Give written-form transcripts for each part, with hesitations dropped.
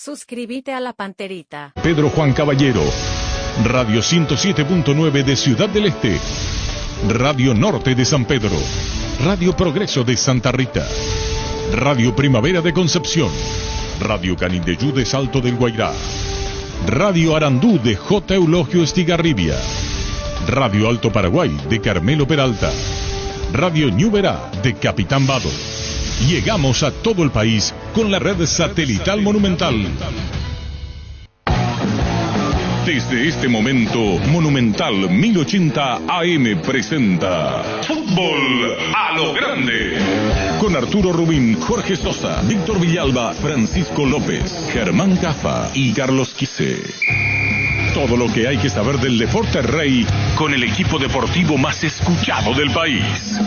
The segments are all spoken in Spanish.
Suscríbete a La Panterita. Pedro Juan Caballero, Radio 107.9 de Ciudad del Este, Radio Norte de San Pedro, Radio Progreso de Santa Rita, Radio Primavera de Concepción, Radio Canindeyú de Salto del Guairá, Radio Arandú de J. Eulogio Estigarribia, Radio Alto Paraguay de Carmelo Peralta, Radio Ñuberá de Capitán Vado. Llegamos a todo el país con la red satelital Monumental. Desde este momento, Monumental 1080 AM presenta Fútbol a lo Grande. Con Arturo Rubín, Jorge Sosa, Víctor Villalba, Francisco López, Germán Cafa y Carlos Quise. Todo lo que hay que saber del Deporte Rey con el equipo deportivo más escuchado del país.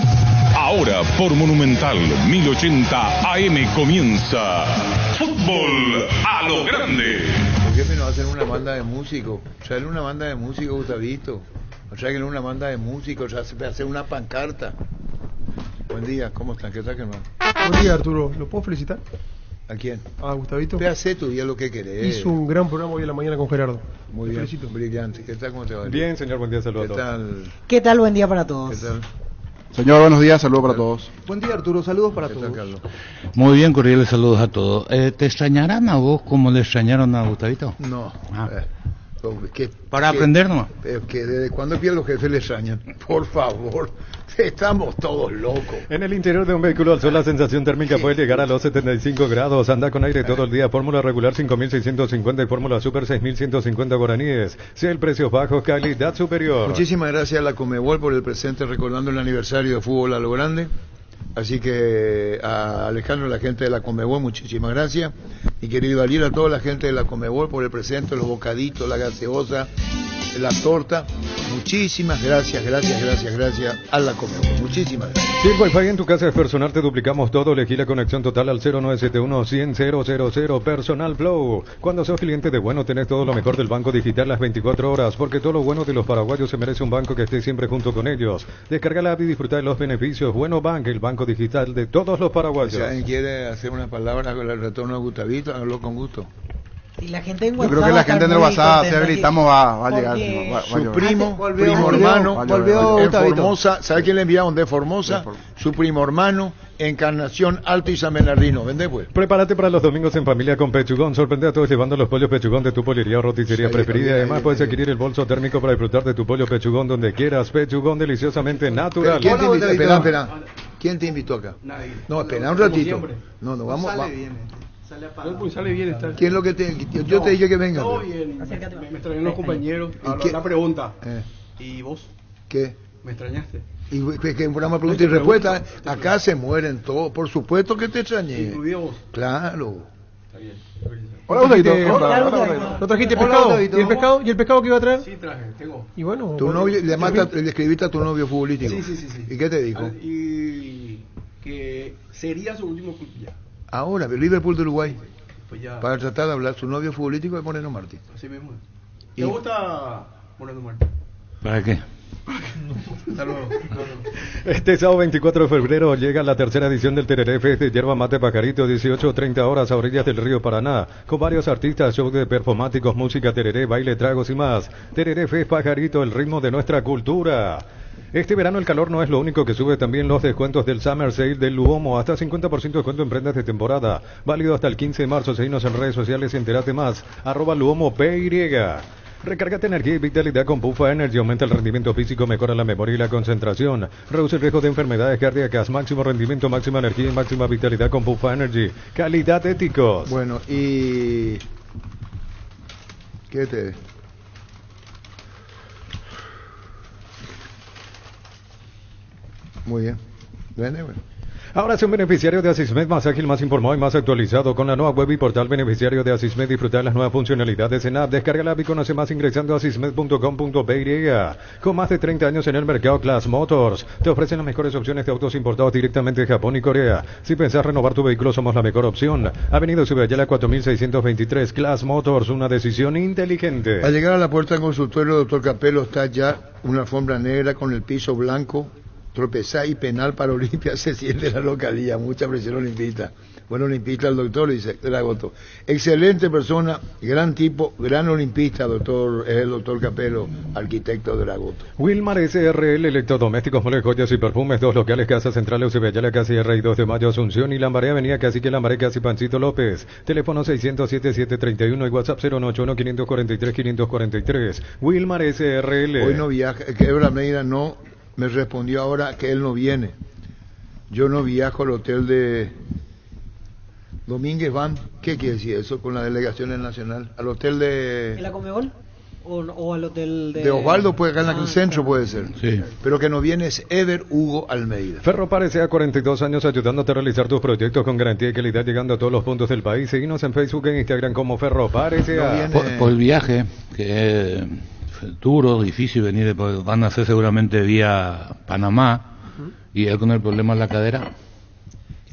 Ahora por Monumental 1080 AM comienza Fútbol a lo Grande. ¿Por qué me no hacen una banda de músicos? Traen una banda de músicos, Gustavito. O traen una banda de músicos, hacer una pancarta. Buen día, ¿cómo están? ¿Qué tal, hermano? Buen día, Arturo. ¿Lo puedo felicitar? ¿A quién? A Gustavito. Te hace tu día lo que querés. Hizo un gran programa hoy en la mañana con Gerardo. Muy bien, felicito. brillante. ¿Qué tal? ¿Cómo te va? Bien, señor, buen día, saludos a todos. ¿Qué tal? ¿Qué tal? Buen día para todos. ¿Qué tal? Señor, buenos días, saludos para todos. Buen día, Arturo. Saludos para ¿Qué todos. tal, Carlos? Muy bien, cordiales saludos a todos. ¿Te extrañarán a vos como le extrañaron a Gustavito? No. ¿Qué, Para qué, aprender nomás. Que desde cuando pierdo los jefes le extrañan. Por favor, estamos todos locos. En el interior de un vehículo al sol la sensación térmica puede llegar a los 75 grados. Anda con aire todo el día. Fórmula regular 5.650 y fórmula super 6.150 guaraníes. Si el precio bajo, calidad superior. Muchísimas gracias a la Conmebol por el presente recordando el aniversario de Fútbol a lo Grande. Así que a Alejandro, la gente de la Conmebol, muchísimas gracias. Mi querido Ariel, a toda la gente de la Conmebol por el presente, los bocaditos, la gaseosa, la torta. Muchísimas gracias a la Conmebol. Muchísimas gracias. Si el Wi-Fi en tu casa es personal, te duplicamos todo. Elegí la conexión total al 0971-100-000 Personal Flow. Cuando sos cliente de Bueno, tenés todo lo mejor del banco digital las 24 horas, porque todo lo bueno de los paraguayos se merece un banco que esté siempre junto con ellos. Descarga la app y disfruta de los beneficios. Bueno Bank, el banco digital de todos los paraguayos. Si alguien quiere hacer una palabra con el retorno a Gustavito, hágalo con gusto. Y la gente en Yo WhatsApp. creo que la gente en el WhatsApp, si habilitamos, va a llegar. Su primo, volvió, primo volvió, hermano, volvió en Gustavito. Formosa, ¿sabe quién le enviaron de Formosa? Su primo hermano, Encarnación Alto y San Bernardino. ¿Vende pues? Prepárate para los domingos en familia con Pechugón. Sorprende a todos llevando los pollos Pechugón de tu pollería o roticería preferida. Además, puedes adquirir el bolso térmico para disfrutar de tu pollo Pechugón donde quieras. Pechugón, deliciosamente natural. ¿Quién te invitó? Espera. ¿Quién te invitó acá? Nadie. No, espera un ratito. No, vamos. Sale bien estar. ¿Quién es lo que te.? Yo te dije que venga. Todo bien. Me extrañaron los compañeros. La pregunta. ¿Y vos? ¿Qué? ¿Me extrañaste? Y que en programa pregunta y respuesta, acá se mueren todos. Por supuesto que te extrañé. ¿Incluido vos? Claro. Está bien. Hola, Gustavito. ¿No trajiste pescado? ¿Y el pescado? ¿Y el pescado que iba a traer? Sí, traje, tengo. Y bueno. Tu novio, le escribiste a tu novio futbolístico. Sí. ¿Y qué te dijo? Y que sería su último club ya. Ahora, Liverpool de Uruguay. Pues ya. Para tratar de hablar su novio futbolístico es Moreno Martí. Así mismo. ¿Y? ¿Te gusta Moreno Martí? ¿Para qué? Hasta luego. Este sábado 24 de febrero llega la tercera edición del Tereré Fest de Yerba Mate Pajarito, 18:30 horas a orillas del río Paraná, con varios artistas, show de performáticos, música, tereré, baile, tragos y más. Tereré Fest Pajarito, el ritmo de nuestra cultura. Este verano el calor no es lo único que sube, también los descuentos del Summer Sale del Luomo, hasta 50% de descuento en prendas de temporada, válido hasta el 15 de marzo. Seguinos en redes sociales y entérate más, @LuomoPY. Recárgate energía y vitalidad con Pufa Energy, aumenta el rendimiento físico, mejora la memoria y la concentración, reduce el riesgo de enfermedades cardíacas, máximo rendimiento, máxima energía y máxima vitalidad con Pufa Energy. Calidad éticos. Bueno, y... ¿Qué te...? Muy bien. Bueno. Ahora es un beneficiario de Asismed más ágil, más informado y más actualizado. Con la nueva web y portal beneficiario de Asismed, disfrutar las nuevas funcionalidades en app. Descarga la app y conoce más ingresando a asismed.com.py. Con más de 30 años en el mercado, Class Motors te ofrecen las mejores opciones de autos importados directamente de Japón y Corea. Si pensás renovar tu vehículo, somos la mejor opción. Avenida Ciudadela 4623, Class Motors, una decisión inteligente. Al llegar a la puerta del consultorio, doctor Capello, está ya una alfombra negra con el piso blanco. Tropezá y penal para Olimpia se siente la localía, mucha presión olimpista. buen olimpista el doctor, dice Dragoto. Excelente persona, gran tipo, gran olimpista, doctor, es el doctor Capelo, arquitecto Dragoto. Wilmar SRL, electrodomésticos, muebles, joyas y perfumes, 2 locales, Casa Central, Eusebio Ayala, Casi R y 2 de Mayo, Asunción y Lambaré, Avenida Cacique Lambaré, Casi Pancito López. Teléfono 607-731 y WhatsApp 091-543-543. Wilmar SRL. Hoy no viaja, Quebra Meira no me respondió ahora que él no viene. Yo no viajo al hotel de Domínguez Van. ¿Qué quiere decir eso con la delegación nacional? ¿Al hotel de... ¿En la Conmebol? ¿O al hotel de... De Osvaldo, puede acá en el centro puede ser. Sí. Pero que no viene es Ever Hugo Almeida. Ferropar S.A. 42 años ayudándote a realizar tus proyectos con garantía y calidad, llegando a todos los puntos del país. Seguinos en Facebook e Instagram como Ferropar S.A. No viene- Por el viaje, que es duro, difícil venir, porque van a hacer seguramente vía Panamá, y él con el problema en la cadera,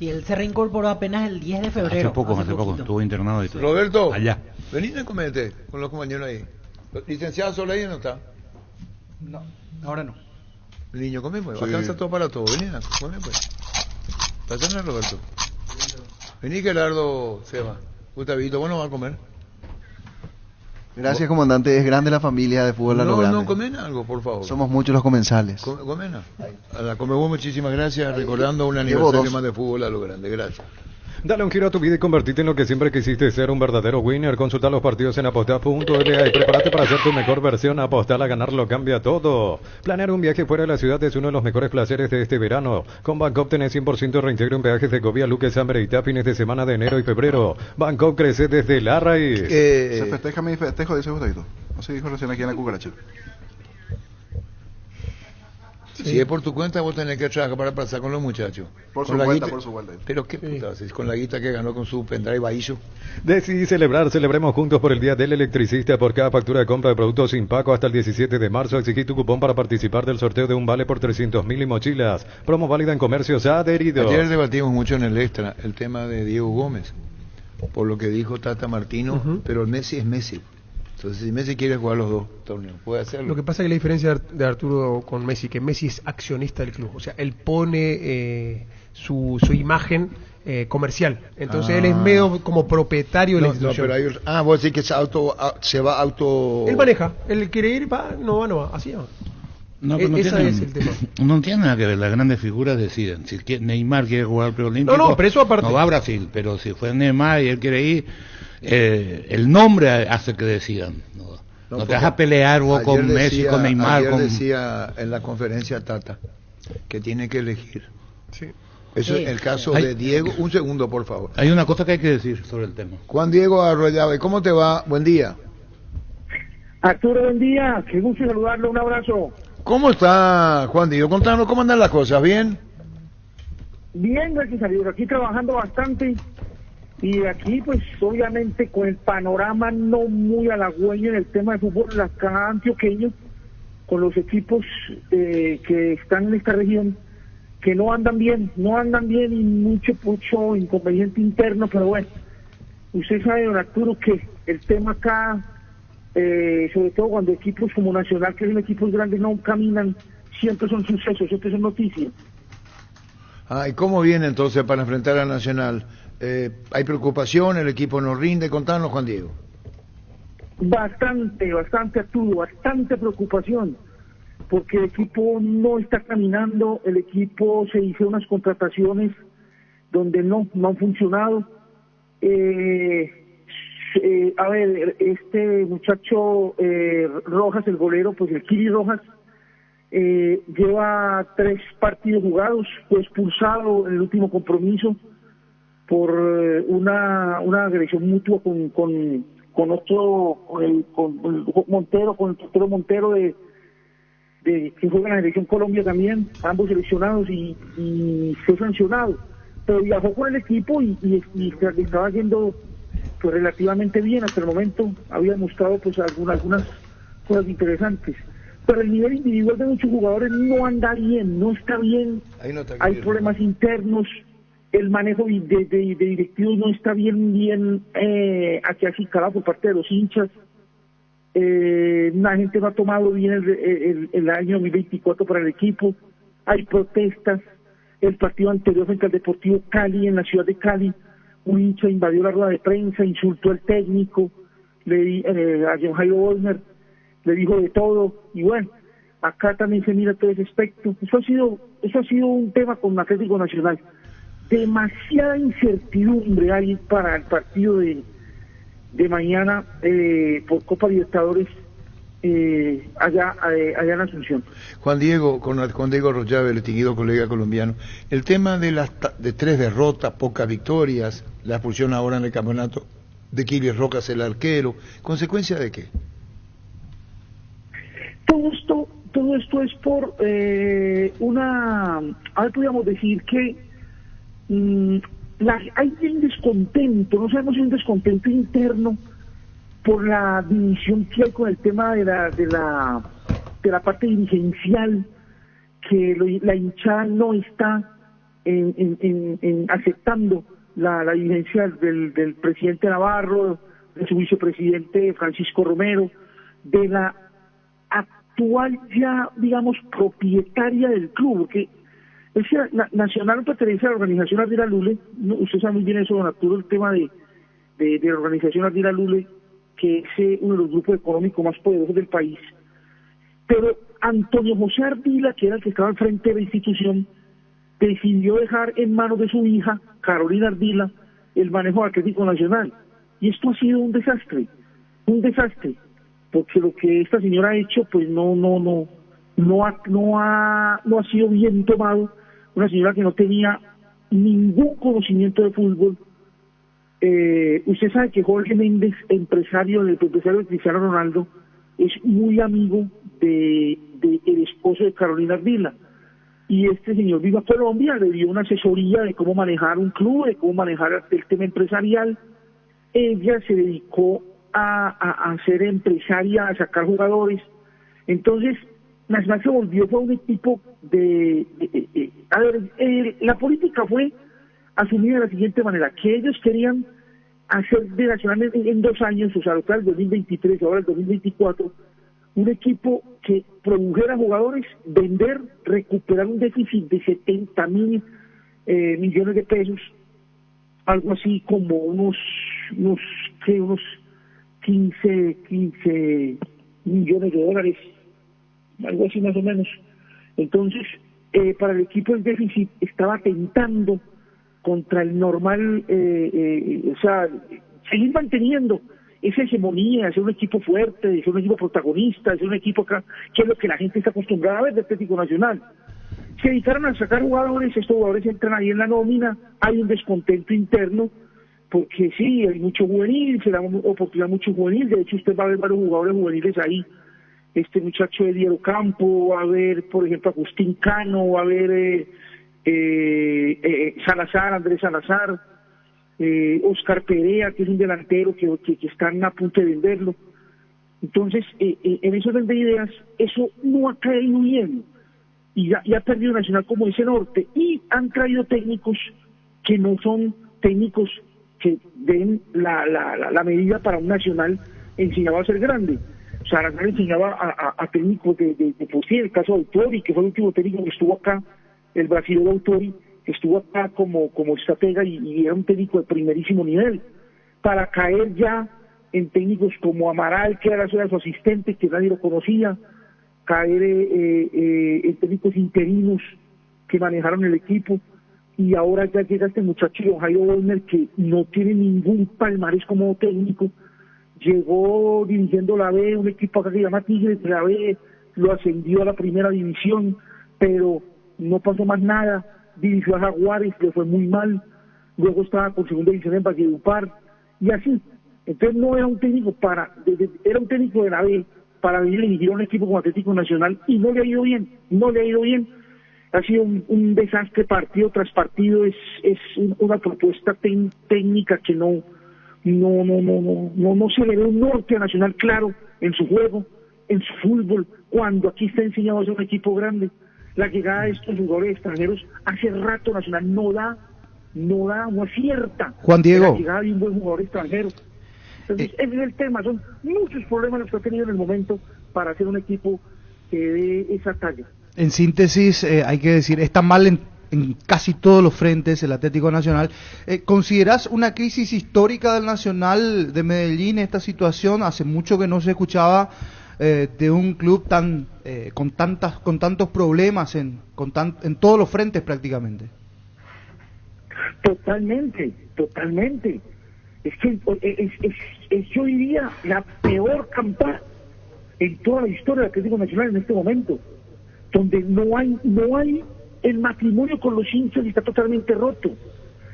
Y él se reincorporó apenas el 10 de febrero. hace poco, poquito. estuvo internado y todo. Roberto, Allá. venid y comete con los compañeros ahí. ¿Licenciado Soleil no está? No, ahora no. Niño, come pues, Sí. alcanza todo para todo. Vení, come pues. Pásame, Roberto. Vení, Gerardo Seba. Gustavito, bueno, va a comer. Gracias, comandante. Es grande la familia de fútbol a lo No, grande. no, comen algo, por favor. Somos muchos los comensales. Comen. A la Comebol, muchísimas gracias. Recordando un Llevo aniversario dos. más de fútbol a lo grande. Gracias. Dale un giro a tu vida y convertirte en lo que siempre quisiste ser, un verdadero winner. Consulta los partidos en apostar.la y prepárate para ser tu mejor versión. Apostar a ganar lo cambia todo. Planear un viaje fuera de la ciudad es uno de los mejores placeres de este verano. Con Bangkok tenés 100% reintegro en peajes de Segovia, Luque, Sambre y Itá, fines de semana de enero y febrero. Bangkok crece desde la raíz. Se festeja mi festejo, dice Gustavito. Así dijo recién aquí en la cucaracha. Si es por tu cuenta, vos tenés que trabajar para pasar con los muchachos. Por Con su la cuenta, guita- por su cuenta. Pero qué puta haces con la guita que ganó con su pendrive bahillo. Decidí celebrar, celebremos juntos por el Día del Electricista. Por cada factura de compra de productos sin pago hasta el 17 de marzo, exigí tu cupón para participar del sorteo de un vale por 300.000 y mochilas. Promo válida en comercios adheridos. Ayer debatimos mucho en el extra el tema de Diego Gómez, por lo que dijo Tata Martino, pero Messi es Messi. Entonces, si Messi quiere jugar los dos torneos, puede hacerlo. Lo que pasa es que la diferencia de Arturo con Messi, que Messi es accionista del club, o sea, él pone su imagen comercial, entonces él es medio como propietario de la No, institución. pero vos decís que se va auto... Él maneja, él quiere ir, va, no va, así va. No, pero no Ese tiene, es el tema. no tiene nada que ver, las grandes figuras deciden. Si Neymar quiere jugar al preolímpico, No, pero eso aparte. no va a Brasil, pero si fue Neymar y él quiere ir, el nombre hace que decidan. No te vas a pelear vos con Messi, con Neymar. Ayer decía en la conferencia Tata que tiene que elegir. Sí. Eso Sí. es el caso Ay. de Diego. Un segundo, por favor. Hay una cosa que hay que decir sobre el tema. Juan Diego Arroyave, ¿cómo te va? Buen día. Arturo, buen día, qué gusto saludarlo, un abrazo. ¿Cómo está Juan Diego? Contanos cómo andan las cosas, ¿bien? Bien, gracias a Dios, aquí trabajando bastante y aquí pues obviamente con el panorama no muy halagüeño en el tema de fútbol acá antioqueño, con los equipos que están en esta región que no andan bien y mucho inconveniente interno, pero bueno, usted sabe, don Arturo, que el tema acá, sobre todo cuando equipos como Nacional, que son equipos grandes, no caminan, siempre son sucesos, siempre son noticias. ¿Y cómo viene entonces para enfrentar a Nacional? ¿Hay preocupación? ¿El equipo no rinde? Contanos, Juan Diego. Bastante, Arturo, bastante preocupación, porque el equipo no está caminando, el equipo se hizo unas contrataciones donde no han funcionado. A ver, este muchacho Rojas, el golero, pues el Kiri Rojas, lleva 3 partidos jugados, fue expulsado en el último compromiso por una agresión mutua con el portero Montero de que juega en la selección Colombia también, ambos seleccionados y fue sancionado, pero viajó con el equipo y estaba haciendo pues relativamente bien hasta el momento, había mostrado pues algunas cosas interesantes, pero el nivel individual de muchos jugadores no anda bien, no está bien, hay problemas internos, el manejo de directivos no está bien aquí acicalado por parte de los hinchas. La gente no ha tomado bien el año 2024 para el equipo, hay protestas, el partido anterior frente al Deportivo Cali en la ciudad de Cali un hincha invadió la rueda de prensa, insultó al técnico, a John Jairo Bollner, le dijo de todo, y bueno, acá también se mira todo ese aspecto. Eso ha sido un tema con Atlético Nacional. Demasiada incertidumbre hay para el partido de mañana por Copa Libertadores allá en Asunción. Juan Diego, con Diego Arroyave, el distinguido colega colombiano, el tema de 3 derrotas, pocas victorias, la expulsión ahora en el campeonato de Quiles Rocas, el arquero, ¿consecuencia de qué? Todo esto es por podríamos decir que hay un descontento, no sabemos si un descontento interno por la división que hay con el tema de la parte dirigencial, que la hinchada no está en aceptando la dirigencia del presidente Navarro, de su vicepresidente Francisco Romero, de la actual ya, digamos, propietaria del club, porque Nacional pertenece a la organización Ardila Lule, usted sabe muy bien eso, don Arturo, el tema de la organización Ardila Lule, que es uno de los grupos económicos más poderosos del país. Pero Antonio José Ardila, que era el que estaba al frente de la institución, decidió dejar en manos de su hija, Carolina Ardila, el manejo del Atlético Nacional. Y esto ha sido un desastre, porque lo que esta señora ha hecho, pues no ha sido bien tomado. Una señora que no tenía ningún conocimiento de fútbol. Usted sabe que Jorge Méndez, empresario de Cristiano Ronaldo, es muy amigo de el esposo de Carolina Ardila, y este señor vino a Colombia, le dio una asesoría de cómo manejar un club, de cómo manejar el tema empresarial. Ella se dedicó a ser empresaria, a sacar jugadores. Entonces Nacional se volvió, fue un equipo la política fue asumida de la siguiente manera, que ellos querían hacer de Nacional en 2 años, o sea, lo que era el 2023, ahora el 2024, un equipo que produjera jugadores, vender, recuperar un déficit de 70.000 millones de pesos, algo así como unos 15 millones de dólares, algo así más o menos. Entonces, para el equipo el déficit estaba tentando contra el normal, o sea, seguir manteniendo esa hegemonía, ser un equipo fuerte, ser un equipo protagonista, ser un equipo que es lo que la gente está acostumbrada a ver del Atlético Nacional. Se dedicaron a sacar jugadores, estos jugadores entran ahí en la nómina, hay un descontento interno, porque sí, hay mucho juvenil, se da oportunidad mucho juvenil, de hecho usted va a ver varios jugadores juveniles ahí, este muchacho de Diego Campo, va a ver, por ejemplo, Agustín Cano, va a ver Salazar, Andrés Salazar, Oscar Perea, que es un delantero que están a punto de venderlo. Entonces, en eso de ideas, eso no ha caído bien, y ya ha perdido Nacional como ese norte, y han traído técnicos que no son técnicos que den la medida para un Nacional enseñado a ser grande. O sea, Nacional enseñaba a técnicos de por sí, el caso de Autori, que fue el último técnico que estuvo acá, el brasileño Autori, que estuvo acá como estratega y era un técnico de primerísimo nivel, para caer ya en técnicos como Amaral, que era su asistente, que nadie lo conocía, caer en técnicos interinos que manejaron el equipo, y ahora ya llega este muchacho John Jairo Bollner, que no tiene ningún palmarés como técnico. Llegó dirigiendo la B, un equipo acá que se llama Tigres de la B, lo ascendió a la primera división, pero no pasó más nada. Dirigió a Jaguares, le fue muy mal, luego estaba con segunda división en Valledupar, y así. Entonces no era un técnico era un técnico de la B para venir a dirigir a un equipo como Atlético Nacional, y no le ha ido bien. Ha sido un desastre partido tras partido, es una propuesta técnica que no se le ve un norte a Nacional claro en su juego, en su fútbol, cuando aquí está enseñado a ser un equipo grande. La llegada de estos jugadores extranjeros, hace rato Nacional no acierta. Juan Diego, la llegada de un buen jugador extranjero. Entonces, ese es el tema, son muchos problemas los que ha tenido en el momento para hacer un equipo que dé esa talla. En síntesis, hay que decir, está mal en casi todos los frentes el Atlético Nacional. ¿Considerás una crisis histórica del Nacional de Medellín esta situación? Hace mucho que no se escuchaba de un club tan con tantos problemas en todos los frentes prácticamente. Totalmente. Es que es yo diría la peor campaña en toda la historia del Atlético Nacional en este momento, donde no hay el matrimonio con los hinchas y está totalmente roto.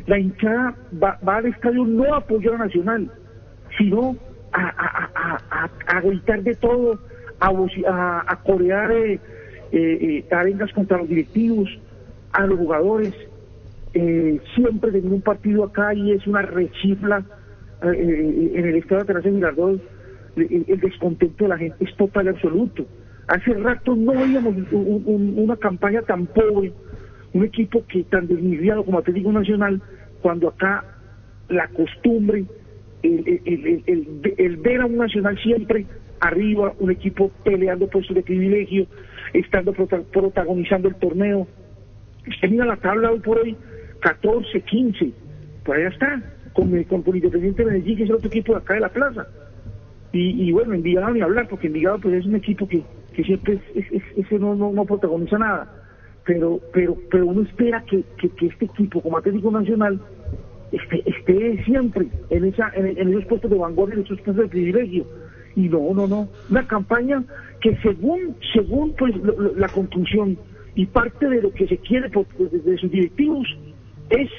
La hinchada va al estadio no a apoyar a Nacional, sino a gritar de todo, a corear arengas contra los directivos, a los jugadores. Siempre de un partido acá y es una rechifla en el estadio de Atanasio Girardot. El descontento de la gente es total y absoluto. Hace rato no veíamos una campaña tan pobre, un equipo que tan desmiliado como Atlético Nacional, cuando acá la costumbre, el ver a un Nacional siempre arriba, un equipo peleando puestos de privilegio, estando protagonizando el torneo. Usted mira la tabla hoy por hoy, 14, 15, por allá está, con Independiente Medellín, que es el otro equipo de acá de la plaza. Y bueno, Envigado ni hablar, porque Envigado pues es un equipo que siempre ese no protagoniza nada, pero uno espera que este equipo como Atlético Nacional esté siempre en esos puestos de vanguardia, en esos puestos de privilegio, y no, una campaña que según pues la conclusión y parte de lo que se quiere de sus directivos es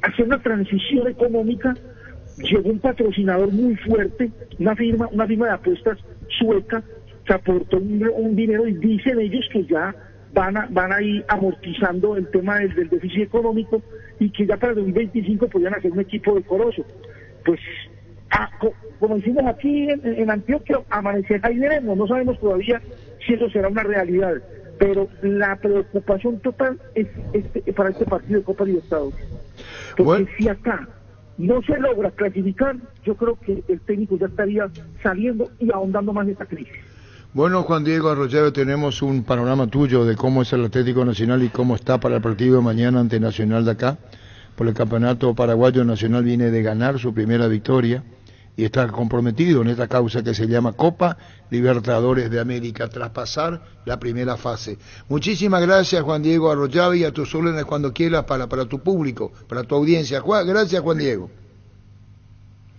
hacer una transición económica. Llegó un patrocinador muy fuerte, una firma de apuestas sueca, que aportó un dinero y dicen ellos que ya van a ir amortizando el tema del déficit económico y que ya para el 2025 podrían hacer un equipo decoroso. Pues, como decimos aquí en Antioquia, amanecerá y veremos, no sabemos todavía si eso será una realidad, pero la preocupación total es para este partido de Copa Libertadores. Porque si acá no se logra clasificar, yo creo que el técnico ya estaría saliendo y ahondando más en esta crisis. Bueno, Juan Diego Arroyave, tenemos un panorama tuyo de cómo es el Atlético Nacional y cómo está para el partido de mañana ante Nacional de acá. Por el campeonato paraguayo, Nacional viene de ganar su primera victoria y está comprometido en esta causa que se llama Copa Libertadores de América, tras pasar la primera fase. Muchísimas gracias, Juan Diego Arroyave, y a tus órdenes cuando quieras para tu público, para tu audiencia. Gracias, Juan Diego.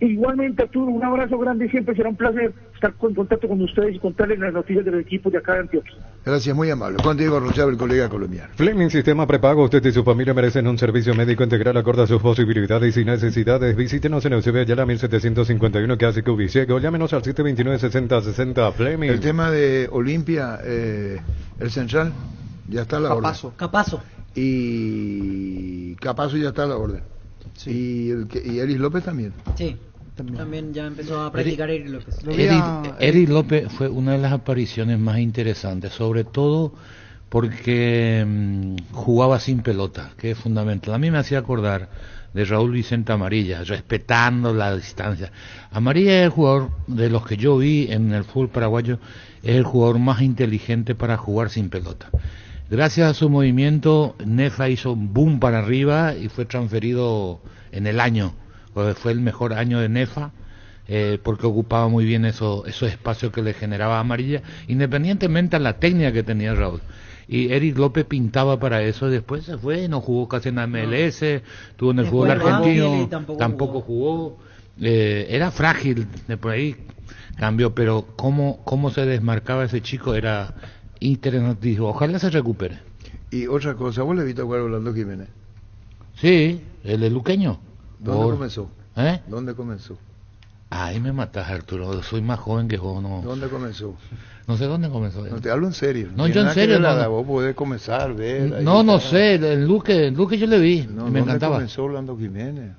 Igualmente, Arturo, un abrazo grande, siempre será un placer estar en contacto con ustedes y contarles las noticias del equipo de acá de Antioquia. Gracias, muy amable. Juan Diego Arroyave, el colega colombiano. Fleming Sistema Prepago, usted y su familia merecen un servicio médico integral acorde a sus posibilidades y necesidades. Visítenos en Eusebio Ayala 1751, que hace que Ubiciego. Llámenos al 729-6060 Fleming. El tema de Olimpia, el central, ya está a la orden. Capazo. Y Capazo ya está a la orden. Sí. Y Eris López también. Sí. También ya empezó a practicar Eris López. Eris López fue una de las apariciones más interesantes, sobre todo porque jugaba sin pelota, que es fundamental. A mí me hacía acordar de Raúl Vicente Amarilla, respetando la distancia. Amarilla es el jugador de los que yo vi en el fútbol paraguayo, es el jugador más inteligente para jugar sin pelota. Gracias a su movimiento, Nefa hizo un boom para arriba y fue transferido en el año. Fue el mejor año de Nefa, porque ocupaba muy bien esos espacios que le generaba Amarilla, independientemente a la técnica que tenía Raúl. Y Eris López pintaba para eso, después se fue, no jugó casi en la MLS, estuvo en el fútbol argentino, tampoco jugó. Era frágil, de por ahí cambió, pero cómo se desmarcaba ese chico era interesante. Ojalá se recupere. Y otra cosa, ¿vos le viste jugar a Orlando Jiménez? Sí, el luqueño. ¿Dónde comenzó? ¿Eh? ¿Dónde comenzó? Ahí me matas, Arturo. Soy más joven que vos, no. ¿Dónde comenzó? No sé dónde comenzó. No, te hablo en serio. No, yo en serio. No. Vos podés comenzar, ver. No sé. El Luque yo le vi. No, me encantaba. ¿Dónde comenzó Orlando Jiménez?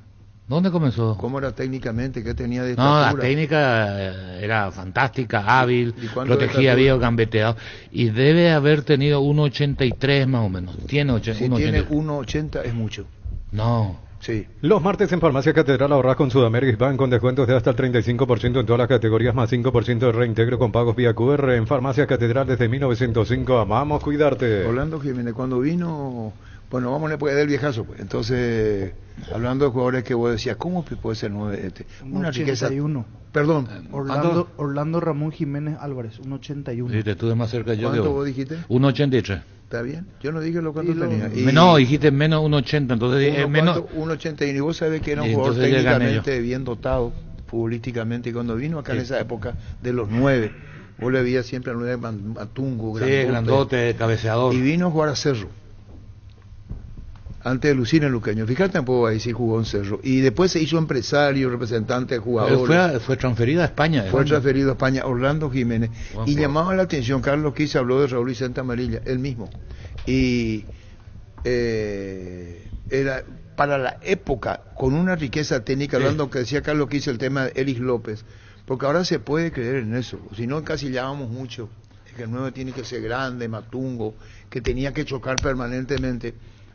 ¿Dónde comenzó? ¿Cómo era técnicamente? ¿Qué tenía de estatura? estatura? La técnica era fantástica, hábil, protegía bien, gambeteado. Y debe haber tenido 1,83 más o menos. Tiene 1,83. Si tiene 1,80 es mucho. No. Sí. Los martes en Farmacia Catedral ahorras con Sudamérica Bank con descuentos de hasta el 35% en todas las categorías, más 5% de reintegro con pagos vía QR en Farmacia Catedral desde 1905. Amamos cuidarte. Orlando Jiménez, cuando vino, bueno, vamos a poner del viejazo, pues. Entonces, hablando de jugadores que vos decías, ¿cómo puede ser 9? Una riqueza. 81. Perdón. Orlando Ramón Jiménez Álvarez, 1.81. Sí, te estuve más cerca yo. ¿Cuánto vos dijiste? 1.83. ¿Está bien? Yo no dije lo cuánto tenía. No, dijiste menos 1.80, entonces menos... 1.81, y vos sabés que era un Y jugador entonces ya gané técnicamente bien dotado, futbolísticamente, y cuando vino acá en esa época de los 9, vos le veías siempre al 9 Matungo, Sí, grandote, cabeceador. y vino a jugar a Cerro. Antes de lucir en Luqueño. Fíjate un poco ahí sí jugó en Cerro. Y después se hizo empresario, representante de jugadores. Fue transferido a España. Fue transferido a España, Orlando Jiménez. Buen Y jugador. llamaba la atención, Carlos Quise habló de Raúl Vicente Amarilla, él mismo. Y era para la época, con una riqueza técnica, hablando que decía Carlos Quise el tema de Elis López. Porque ahora se puede creer en eso. Si no, encasillábamos mucho. Que el 9 tiene que ser grande, matungo, que tenía que chocar permanentemente.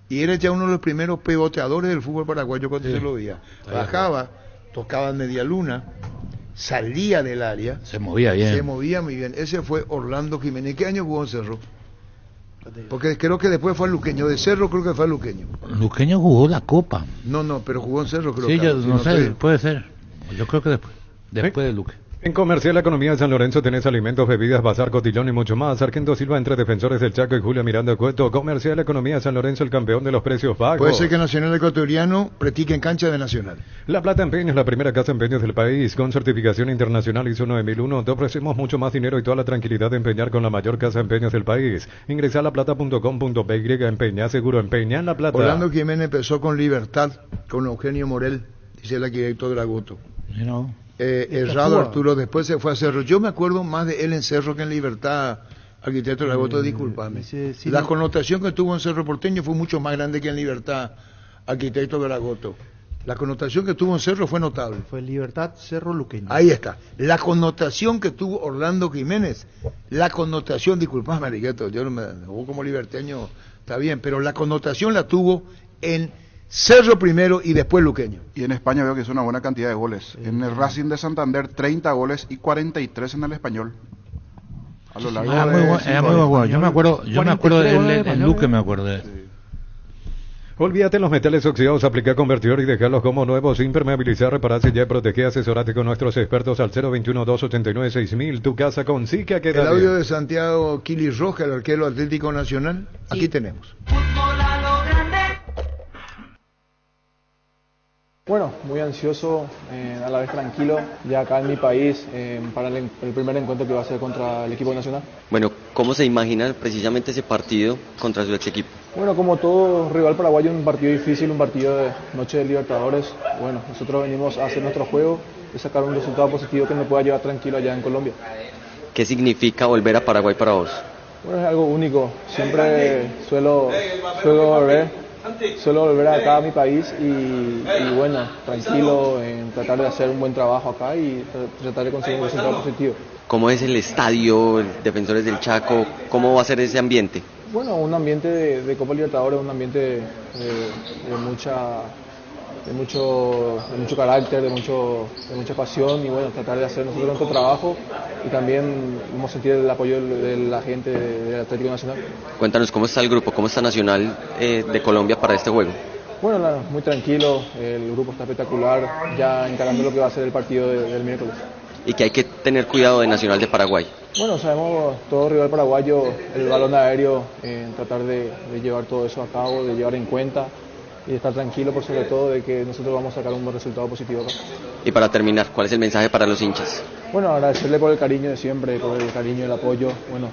Y era ya uno de los primeros pivoteadores del fútbol paraguayo cuando se lo veía. Bajaba, tocaba en media luna, salía del área. Se movía bien. Se movía muy bien. Ese fue Orlando Jiménez. ¿Qué año jugó en Cerro? Porque creo que después fue al Luqueño. De Cerro creo que fue al Luqueño. Luqueño jugó la Copa. No, pero jugó en Cerro creo Sí, que. yo no sé, puede ser. Yo creo que después de Luque. En Comercial Economía de San Lorenzo tenés alimentos, bebidas, bazar, cotillón y mucho más. Sargento Silva entre Defensores del Chaco y Julio Miranda Cueto. Comercial Economía de San Lorenzo, el campeón de los precios bajos. Puede ser que Nacional Ecuatoriano practique en cancha de Nacional. La Plata Empeños, la primera casa de empeños del país, con certificación internacional ISO 9001. Te ofrecemos mucho más dinero y toda la tranquilidad de empeñar con la mayor casa de empeños del país. Ingresa a laplata.com.py, empeña seguro, empeña en La Plata. Orlando Jiménez empezó con Libertad, con Eugenio Morel, dice el arquitecto de Dragoto. Errado Arturo, después se fue a Cerro. Yo me acuerdo más de él en Cerro que en Libertad, arquitecto de Dragoto, discúlpame. La connotación que tuvo en Cerro Porteño fue mucho más grande que en Libertad, arquitecto de Dragoto. La connotación que tuvo en Cerro fue notable. Fue Libertad, Cerro, Luqueño. Ahí está. La connotación que tuvo Orlando Jiménez, la connotación, disculpame, Arquitecto, yo no me como liberteño, está bien, pero la connotación la tuvo en Cerro primero y después Luqueño. Y en España veo que es una buena cantidad de goles. En el Racing de Santander, 30 goles y 43 en el Español. A lo largo Era muy bueno. Yo me acuerdo del Luque, me acuerdo de... Olvídate los metales oxidados, aplica convertidor y dejarlos como nuevos, impermeabilizar, repararse ya, proteger, asesorate con nuestros expertos al 021-289-6000. Tu casa con Sica queda El audio bien. de Santiago Quilis Roja, el arquero Atlético Nacional, aquí tenemos. Bueno, muy ansioso, a la vez tranquilo, ya acá en mi país, para el primer encuentro que va a ser contra el equipo nacional. Bueno, ¿cómo se imagina precisamente ese partido contra su ex equipo? Bueno, como todo rival paraguayo, un partido difícil, un partido de noche de Libertadores. Bueno, nosotros venimos a hacer nuestro juego y sacar un resultado positivo que me pueda llevar tranquilo allá en Colombia. ¿Qué significa volver a Paraguay para vos? Bueno, es algo único, siempre suelo volver acá a mi país y bueno, tranquilo en tratar de hacer un buen trabajo acá y tratar de conseguir un resultado positivo. ¿Cómo es el estadio, el Defensores del Chaco? ¿Cómo va a ser ese ambiente? Bueno, un ambiente de Copa Libertadores, un ambiente de mucho carácter, de mucha pasión y bueno, tratar de hacer nosotros nuestro trabajo y también vamos a sentir el apoyo de la gente del Atlético Nacional. Cuéntanos cómo está el grupo, cómo está Nacional de Colombia para este juego. Bueno, muy tranquilo, el grupo está espectacular, ya encarando lo que va a ser el partido del miércoles. Y que hay que tener cuidado de Nacional de Paraguay. Bueno, sabemos todo rival paraguayo, el balón aéreo, tratar de llevar todo eso a cabo, de llevar en cuenta y de estar tranquilo por sobre todo de que nosotros vamos a sacar un buen resultado positivo acá. Y para terminar, ¿cuál es el mensaje para los hinchas? Bueno, agradecerle por el cariño de siempre, por el cariño y el apoyo, bueno,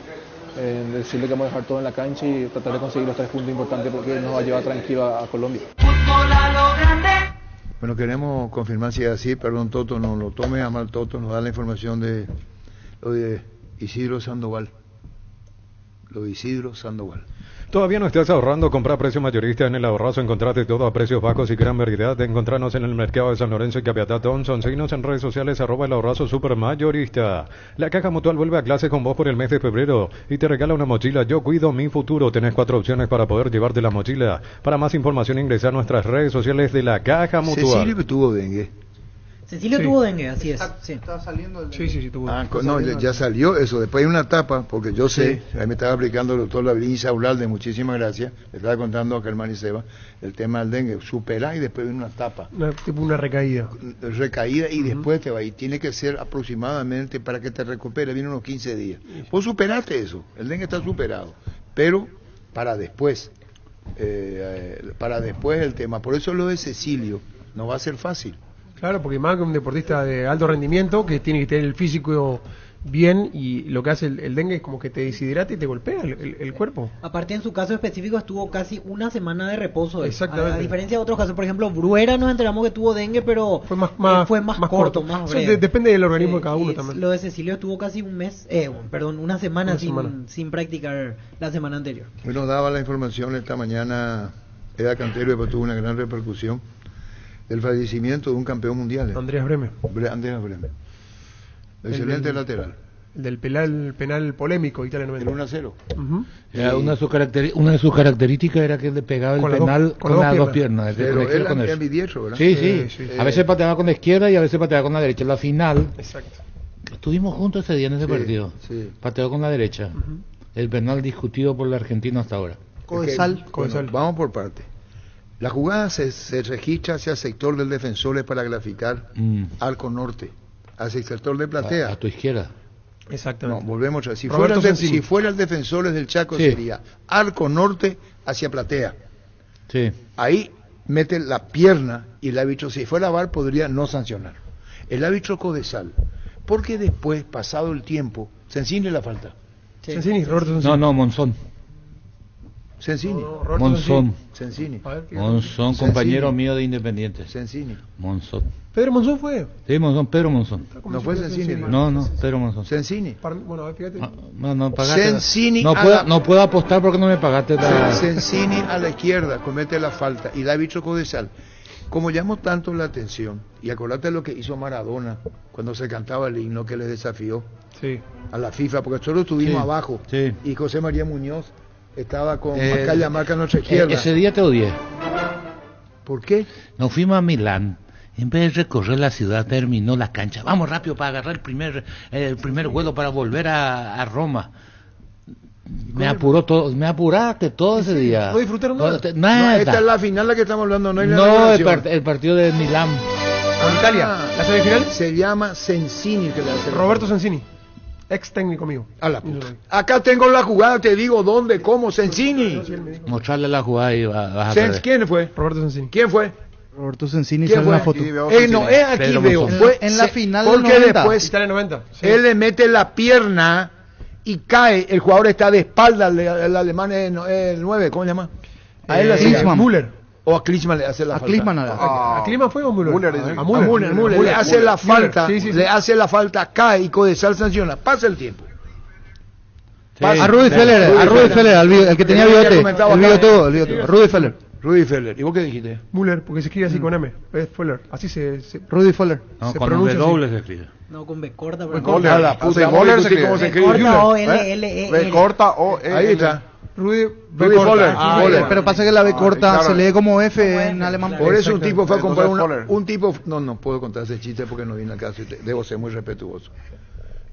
decirle que vamos a dejar todo en la cancha y tratar de conseguir los 3 puntos importantes porque nos va a llevar tranquilo a Colombia. Bueno, queremos confirmar si es así, perdón Toto, no lo tome a mal Toto, nos da la información de lo de Isidro Sandoval. ¿Todavía no estás ahorrando? Compra a precio mayorista en el Ahorrazo. Encontrate todo a precios bajos y gran variedad. Encontrarnos en el mercado de San Lorenzo y Capiatá Thompson. Seguinos en redes sociales @el Ahorrazo Supermayorista. La Caja Mutual vuelve a clase con vos por el mes de febrero y te regala una mochila Yo Cuido Mi Futuro. Tenés 4 opciones para poder llevarte la mochila. Para más información ingresa a nuestras redes sociales de la Caja Mutual. Cecilio tuvo dengue. Cecilio tuvo dengue, así es. Sí. Está saliendo el Sí, tuvo. No, ya salió eso. Después hay una etapa, porque yo sé, ahí me estaba aplicando el doctor Lavín Saulalde, muchísimas gracias. Le estaba contando a Germán y Seba el tema del dengue. Supera y después viene una etapa. Tipo una recaída. Recaída y después te va. Y tiene que ser aproximadamente, para que te recupere, viene unos 15 días. Vos superaste eso. El dengue está superado. Pero para después. Para después el tema. Por eso lo de Cecilio no va a ser fácil. Claro, porque más que un deportista de alto rendimiento que tiene que tener el físico bien, y lo que hace el dengue es como que te deshidrata y te golpea el cuerpo. Aparte, en su caso específico estuvo casi una semana de reposo. Exactamente. A diferencia de otros casos, por ejemplo, Bruera nos enteramos que tuvo dengue, pero fue más corto, más breve. Depende del organismo de cada uno también. Lo de Cecilio estuvo casi un mes, una semana sin practicar la semana anterior. Hoy nos daba la información esta mañana Eda Cantero, después tuvo una gran repercusión del fallecimiento de un campeón mundial. Andreas Breme. Andreas Breme. Excelente lateral. El del penal polémico, Italia 90. El 1-0. Una de sus características era que le pegaba el penal con las dos piernas. Pero él es ambidiestro, ¿verdad? Sí. A veces pateaba con la izquierda y a veces pateaba con la derecha. La final, exacto. Estuvimos juntos ese día en ese partido. Sí. Pateó con la derecha. El penal discutido por el argentino hasta ahora. Codesal. Bueno, vamos por parte. La jugada se registra hacia el sector del defensor para graficar arco norte, hacia el sector de platea. A tu izquierda. Exactamente. No, volvemos a ver. Si Roberto fuera el defensor del Chaco, sería arco norte hacia platea. Sí. Ahí mete la pierna y el árbitro, si fuera VAR, podría no sancionar. El árbitro Codesal, porque después, pasado el tiempo, Sensini la falta. Sensini, Roberto Sensini. No, Monzón. Sensini. Monzón. Sensini. Monzón, compañero mío de Independiente. Sensini. Monzón. ¿Pedro Monzón fue? Sí, Pedro Monzón. No fue Sensini. No, Pedro Monzón. Sensini. Bueno, a ver, fíjate. No, pagaste. Sensini. No puedo apostar porque no me pagaste la... Sensini a la izquierda comete la falta y el árbitro Codesal. Como llamó tanto la atención, y acordate lo que hizo Maradona cuando se cantaba el himno que les desafió a la FIFA, porque nosotros estuvimos abajo y José María Muñoz estaba con Macaya Marca a nuestra izquierda. Ese día te odié. ¿Por qué? Nos fuimos a Milán. En vez de recorrer la ciudad, terminó la cancha. Vamos rápido para agarrar el primer vuelo para volver a Roma. Me apuraste todo ese día. ¿No disfrutaron nada? No, esta es la final la que estamos hablando, no hay el partido de Milán. Con Italia. ¿La semifinal? Se llama Sensini que le hace. Roberto Sensini. Ex técnico mío. A la puta. Acá tengo la jugada, te digo dónde, cómo, Sensini. Mostrarle la jugada y vas a perder. ¿Quién fue? Roberto Sensini. ¿Quién fue? Roberto Sensini sale en la foto. No, es aquí Pedro veo. Fue en la final del porque 90. Después Italia 90. Sí. Él le mete la pierna y cae. El jugador está de espalda, el alemán el 9, ¿cómo se llama? A él Klinsmann. Müller. O a Klinsmann le hace la falta. ¿A Klinsmann fue o Müller? A Müller le hace la falta, le hace la falta, cae y Codesal sanciona. Pasa el tiempo. A Rudi Feller, el que tenía bigote. El bigote. Rudi Feller. ¿Y vos qué dijiste? Müller, porque se escribe así con M. Es Feller. Así se Rudi Feller. No, se con pronuncia W se escribe. No, con B corta. A la puta, Voller se ¿cómo se escribe? Corta o L. B corta o E. Ahí está. Rudi Feller. Pero pasa que la B corta se lee como F en alemán. Por eso un tipo fue a comprar un tipo... No puedo contar ese chiste porque no viene acá. Debo ser muy respetuoso.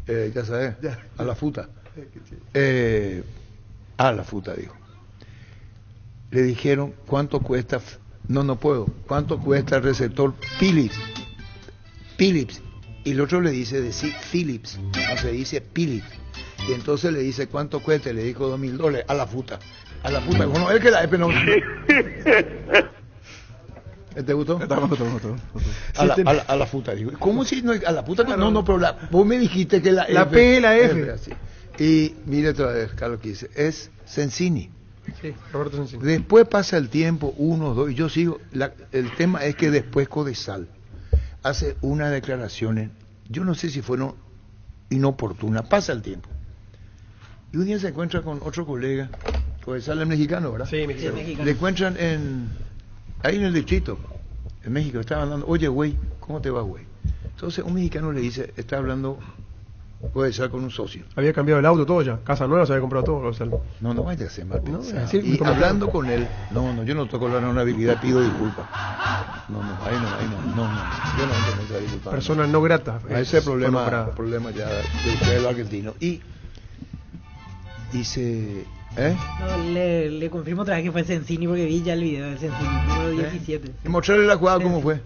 Ya sabes, a la futa. A la futa, dijo. Le dijeron, ¿cuánto cuesta? No puedo. ¿Cuánto cuesta el receptor Philips? Y el otro le dice Philips, no se dice Philips. Y entonces le dice, ¿cuánto cuesta? Le dijo $2,000. A la puta. Bueno, él que la no. ¿Te gustó? A la puta, digo. ¿Cómo si no? A la puta. No, pero vos me dijiste que la P y la F. Y mire otra vez, Carlos, que dice, es Sensini. Sí, Roberto Sensini. Después pasa el tiempo, 1, 2, y yo sigo. El tema es que después Codesal hace unas declaraciones, yo no sé si fueron inoportunas, pasa el tiempo. Y un día se encuentra con otro colega Pues sale el mexicano, ¿verdad? Sí, mexicano. Le encuentran ahí en el distrito, en México, estaban hablando, oye, güey, ¿cómo te va, güey? Entonces un mexicano le dice, está hablando, puede ser con un socio. Había cambiado el auto todo ya, casa nueva, se había comprado todo. O sea, no vaya a ser mal pensado. No, y hablando con él, yo no toco la honorabilidad, pido disculpas. No, ahí no, yo no entiendo esa disculpa. Persona no grata. Ese problema ya de ustedes los argentinos. Y dice, No, le confirmo otra vez que fue Sensini porque vi ya el video del Sensini, número 17. Y mostrarle la jugada cómo fue.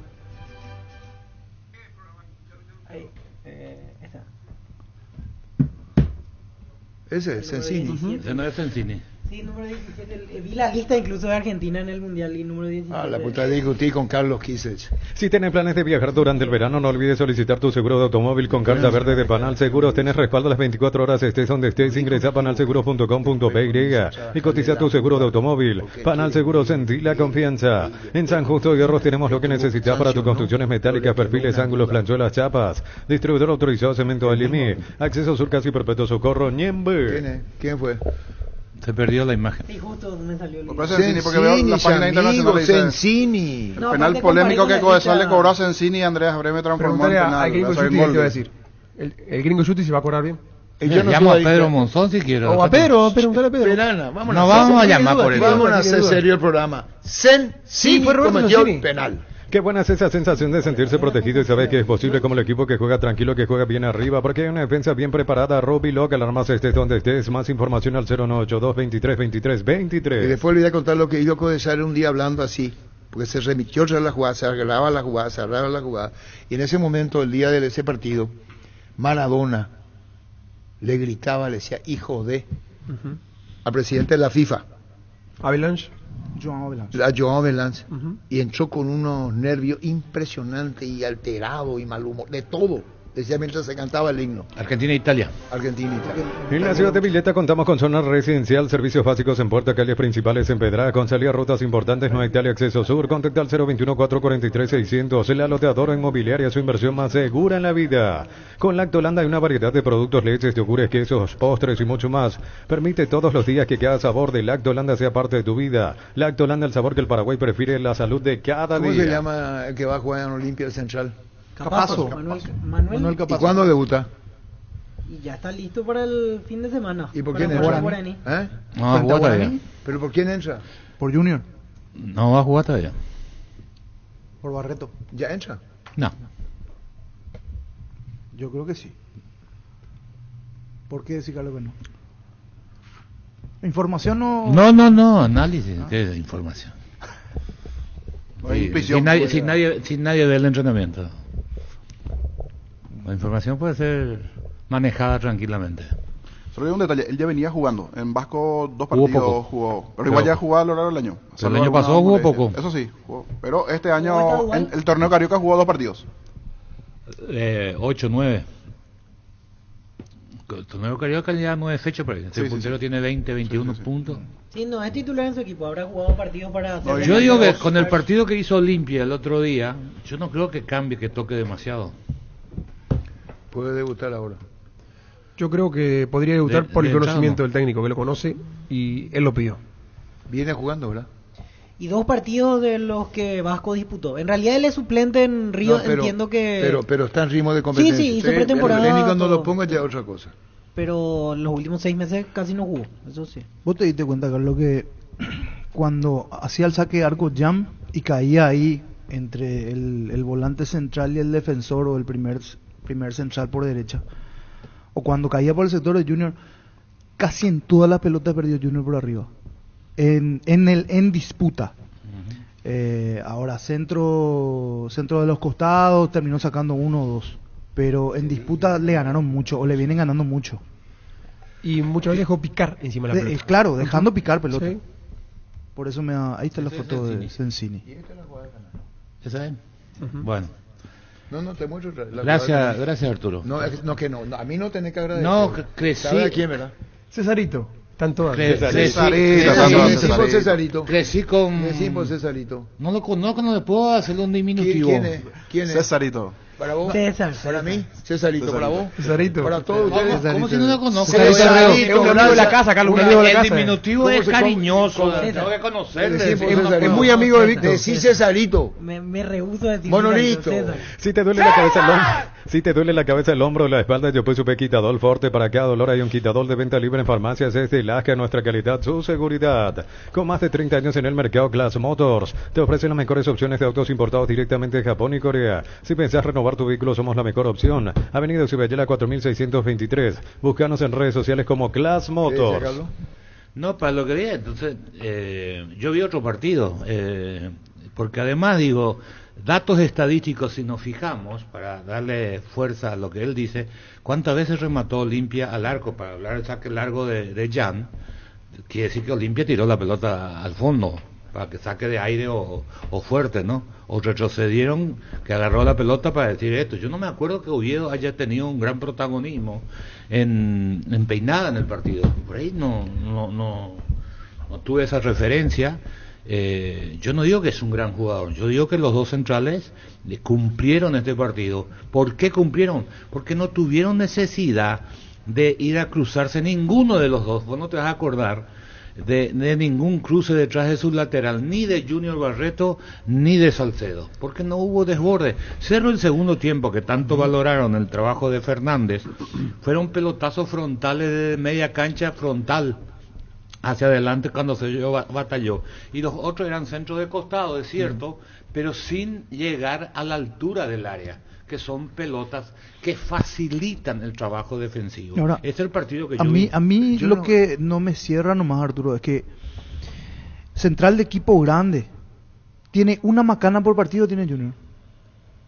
Ahí, esta. Ese es Sensini. Ese no es Sensini. Sí, número 17. Vi la lista incluso de Argentina en el Mundial y número 17. La puta discutí con Carlos Kisech. Si tienes planes de viajar durante el verano, no olvides solicitar tu seguro de automóvil con carta verde de Panal Seguros. Tenés respaldo las 24 horas, estés donde estés. Ingresa a panalseguros.com.py y cotiza tu seguro de automóvil. Panal Seguros, sentí la confianza. En San Justo de Hierros tenemos lo que necesitas para tus construcciones metálicas, perfiles, ángulos, planchuelas, chapas. Distribuidor autorizado Cemento Alimi. Acceso Sur Casi Perpetuo Socorro, Ñembe. ¿Quién fue? Se perdió la imagen. Sí, justo me salió el Sensini, porque veo la página internacional. Sensini. El penal polémico que Codesal le cobró a Sensini y Andreas Breme transformó en penal. Al Gringo Schutti, ¿qué iba a decir? El Gringo Schutti se va a cobrar bien. Llamo a Pedro Monzón si quiero. O a Pedro, preguntale a Pedro. Perana, vamos a llamar por eso. Vamos a hacer serio el programa. Sensini cometió penal. Qué buena es esa sensación de sentirse protegido y saber que es posible como el equipo que juega tranquilo, que juega bien arriba, porque hay una defensa bien preparada. Robbie Locke, alarmas estés donde estés. Más información al 0982-23-23-23. Y después le voy a contar lo que hizo Codesal un día hablando así, porque se remitió tras la jugada, se arreglaba la jugada, y en ese momento, el día de ese partido, Maradona le gritaba, le decía, hijo de, al presidente de la FIFA. Avalanche. Joan Avalanche. Y entró con unos nervios impresionantes y alterado y mal humor, de todo. Decía mientras se cantaba el himno. Argentina-Italia. En la ciudad de Villeta contamos con zona residencial, servicios básicos en puerta, calles principales en Pedraza, con salida a rutas importantes, no hay Italia Acceso Sur. Contacta al 021-443-600. La loteadora inmobiliaria, su inversión más segura en la vida. Con Lactolanda hay una variedad de productos, leches, yogures, quesos, postres y mucho más. Permite todos los días que cada sabor de Lactolanda sea parte de tu vida. Lactolanda, el sabor que el Paraguay prefiere, la salud de cada día. ¿Cómo se llama el que va a jugar en Olimpia el Central? Capazo. Manuel Capazo. ¿Y cuándo debuta? Y ya está listo para el fin de semana. ¿Y por quién entra? No va a jugar todavía. ¿Pero por quién entra? Por Junior. No va a jugar todavía. Por Barreto. ¿Ya entra? No. Yo creo que sí. ¿Por qué decir que no? Información no... No, análisis. ¿Qué es información? Sin nadie ve el entrenamiento. La información puede ser manejada tranquilamente. Solo hay un detalle, él ya venía jugando. En Vasco 2 partidos jugó. Pero igual ya jugó a lo largo del año. El año pasado jugó poco. Eso sí, jugó. Pero este año, en el torneo Carioca jugó 2 partidos. 8, 9. El torneo Carioca ya 9 fechas por ahí. El puntero tiene 20, 21 puntos. Sí, no, es titular en su equipo. Habrá jugado partidos para hacer... Yo digo que con el partido que hizo Olimpia el otro día, yo no creo que cambie, que toque demasiado. Puede debutar ahora. Yo creo que podría debutar por el conocimiento del técnico, que lo conoce y él lo pidió. Viene jugando, ¿verdad? Y 2 partidos de los que Vasco disputó. En realidad él es suplente en Río, entiendo que... Pero está en ritmo de competencia. Sí, hizo pretemporada. El técnico no lo ponga ya otra cosa. Pero los últimos 6 meses casi no jugó, eso sí. ¿Vos te diste cuenta, Carlos, que cuando hacía el saque de arco Jam y caía ahí entre el volante central y el defensor o el primer central por derecha, o cuando caía por el sector de Junior, casi en todas las pelotas perdió Junior por arriba en disputa? Ahora centro de los costados terminó sacando 1 o 2, pero en disputa le ganaron mucho o le vienen ganando mucho y muchas veces dejó picar encima de la pelota. Claro, dejando picar pelota. Sí. Por eso ahí está la foto de Sensini. ¿Esa es? Bueno. No, te muestro. Gracias Arturo. No, a mí no tenés que agradecer. No, crecí. ¿Sabe a quién, verdad? Cesarito. Tanto Cesarito. Crecí con... Cesarito. No lo conozco, no le puedo hacer un diminutivo. ¿Quién es? Cesarito. ¿Para vos? César. ¿Para mí? Cesarito. ¿Para vos? Cesarito. Para todos ustedes. ¿Cómo si no lo conozco? Cesarito. Es un amigo de la casa, Carlos, un amigo de la casa. El diminutivo es cariñoso, tengo que conocerle. Es muy amigo de Víctor. Decí Cesarito. Me rehúso a decir Monolito. Si te duele la cabeza el hombro, si te duele la cabeza, el hombro o la espalda, yo pues supe Quitadol Forte. Para cada dolor hay un Quitadol de venta libre en farmacias. Es de Lasca, nuestra calidad, su seguridad. Con más de 30 años en el mercado, Class Motors te ofrece las mejores opciones de autos importados directamente de Japón y Corea. Si pensás renovar tu vehículo, somos la mejor opción. Avenida Ciudadela 4623. Búscanos en redes sociales como Class Motors. No, para lo que vi, entonces, yo vi otro partido, porque además digo, datos estadísticos, si nos fijamos, para darle fuerza a lo que él dice, ¿cuántas veces remató Olimpia al arco? Para hablar del saque largo de Jan, quiere decir que Olimpia tiró la pelota al fondo, para que saque de aire o fuerte, ¿no? O retrocedieron, que agarró la pelota para decir esto. Yo no me acuerdo que Oviedo haya tenido un gran protagonismo en peinada en el partido. Por ahí no tuve esa referencia. Yo no digo que es un gran jugador, yo digo que los dos centrales cumplieron este partido. ¿Por qué cumplieron? Porque no tuvieron necesidad de ir a cruzarse ninguno de los dos. Vos no te vas a acordar de ningún cruce detrás de su lateral, ni de Junior Barreto ni de Salcedo, porque no hubo desborde. Cerro el segundo tiempo, que tanto valoraron el trabajo de Fernández, fueron pelotazos frontales de media cancha frontal hacia adelante cuando se batalló, y los otros eran centros de costado, es cierto, pero sin llegar a la altura del área, que son pelotas que facilitan el trabajo defensivo. Ahora, es el partido que a mí lo que no me cierra nomás, Arturo, es que central de equipo grande tiene una macana por partido, tiene Junior.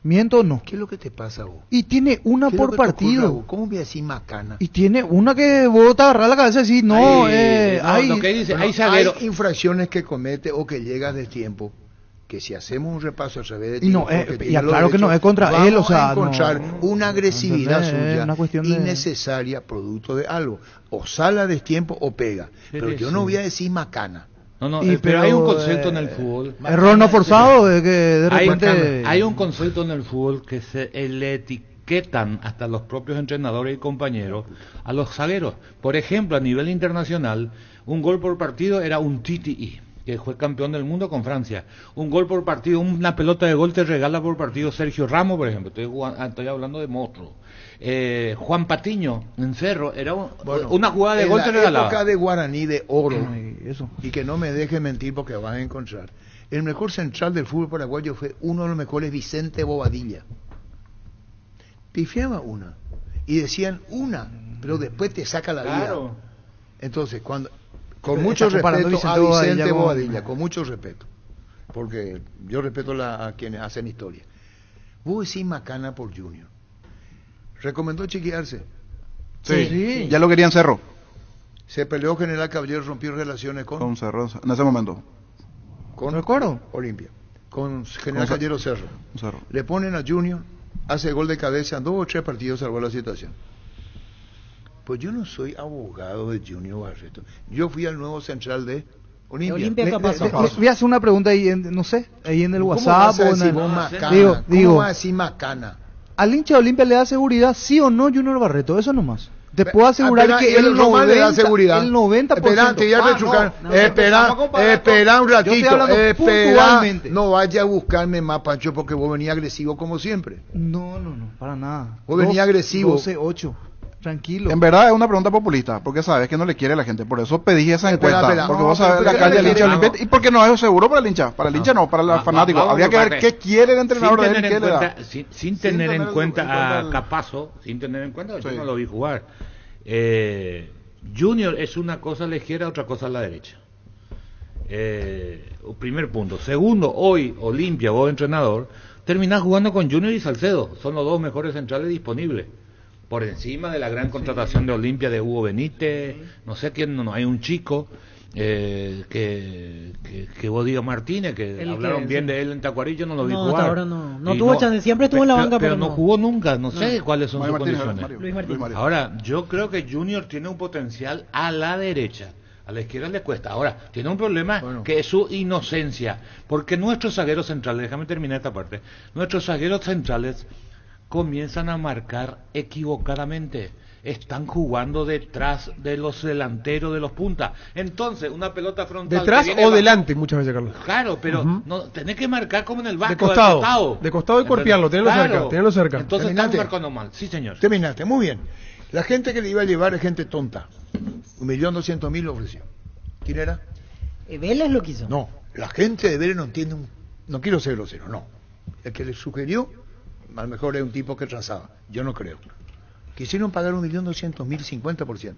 ¿Miento o no? ¿Qué es lo que te pasa vos? Y tiene una por partido. ¿Cómo voy a decir macana? Y tiene una que vos te agarras la cabeza y decís, no, hay, lo que dice, hay infracciones que comete o que llegas de tiempo, que si hacemos un repaso a través de tiempo, y aclaro que no es contra él, o sea, a encontrar una agresividad suya una cuestión innecesaria, producto de algo, o sale a destiempo o pega, pero yo no voy a decir macana. No, pero hay un concepto en el fútbol. Error no forzado, de que de repente... Hay un concepto en el fútbol que le etiquetan hasta los propios entrenadores y compañeros a los zagueros. Por ejemplo, a nivel internacional, un gol por partido era un TTI, que fue campeón del mundo con Francia. Un gol por partido, una pelota de gol te regala por partido Sergio Ramos, por ejemplo. Estoy hablando de monstruo. Juan Patiño en Cerro era una jugada de gol te regalaba. En la época de Guaraní de oro, y que no me deje mentir porque vas a encontrar, el mejor central del fútbol paraguayo fue uno de los mejores, Vicente Bobadilla. Pifiaba una y decían una, pero después te saca la vida. Entonces, cuando con mucho respeto a Vicente Bobadilla, con mucho respeto, porque yo respeto a quienes hacen historia. Vos decís macana por Junior. Recomendó chequearse. Sí, ya lo querían Cerro. Se peleó General Caballero, rompió relaciones con Cerro en ese momento. Con Olimpia. Con General Caballero Cerro. Le ponen a Junior, hace gol de cabeza, en 2 o 3 partidos salvó la situación. Pues yo no soy abogado de Junior Barreto. Yo fui al nuevo central de Olimpia. Voy a hacer una pregunta ahí, no sé, ahí en el WhatsApp o en el... ¿Cómo va a decir macana? ¿Al hincha de Olimpia le da seguridad, sí o no, Junior Barreto? Eso nomás. Te puedo asegurar que el 90%, le da seguridad. El 90%. Espera un ratito. No vaya a buscarme más, Pancho, porque vos venías agresivo como siempre. No, para nada. Vos venías agresivo. 12-8. Tranquilo. En verdad es una pregunta populista, porque sabes que no le quiere la gente, por eso pedí esa encuesta, porque vos sabés la calle del hincha de Olimpia, y porque no es seguro para el hincha, no, para el fanático. Habría que ver qué quiere el entrenador de él, qué le da. Sin tener en cuenta a Capazo, yo no lo vi jugar. Junior es una cosa a la izquierda, otra cosa a la derecha. Primer punto. Segundo, hoy Olimpia, vos entrenador, terminás jugando con Junior y Salcedo, son los dos mejores centrales disponibles. Por encima de la gran contratación de Olimpia de Hugo Benítez, no sé quién, no hay un chico que vos digas Martínez, que hablaron bien de él en Tacuarí, yo no lo vi jugar. Ahora no tuvo chance, siempre estuvo en la banca, pero no jugó nunca, no sé cuáles son sus Martínez, condiciones. Luis Martínez. Ahora, yo creo que Junior tiene un potencial a la derecha. A la izquierda le cuesta. Ahora, tiene un problema que es su inocencia. Porque nuestros zagueros centrales, déjame terminar esta parte, nuestros zagueros centrales comienzan a marcar equivocadamente. Están jugando detrás de los delanteros, de los puntas. Entonces, una pelota frontal... ¿Detrás o delante muchas veces, Carlos? Claro, pero no tenés que marcar como en el banco. De costado y cuerpearlo, tenerlo cerca. Entonces están marcando mal. Sí, señor. Terminaste, muy bien. La gente que le iba a llevar es gente tonta. 1.200.000 lo ofreció. ¿Quién era? Vélez lo quiso. No, la gente de Vélez no entiende no quiero ser grosero, no. El que le sugirió, a lo mejor es un tipo que transaba. Yo no creo. Quisieron pagar 1.200.000, 50%.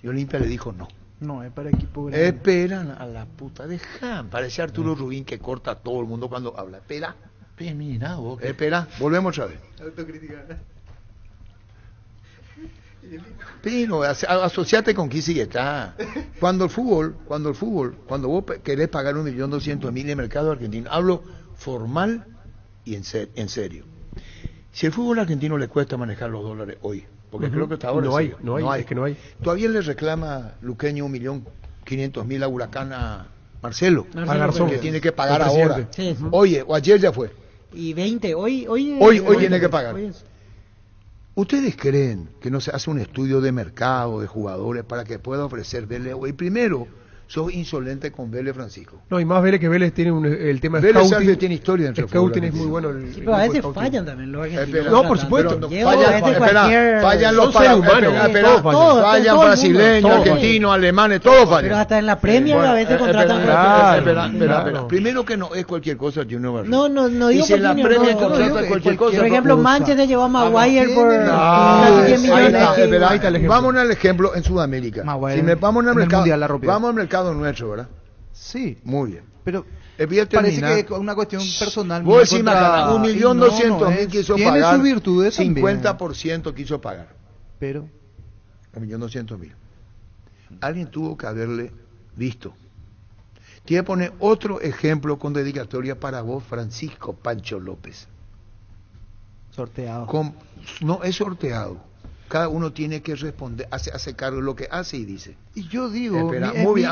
Y Olimpia le dijo no. No, es para equipo grande. Esperan a la puta. Dejan. Parece Arturo Rubín que corta a todo el mundo cuando habla. Espera. Mira vos. Espera. Volvemos otra vez. Autocrítica. Pero asociate con Kisi y está. Cuando vos querés pagar 1.200.000 en el mercado argentino, hablo formal y en serio. Si el fútbol argentino le cuesta manejar los dólares hoy, porque creo que hasta ahora no hay. Todavía le reclama Luqueño 1.500.000 a Huracán a Marcelo, que tiene que pagar ahora. Sí. Oye, o ayer ya fue. Y 20, hoy tiene que pagar. ¿Ustedes creen que no se hace un estudio de mercado de jugadores para que pueda ofrecer Vélez hoy? Primero, sos insolente con Vélez, Francisco. No, y más Vélez que Vélez tiene el tema de Vélez scouting. Tiene historia dentro del scouting es muy bueno. Sí, pero a veces fallan también los argentinos. No, por supuesto. Fallan los fallan brasileños, argentinos, alemanes, todos fallan. Pero hasta en la Premier a veces contratan. Espera. Primero que no es cualquier cosa Junior Barrio. No digo si en la Premier contrata cualquier cosa. Por ejemplo, Manchester llevó a Maguire por casi 10 millones. Vamos al ejemplo en Sudamérica. Si me vamos al mercado nuestro, ¿verdad? Sí. Muy bien. Pero parece que es una cuestión personal. Vos decís, Macana, 1.200.000 quiso pagar. Tiene sus virtudes 50% quiso pagar. Pero 1.200.000. Alguien tuvo que haberle visto. Te voy a poner otro ejemplo con dedicatoria para vos, Francisco Pancho López. Sorteado. No es sorteado. Cada uno tiene que responder, hace cargo de lo que hace y dice. Y yo digo, muy bien,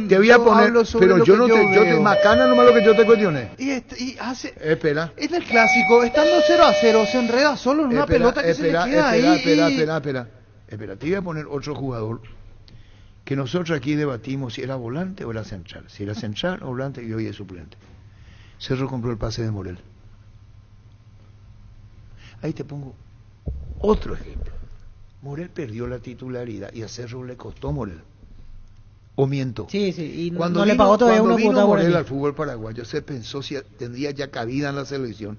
te voy a poner, pero yo no te Macana nomás lo que yo te cuestioné. Y hace, espera. En el clásico, estando 0-0, se enreda solo en una pelota que se le queda ahí. Espera, te voy a poner otro jugador que nosotros aquí debatimos si era volante o era central. Si era central o volante y hoy es suplente. Cerro compró el pase de Morel. Ahí te pongo otro ejemplo. Morel perdió la titularidad y a Cerro le costó Morel. ¿O miento? Sí, y cuando le pagó todavía uno vino Morel al fútbol paraguayo, se pensó si tendría ya cabida en la selección.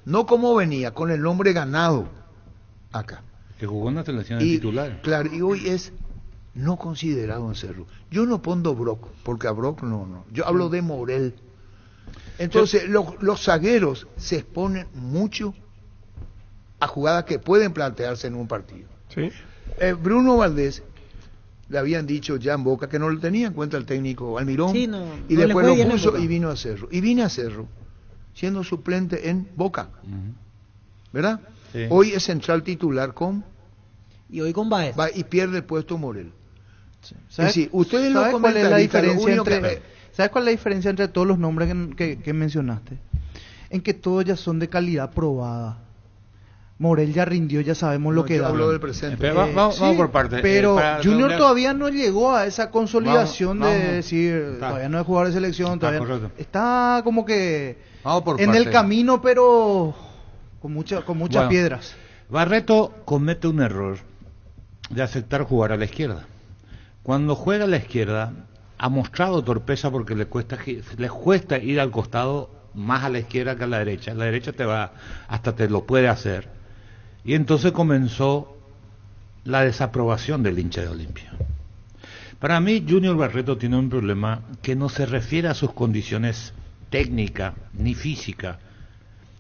No como venía, con el nombre ganado acá. Que jugó en la selección de titular. Claro, y hoy es no considerado en Cerro. Yo no pongo Brock, porque a Brock no. Yo hablo de Morel. Entonces, los zagueros se exponen mucho a jugadas que pueden plantearse en un partido. ¿Sí? Bruno Valdés, le habían dicho ya en Boca que no lo tenía en cuenta el técnico Almirón, y después lo puso y vino a Cerro. Y vine a Cerro, siendo suplente en Boca. ¿Verdad? Sí. Hoy es central titular y hoy con Baez. Y pierde el puesto Morel. Sí. ¿Sabes cuál es la diferencia ¿sabes cuál es la diferencia entre todos los nombres que mencionaste? En que todos ya son de calidad probada. Morel ya rindió, ya sabemos lo que da. Hablo del presente. Vamos por partes. Pero Junior todavía no llegó a esa consolidación de decir, todavía no es jugador de selección, todavía está como que en el camino, pero con muchas piedras. Barreto comete un error de aceptar jugar a la izquierda. Cuando juega a la izquierda, ha mostrado torpeza porque le cuesta ir al costado más a la izquierda que a la derecha. La derecha hasta te lo puede hacer. Y entonces comenzó la desaprobación del hincha de Olimpia. Para mí, Junior Barreto tiene un problema que no se refiere a sus condiciones técnicas ni físicas.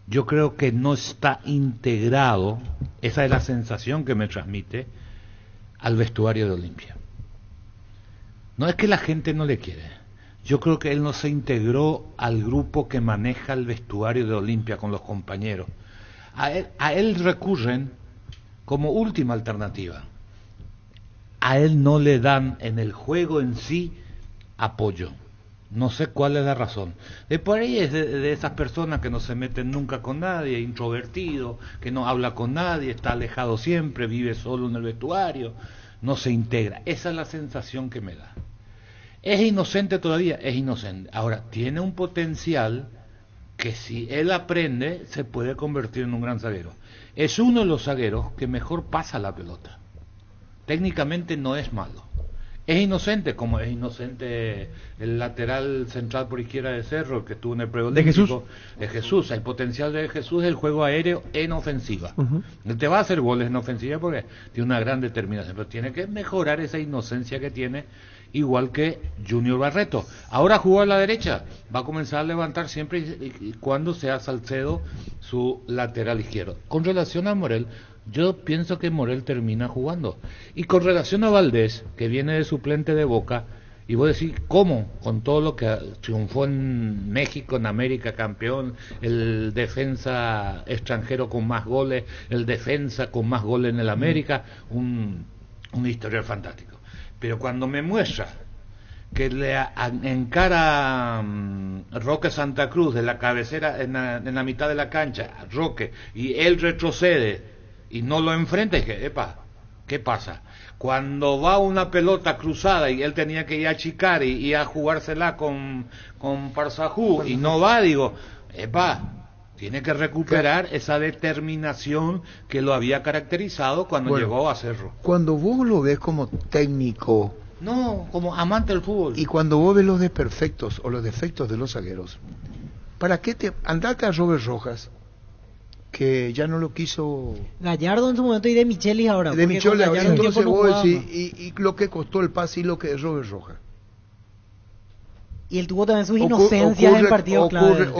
Yo creo que no está integrado, esa es la sensación que me transmite, al vestuario de Olimpia. No es que la gente no le quiere. Yo creo que él no se integró al grupo que maneja el vestuario de Olimpia con los compañeros. A él recurren como última alternativa. a él no le dan en el juego en sí apoyo. No sé cuál es la razón. De por ahí es de esas personas que no se meten nunca con nadie, introvertido, que no habla con nadie, está alejado siempre, vive solo en el vestuario, no se integra. Esa es la sensación que me da. ¿Es inocente todavía? Es inocente. Ahora, tiene un potencial que si él aprende, se puede convertir en un gran zaguero. Es uno de los zagueros que mejor pasa la pelota. Técnicamente no es malo. Es inocente, como es inocente el lateral central por izquierda de Cerro, que estuvo en el preolímpico. ¿De Jesús? El potencial de Jesús es el juego aéreo en ofensiva. Él te va a hacer goles en ofensiva porque tiene una gran determinación, pero tiene que mejorar esa inocencia que tiene, igual que Junior Barreto. Ahora jugó a la derecha, va a comenzar a levantar siempre y cuando sea Salcedo su lateral izquierdo. Con relación a Morel, yo pienso que Morel termina jugando. Y con relación a Valdés, que viene de suplente de Boca, y vos decís, ¿cómo? Con todo lo que triunfó en México, en América, campeón, el defensa extranjero con más goles, el defensa con más goles en el América, un historial fantástico. Pero cuando me muestra que le encara Roque Santa Cruz de la cabecera en la mitad de la cancha, Roque, y él retrocede y no lo enfrenta, y dije, epa, ¿qué pasa? Cuando va una pelota cruzada y él tenía que ir a achicar y a jugársela con Parsajú y no va, digo, epa, tiene que recuperar esa determinación que lo había caracterizado cuando llegó a Cerro. Cuando vos lo ves como técnico, no, como amante del fútbol, y cuando vos ves los desperfectos o los defectos de los zagueros, ¿para qué andate a Robert Rojas? Que ya no lo quiso Gallardo en su momento y de Michelis ahora. De Michelis ahora, entonces vos decís, y lo que costó el pase y lo que es Robert Rojas. Y él tuvo también sus inocencias en partidos clave.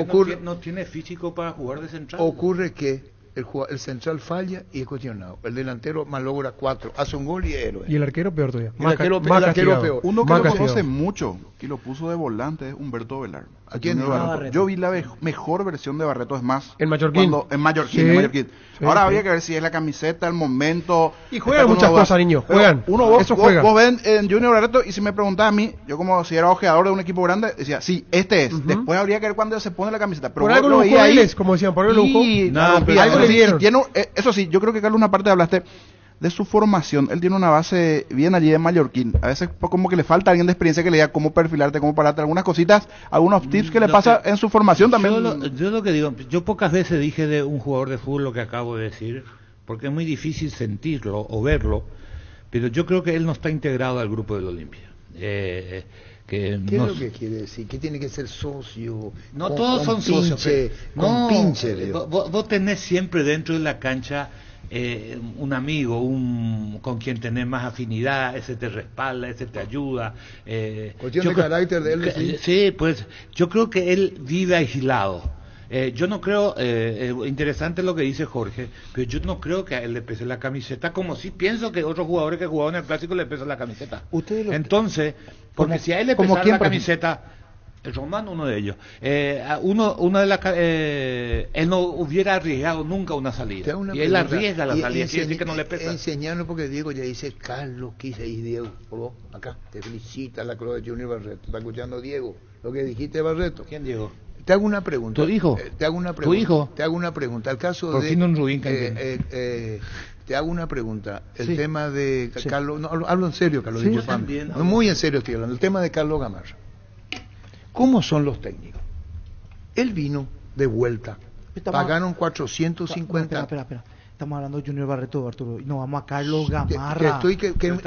No tiene físico para jugar de central. Ocurre que el central falla y es cuestionado. El delantero malogra 4, hace un gol y es héroe. Y el arquero peor todavía. El arquero peor. Uno que lo conoce mucho y lo puso de volante es Humberto Velar. ¿A quién? Yo vi la mejor versión de Barreto, es más. En Mallorquín. En Mallorquín. Sí, ahora había que ver si es la camiseta, el momento. Y juegan muchas cosas, niños. Juegan. Vos ven en Junior Barreto, y si me preguntás a mí, yo como si era ojeador de un equipo grande, decía, sí, este es. Después habría que ver cuándo se pone la camiseta. Pero por algo lo veía ahí, como decían, por algo lo buscó. Algo le dieron. Eso sí, yo creo que Carlos, una parte hablaste de su formación. Él tiene una base bien allí en Mallorquín. A veces como que le falta alguien de experiencia que le diga cómo perfilarte, cómo pararte, algunas cositas, algunos tips que le pasa en su formación también. Yo lo que digo, yo pocas veces dije de un jugador de fútbol lo que acabo de decir, porque es muy difícil sentirlo o verlo, pero yo creo que él no está integrado al grupo del Olimpia. ¿Qué es lo que quiere decir? ¿Que tiene que ser socio? No, todos son socios. Vos tenés siempre dentro de la cancha un amigo, con quien tenés más afinidad, ese te respalda, ese te ayuda. Cuestión de carácter de él. Sí, pues yo creo que él vive aislado. Yo no creo, interesante lo que dice Jorge, pero yo no creo que a él le pese la camiseta, como si pienso que otros jugadores que jugaban en el Clásico le pesan la camiseta. Entonces, porque si a él le pesara la camiseta, el Román, uno de ellos, él no hubiera arriesgado nunca una salida, y él arriesga la salida, quiere decir que no le pesa. Enseñarlo, porque Diego ya dice, Carlos, quise ir, Diego, por vos, acá, te felicita la Cruz de Junior Barreto, está escuchando Diego, lo que dijiste Barreto. ¿Quién Diego? Te hago una pregunta. ¿Tu hijo? Te hago una pregunta. ¿Tu hijo? Te hago una pregunta. El caso por de... fin un Rubín te hago una pregunta. El tema de Carlos... No, hablo en serio, Carlos. Sí, también. No, muy en serio estoy hablando. El tema de Carlos Gamarra. ¿Cómo son los técnicos? Él vino de vuelta. Pagaron 450... Espera. Estamos hablando de Junior Barreto, Arturo, y nos vamos a Carlos Gamarra.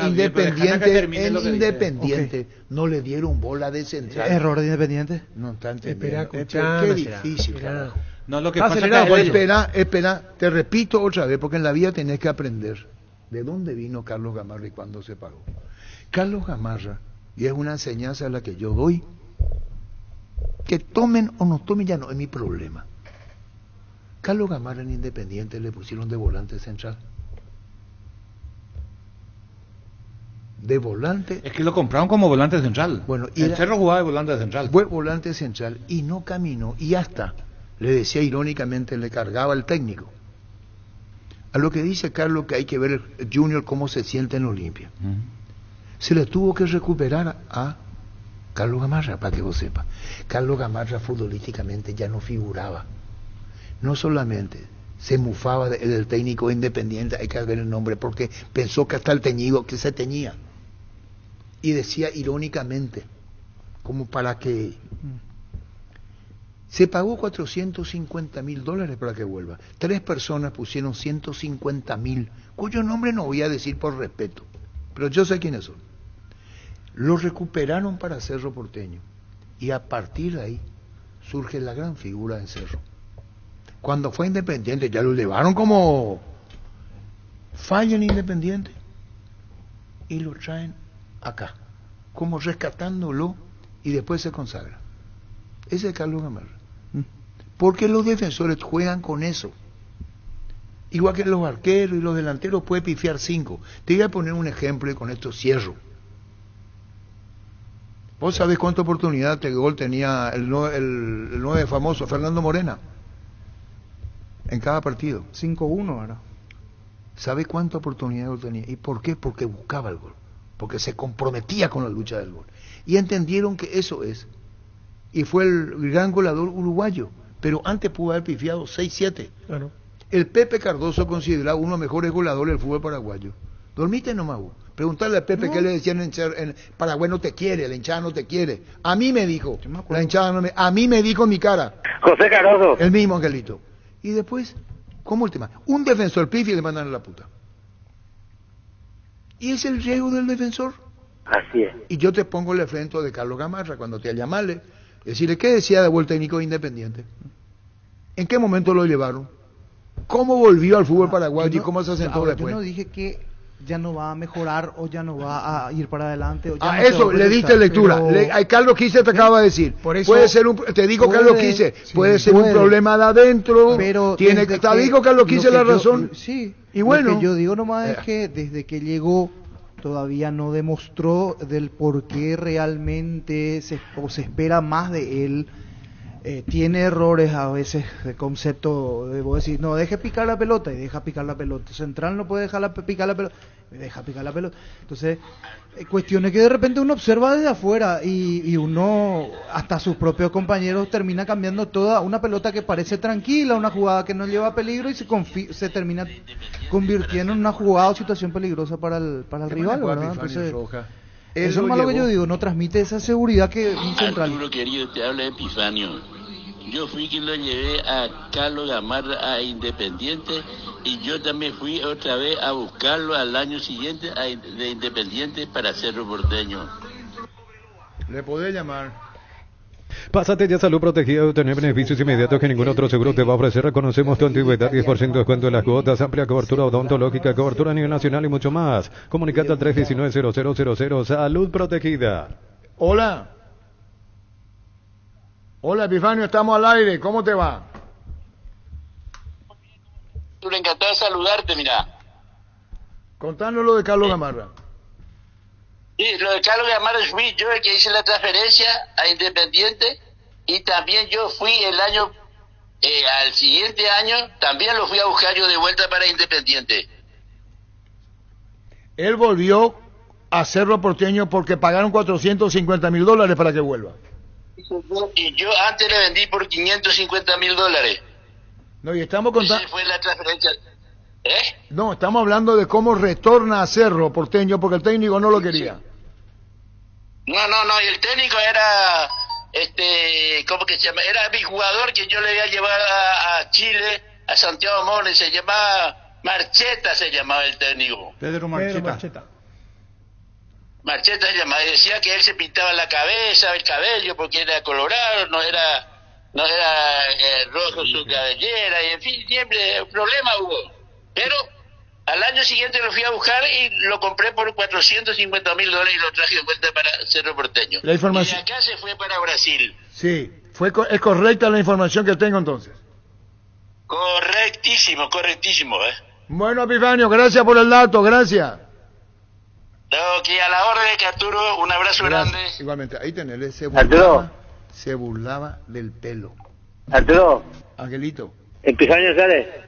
Independiente no le dieron bola de central. ¿Error de Independiente? No está entendiendo. Qué difícil, carajo. No, lo que pasa es que espera, te repito otra vez, porque en la vida tenés que aprender de dónde vino Carlos Gamarra y cuándo se pagó. Carlos Gamarra, y es una enseñanza a la que yo doy, que tomen o no tomen ya no es mi problema. Carlos Gamarra en Independiente le pusieron de volante central. De volante. Es que lo compraron como volante central. Bueno, y el Cerro jugaba de volante central. Fue volante central y no caminó, y hasta le decía irónicamente, le cargaba el técnico. A lo que dice Carlos, que hay que ver el Junior cómo se siente en Olimpia. se le tuvo que recuperar a Carlos Gamarra, para que vos sepas. Carlos Gamarra futbolísticamente ya no figuraba. No solamente se mufaba del técnico Independiente, hay que ver el nombre, porque pensó que hasta el teñido que se teñía. Y decía irónicamente, como para que... Se pagó $450,000 para que vuelva. 3 personas pusieron 150,000, cuyo nombre no voy a decir por respeto, pero yo sé quiénes son. Lo recuperaron para Cerro Porteño y a partir de ahí surge la gran figura de Cerro. Cuando fue Independiente ya lo llevaron como falla en Independiente y lo traen acá, como rescatándolo, y después se consagra. Ese es Carlos Gamarra. Porque los defensores juegan con eso. Igual que los arqueros y los delanteros puede pifiar 5. Te voy a poner un ejemplo y con esto cierro. ¿Vos sabés cuánta oportunidad de gol tenía el 9 famoso, Fernando Morena? En cada partido. 5-1 ahora. ¿Sabés cuánta oportunidad de gol tenía? ¿Y por qué? Porque buscaba el gol. Porque se comprometía con la lucha del gol. Y entendieron que eso es. Y fue el gran goleador uruguayo. Pero antes pudo haber pifiado 6-7. Claro. El Pepe Cardoso considerado uno de los mejores goleadores del fútbol paraguayo. Dormite nomás vos. Preguntarle a Pepe qué le decían en Paraguay: no te quiere, la hinchada no te quiere. A mí me dijo, la hinchada no me... A mí me dijo en mi cara. José Cardoso. El mismo Angelito. Y después, ¿cómo el tema? Un defensor pifi y le mandan a la puta. Y es el riesgo del defensor. Así es. Y yo te pongo el ejemplo de Carlos Gamarra cuando te llamarle, decirle qué decía de vuelta técnico de Independiente. ¿En qué momento lo llevaron? ¿Cómo volvió al fútbol paraguayo y cómo se asentó después? Yo no dije que ya no va a mejorar o ya no va a ir para adelante. O ya no eso, le diste lectura. A Carlos Quise te acaba de decir. Por eso, puede ser te digo Carlos Quise, puede ser un problema de adentro, pero tiene que te digo Carlos Quise la razón. Sí, y bueno. Lo que yo digo nomás es que desde que llegó todavía no demostró del por qué realmente se espera más de él. Tiene errores a veces de concepto, de vos decir, no, deje picar la pelota, y deja picar la pelota. Central no puede dejar picar la pelota, y deja picar la pelota. Entonces, cuestiones que de repente uno observa desde afuera y uno, hasta sus propios compañeros, termina cambiando toda una pelota que parece tranquila, una jugada que no lleva peligro, y se termina convirtiendo en una jugada o situación peligrosa para el rival, ¿verdad? Entonces, eso es lo que yo digo, no transmite esa seguridad que un central. Arturo querido, te habla Epifanio. Yo fui quien lo llevé a Carlos Gamarra a Independiente, y yo también fui otra vez a buscarlo al año siguiente de Independiente para Cerro Porteño. Le podés llamar. Pásate ya Salud Protegida de obtener beneficios inmediatos que ningún otro seguro te va a ofrecer. Reconocemos tu antigüedad, 10% de descuento en las cuotas, amplia cobertura odontológica, cobertura a nivel nacional y mucho más. Comunicate al 319-0000. Salud Protegida. Hola. Hola Epifanio, estamos al aire, ¿cómo te va? Encantado de saludarte, mirá. Contanos lo de Carlos Gamarra. Sí, lo de Carlos Gamarra fui yo el que hice la transferencia a Independiente, y también yo fui el año, al siguiente año, también lo fui a buscar yo de vuelta para Independiente. Él volvió a Cerro Porteño porque pagaron $450,000 para que vuelva. Y yo antes le vendí por $550,000. No, y estamos contando. Esa fue la transferencia. No, estamos hablando de cómo retorna a Cerro Porteño porque el técnico no lo quería. No, y el técnico era, ¿cómo que se llama? Era mi jugador que yo le iba a llevar a Chile, a Santiago Mole, se llamaba Marcheta, se llamaba el técnico. Pedro Marcheta. Marcheta se llamaba, y decía que él se pintaba la cabeza, el cabello, porque era colorado, no era rojo su cabellera, y en fin, siempre problema hubo. Pero al año siguiente lo fui a buscar y lo compré por $450,000 y lo traje de vuelta para Cerro Porteño. La información. Y de acá se fue para Brasil. Sí, es correcta la información que tengo entonces. Correctísimo. Bueno, Epifanio, gracias por el dato, gracias. No, que a la orden de Arturo, un abrazo grande. Igualmente, ahí tenés, se burlaba del pelo. Arturo. Angelito. Epifanio sale.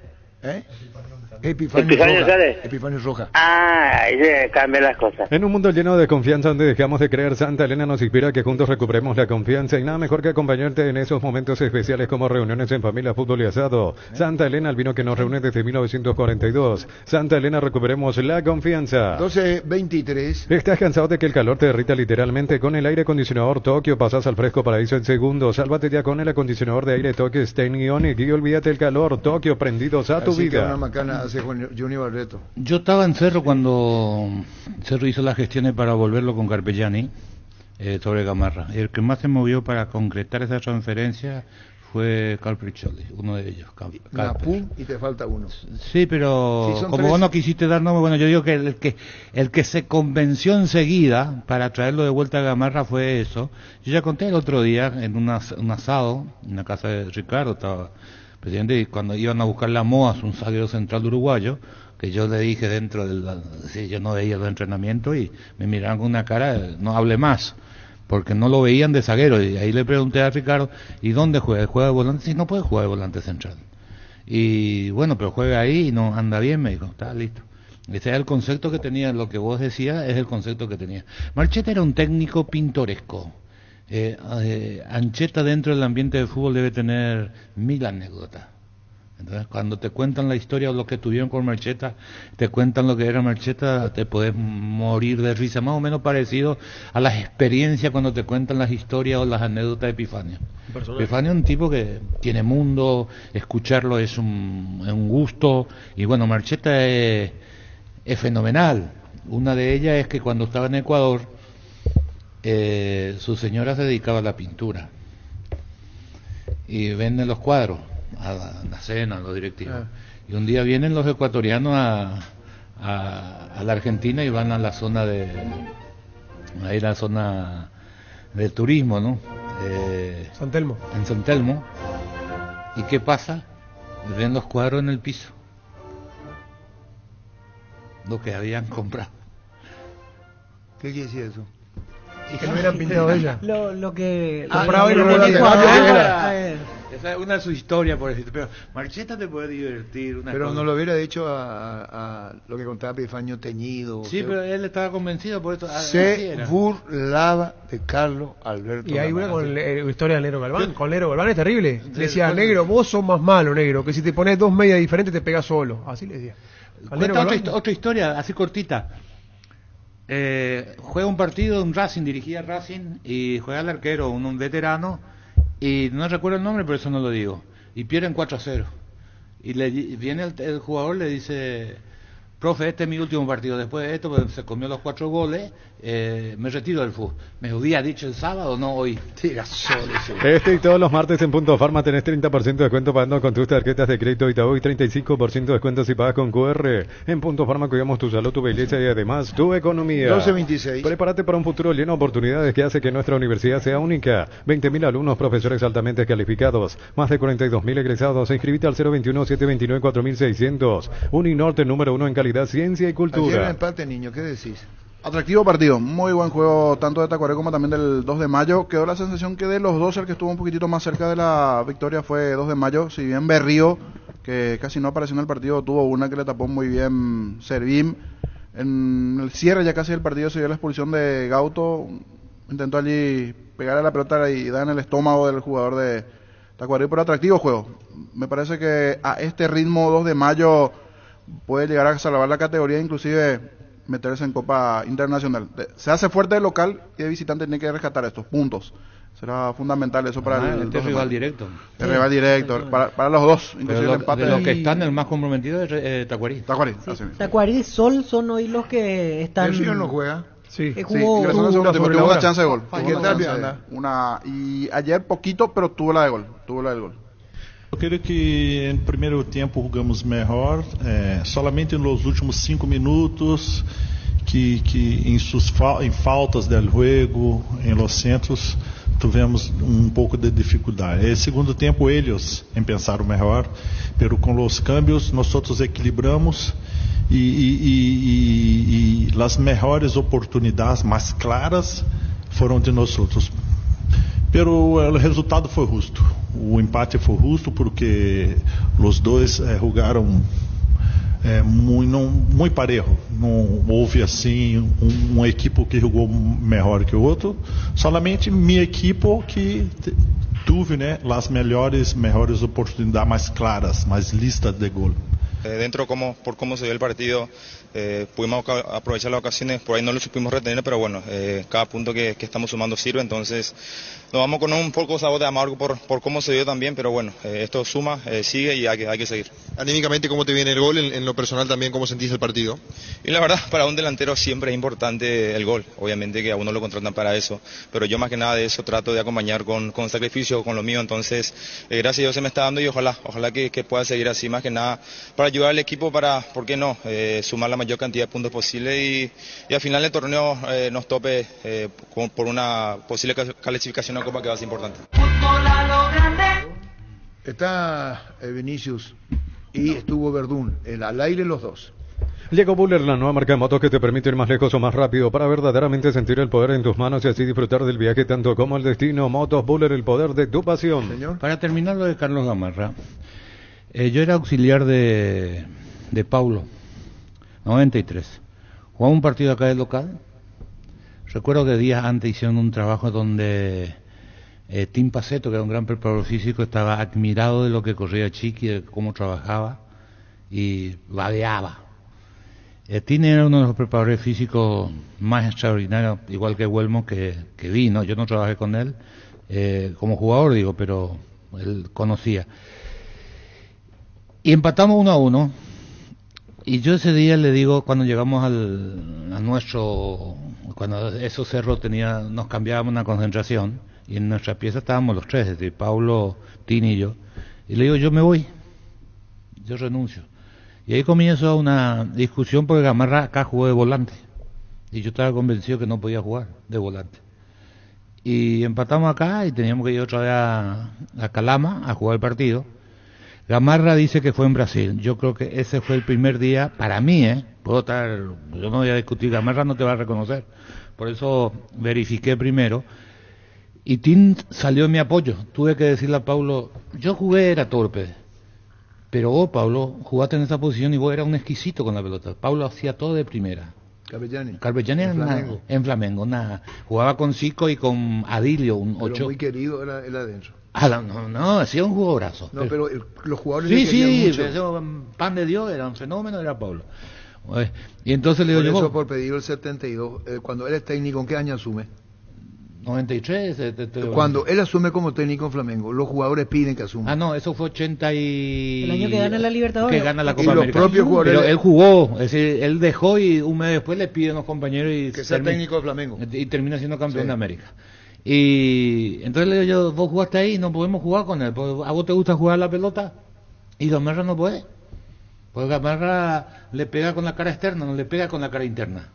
Epifanio Roja. Ah, ahí se cambian las cosas. En un mundo lleno de confianza donde dejamos de creer, Santa Elena nos inspira a que juntos recuperemos la confianza y nada mejor que acompañarte en esos momentos especiales como reuniones en familia, fútbol y asado. Santa Elena, el vino que nos reúne desde 1942. Santa Elena, recuperemos la confianza. 12:23. ¿Estás cansado de que el calor te derrita literalmente? Con el aire acondicionador Tokio pasas al fresco paraíso en segundos. Sálvate ya con el acondicionador de aire Tokio Stein Ionic y olvídate el calor. Tokio, prendidos a tu Así vida. Que una macana hace Johnny Barreto. Yo estaba en Cerro cuando Cerro hizo las gestiones para volverlo con Carpegiani sobre Gamarra. El que más se movió para concretar esa transferencia fue Calpriccioli, uno de ellos. Napú y te falta uno. Sí, pero sí, como vos no quisiste dar nombre, bueno, yo digo que el que se convenció enseguida para traerlo de vuelta a Gamarra fue eso. Yo ya conté el otro día en un asado en la casa de Ricardo, estaba presidente, y cuando iban a buscar la MOAS, un zaguero central uruguayo, que yo le dije dentro yo no veía el entrenamiento y me miraron con una cara, no hable más, porque no lo veían de zaguero. Y ahí le pregunté a Ricardo, ¿y dónde juega? ¿Juega de volante? Sí, no puede jugar de volante central. Y bueno, pero juega ahí y no anda bien, me dijo, está listo. Ese era el concepto que tenía, lo que vos decías es el concepto que tenía. Marcheta era un técnico pintoresco. Ancheta dentro del ambiente de fútbol debe tener 1000 anécdotas. Entonces, cuando te cuentan la historia o lo que tuvieron con Marcheta, te cuentan lo que era Marcheta, te puedes morir de risa, más o menos parecido a las experiencias cuando te cuentan las historias o las anécdotas de Epifanio. Epifanio es un tipo que tiene mundo, escucharlo es un gusto, y bueno, Marcheta es fenomenal. Una de ellas es que cuando estaba en Ecuador, su señora se dedicaba a la pintura y vende los cuadros a la cena, a los directivos. Y un día vienen los ecuatorianos a la Argentina y van a la zona ahí la zona de turismo, ¿no? San Telmo. En San Telmo. ¿Y qué pasa? Ven los cuadros en el piso, lo que habían comprado. ¿Qué quiere decir eso? Y que no hubieran pintado ella. Lo que compraba y no esa es una de sus historias, por decirte. Pero Marcheta te puede divertir. Pero cosa. No lo hubiera dicho a lo que contaba Epifanio teñido. Sí, pero él estaba convencido por esto. Se burlaba de Carlos Alberto. Y hay una con la historia del Negro Galván. Con Negro Galván es terrible. Le decía, negro, vos sos más malo, negro, que si te pones 2 medias diferentes te pegas solo. Así le decía. Cuenta otra historia, así cortita. Juega un partido, un Racing, dirigía Racing, y juega el arquero, un veterano, y no recuerdo el nombre, pero eso no lo digo, y pierden 4-0, y viene el jugador, le dice, profe, este es mi último partido, después de esto, pues, se comió los 4 goles, me retiro del fútbol. ¿Me había dicho el sábado o no hoy? Sí, Este y todos los martes en Punto Farma tenés 30% de descuento pagando con tus tarjetas de crédito Itaú y 35% de descuento si pagas con QR. En Punto Farma cuidamos tu salud, tu belleza y además tu economía. 12:26. Prepárate para un futuro lleno de oportunidades que hace que nuestra universidad sea única. 20.000 alumnos, profesores altamente calificados, más de 42.000 egresados. Inscribite al 021-729-4600. Uninorte número 1 en calidad, ciencia y cultura. Ayer el empate, niño, ¿qué decís? Atractivo partido, muy buen juego tanto de Tacuaré como también del 2 de mayo. Quedó la sensación que de los dos el que estuvo un poquitito más cerca de la victoria fue 2 de mayo. Si bien Berrío, que casi no apareció en el partido, tuvo una que le tapó muy bien Servín. En el cierre ya casi del partido se dio la expulsión de Gauto. Intentó allí pegar a la pelota y dar en el estómago del jugador de Tacuaré, pero atractivo juego. Me parece que a este ritmo 2 de mayo puede llegar a salvar la categoría, inclusive meterse en Copa Internacional. Se hace fuerte de local y de visitante tiene que rescatar estos puntos. Será fundamental eso para el rival directo. El rival directo, para los dos, inclusive el empate. De los que están el más comprometido es Tacuarí. Tacuarí y Sol son hoy los que están. El Río no juega. Sí, tuvo una chance de gol. Y ayer poquito, pero tuvo la del gol. Eu creio que no primeiro tempo jogamos melhor, solamente nos últimos 5 minutos que em faltas del juego, em los centros, tivemos pouco de dificuldade. Segundo tempo eles pensaram melhor, pero com os câmbios nós outros equilibramos e as melhores oportunidades mais claras foram de nós outros. Pero o resultado foi justo. O empate foi justo porque os dois jogaram muito parejo. Não houve assim uma equipe que jogou melhor que o outro. Solamente minha equipe que tuve, né, as mejores oportunidades mais claras, mais listas de gol. Dentro por cómo se dio el partido, pudimos aprovechar las ocasiones, por ahí no lo supimos retener, pero bueno, cada punto que estamos sumando sirve, entonces nos vamos con un poco sabor de amargo por cómo se dio también, pero bueno, esto suma, sigue y hay que seguir. Anímicamente, ¿cómo te viene el gol? En lo personal también, ¿cómo sentís el partido? Y la verdad, para un delantero siempre es importante el gol, obviamente que a uno lo contratan para eso, pero yo más que nada de eso trato de acompañar con sacrificio, con lo mío, entonces gracias a Dios se me está dando y ojalá que pueda seguir así, más que nada para ayudar al equipo para, ¿por qué no?, sumar la mayor cantidad de puntos posible y al final del torneo nos tope por una posible clasificación a Copa que va a ser importante. Está Vinicius y estuvo Verdún, al aire los dos. Llegó Buller, la nueva marca de motos que te permite ir más lejos o más rápido para verdaderamente sentir el poder en tus manos y así disfrutar del viaje tanto como el destino. Motos Buller, el poder de tu pasión. Señor. Para terminar lo de Carlos Gamarra, yo era auxiliar de Paulo, 93. Jugaba un partido acá de local. Recuerdo que días antes hicieron un trabajo donde Tim Paceto, que era un gran preparador físico, estaba admirado de lo que corría Chiqui, de cómo trabajaba y babeaba. Tim era uno de los preparadores físicos más extraordinarios, igual que Huelmo, que vi, ¿no? Yo no trabajé con él como jugador, digo, pero él conocía. Y empatamos 1-1. Y yo ese día le digo, cuando llegamos a nuestro, cuando esos cerros nos cambiábamos una concentración, y en nuestra pieza estábamos los tres, es decir, Paulo, Tini y yo, y le digo, yo me voy, yo renuncio. Y ahí comienza una discusión porque Gamarra acá jugó de volante, y yo estaba convencido que no podía jugar de volante. Y empatamos acá y teníamos que ir otra vez a Calama a jugar el partido. Gamarra dice que fue en Brasil. Yo creo que ese fue el primer día, para mí, yo no voy a discutir, Gamarra no te va a reconocer. Por eso verifiqué primero. Y Tim salió en mi apoyo. Tuve que decirle a Paulo, yo jugué, era torpe. Pero vos, Paulo, jugaste en esa posición y vos eras un exquisito con la pelota. Paulo hacía todo de primera. Carpellani en Flamengo, nada. Jugaba con Zico y con Adilio, un 8. Pero muy querido era adentro. No, hacía un jugadorazo. No, pero los jugadores sí, pan de Dios, era un fenómeno, era Pablo. Y entonces le digo yo... por pedido el 72, cuando él es técnico, ¿en qué año asume? 93. Cuando él asume como técnico en Flamengo, los jugadores piden que asuma. No, eso fue 80 y... El año que gana la Libertadores. Que gana la Copa América. Los propios jugadores... Pero él jugó, es decir, él dejó y un mes después le piden a los compañeros y... Que sea técnico de Flamengo. Y termina siendo campeón de América. Y entonces le digo yo, vos jugaste ahí, no podemos jugar con él, porque a vos te gusta jugar la pelota y Gamarra no puede, porque Gamarra le pega con la cara externa, no le pega con la cara interna.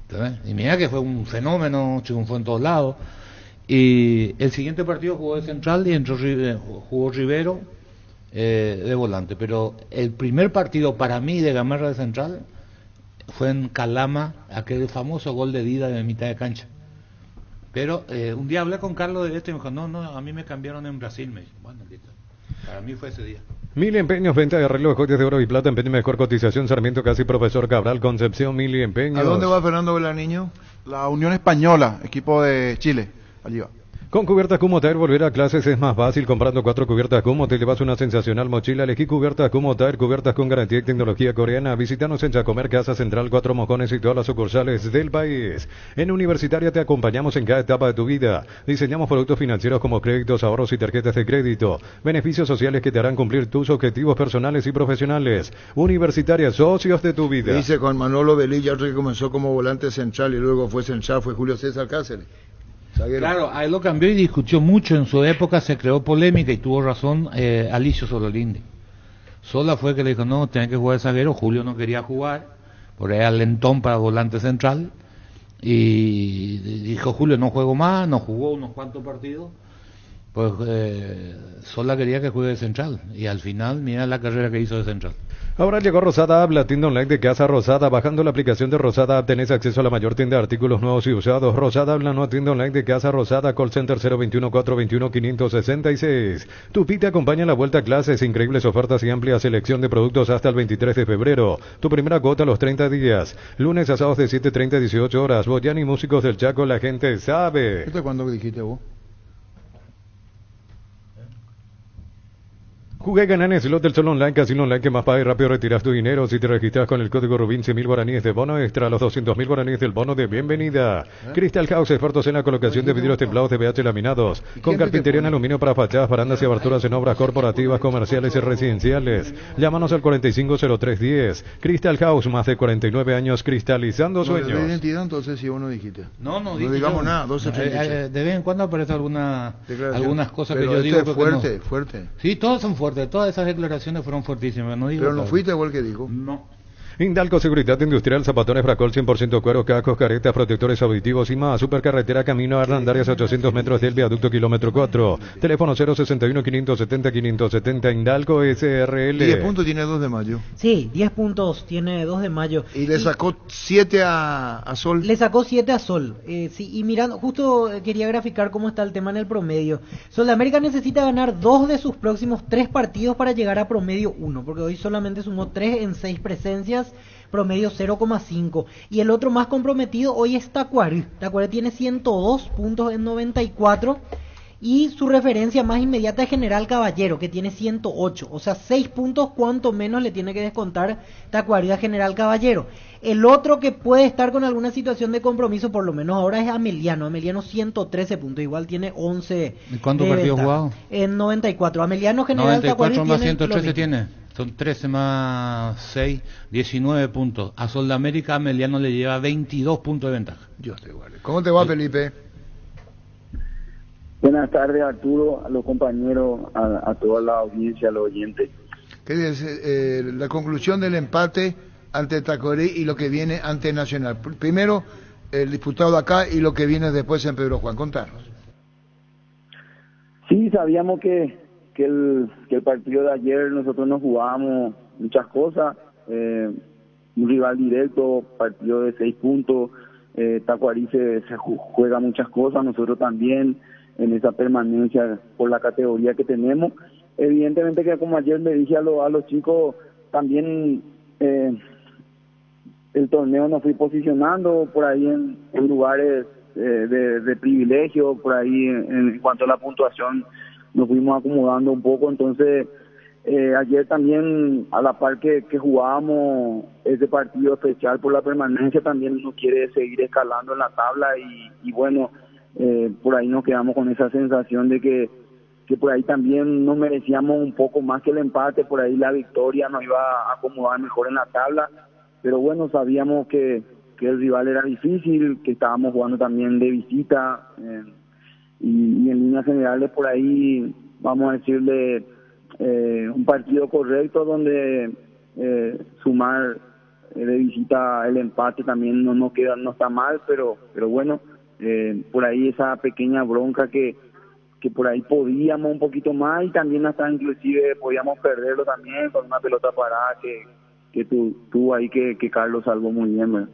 ¿Entendés? Y mira que fue un fenómeno, triunfó en todos lados. Y el siguiente partido jugó de central y jugó Rivero de volante, pero el primer partido para mí de Gamarra de central fue en Calama, aquel famoso gol de Dida de mitad de cancha. Pero un día hablé con Carlos de esto y me dijo, no, a mí me cambiaron en Brasil. Me dijo, bueno, listo. Para mí fue ese día. 1000 empeños, venta de arreglo de joyas de oro y plata, empeño mejor cotización, Sarmiento Casi, Profesor Cabral, Concepción, 1000 empeños. ¿A dónde va Fernando Velaniño? La Unión Española, equipo de Chile, allí va. Con cubiertas Kumo-Tire, volver a clases es más fácil. Comprando 4 cubiertas Kumo, te llevas una sensacional mochila. Elegí cubiertas Kumo-Tire, cubiertas con garantía y tecnología coreana. Visítanos en Chacomer, Casa Central, 4 Mojones y todas las sucursales del país. En Universitaria te acompañamos en cada etapa de tu vida. Diseñamos productos financieros como créditos, ahorros y tarjetas de crédito. Beneficios sociales que te harán cumplir tus objetivos personales y profesionales. Universitaria, socios de tu vida. Dice con Manolo Velilla, otro que comenzó como volante central y luego fue central, fue Julio César Cáceres. Claro, a él lo cambió y discutió mucho. En su época se creó polémica y tuvo razón Alicio Solalinde. Sola fue que le dijo, no, tenés que jugar de zaguero. Julio no quería jugar, por ahí alentón para volante central. Y dijo Julio, no juego más, no jugó unos cuantos partidos. Pues Sola quería que juegue de central y al final mira la carrera que hizo de central. Ahora llegó Rosada App, la tienda online de Casa Rosada. Bajando la aplicación de Rosada App tenés acceso a la mayor tienda de artículos nuevos y usados. Rosada App, la nueva tienda online de Casa Rosada. Call Center 021-421-566. Tupi te acompaña en la vuelta a clases. Increíbles ofertas y amplia selección de productos hasta el 23 de febrero. Tu primera cuota a los 30 días. Lunes a sábados de 7:30 a 18 horas. Boyani Músicos del Chaco, la gente sabe. ¿Esto cuándo dijiste vos? Jugué ganar en Slot del Sol Online, Casino Online, que más paga y rápido retiras tu dinero. Si te registras con el código Rubin, 100.000 guaraníes de bono extra, los 200.000 guaraníes del bono de bienvenida. Crystal House, expertos en la colocación de vidrios templados de BH laminados, con carpintería en aluminio para fachadas, barandas y aberturas en obras corporativas, comerciales y residenciales. Llámanos al 450310. Crystal House, más de 49 años cristalizando sueños. ¿De identidad entonces si vos no dijiste? No digamos nada, 1286. De vez en cuando aparecen algunas cosas pero que yo digo. Es fuerte, fuerte. Sí, todas son fuertes. Todas esas declaraciones fueron fuertísimas. No digo pero no fuiste igual que dijo. No. Indalco Seguridad Industrial, zapatones Fracol 100% cuero, cascos, caretas, protectores auditivos y más. Supercarretera Camino Arlandarias a 800 metros del viaducto kilómetro 4. Teléfono 061-570-570. Indalco SRL. 10 puntos tiene 2 de mayo. Sí, 10 puntos tiene 2 de mayo. Y le sacó 7 a Sol. Le sacó 7 a Sol. Sí, y mirando, justo quería graficar cómo está el tema en el promedio. Sol de América necesita ganar 2 de sus próximos 3 partidos para llegar a promedio 1, porque hoy solamente sumó 3 en 6 presencias. Promedio 0,5. Y el otro más comprometido hoy es Tacuary. Tacuary tiene 102 puntos en 94. Y su referencia más inmediata es General Caballero, que tiene 108. O sea, 6 puntos cuanto menos le tiene que descontar Tacuary a General Caballero. El otro que puede estar con alguna situación de compromiso, por lo menos ahora, es Ameliano. Ameliano 113 puntos, igual tiene 11. ¿Cuántos partidos jugado? En 94. Ameliano, General Tacuary 94 más 113 tiene. Son 13 más 6, 19 puntos. A Sol de América, Ameliano le lleva 22 puntos de ventaja. Dios te guarde. ¿Cómo te va, Felipe? Buenas tardes, Arturo, a los compañeros, a toda la audiencia, a los oyentes. ¿Qué es la conclusión del empate ante Tacuary y lo que viene ante Nacional? Primero, el disputado acá y lo que viene después en Pedro Juan. Contanos. Sí, sabíamos que el partido de ayer nosotros nos jugábamos muchas cosas, un rival directo, partido de 6 puntos, Tacuary se juega muchas cosas, nosotros también en esa permanencia por la categoría que tenemos. Evidentemente que como ayer le dije a los chicos, también el torneo nos fui posicionando por ahí en lugares de privilegio, por ahí en cuanto a la puntuación nos fuimos acomodando un poco, entonces ayer también a la par que jugábamos ese partido especial por la permanencia, también uno quiere seguir escalando en la tabla y bueno, por ahí nos quedamos con esa sensación de que por ahí también nos merecíamos un poco más que el empate, por ahí la victoria nos iba a acomodar mejor en la tabla, pero bueno, sabíamos que el rival era difícil, que estábamos jugando también de visita, y en líneas generales por ahí vamos a decirle un partido correcto donde sumar de visita el empate también no está mal, pero bueno, por ahí esa pequeña bronca que por ahí podíamos un poquito más y también hasta inclusive podíamos perderlo también con una pelota parada que tuvo ahí que Carlos salvó muy bien, ¿verdad?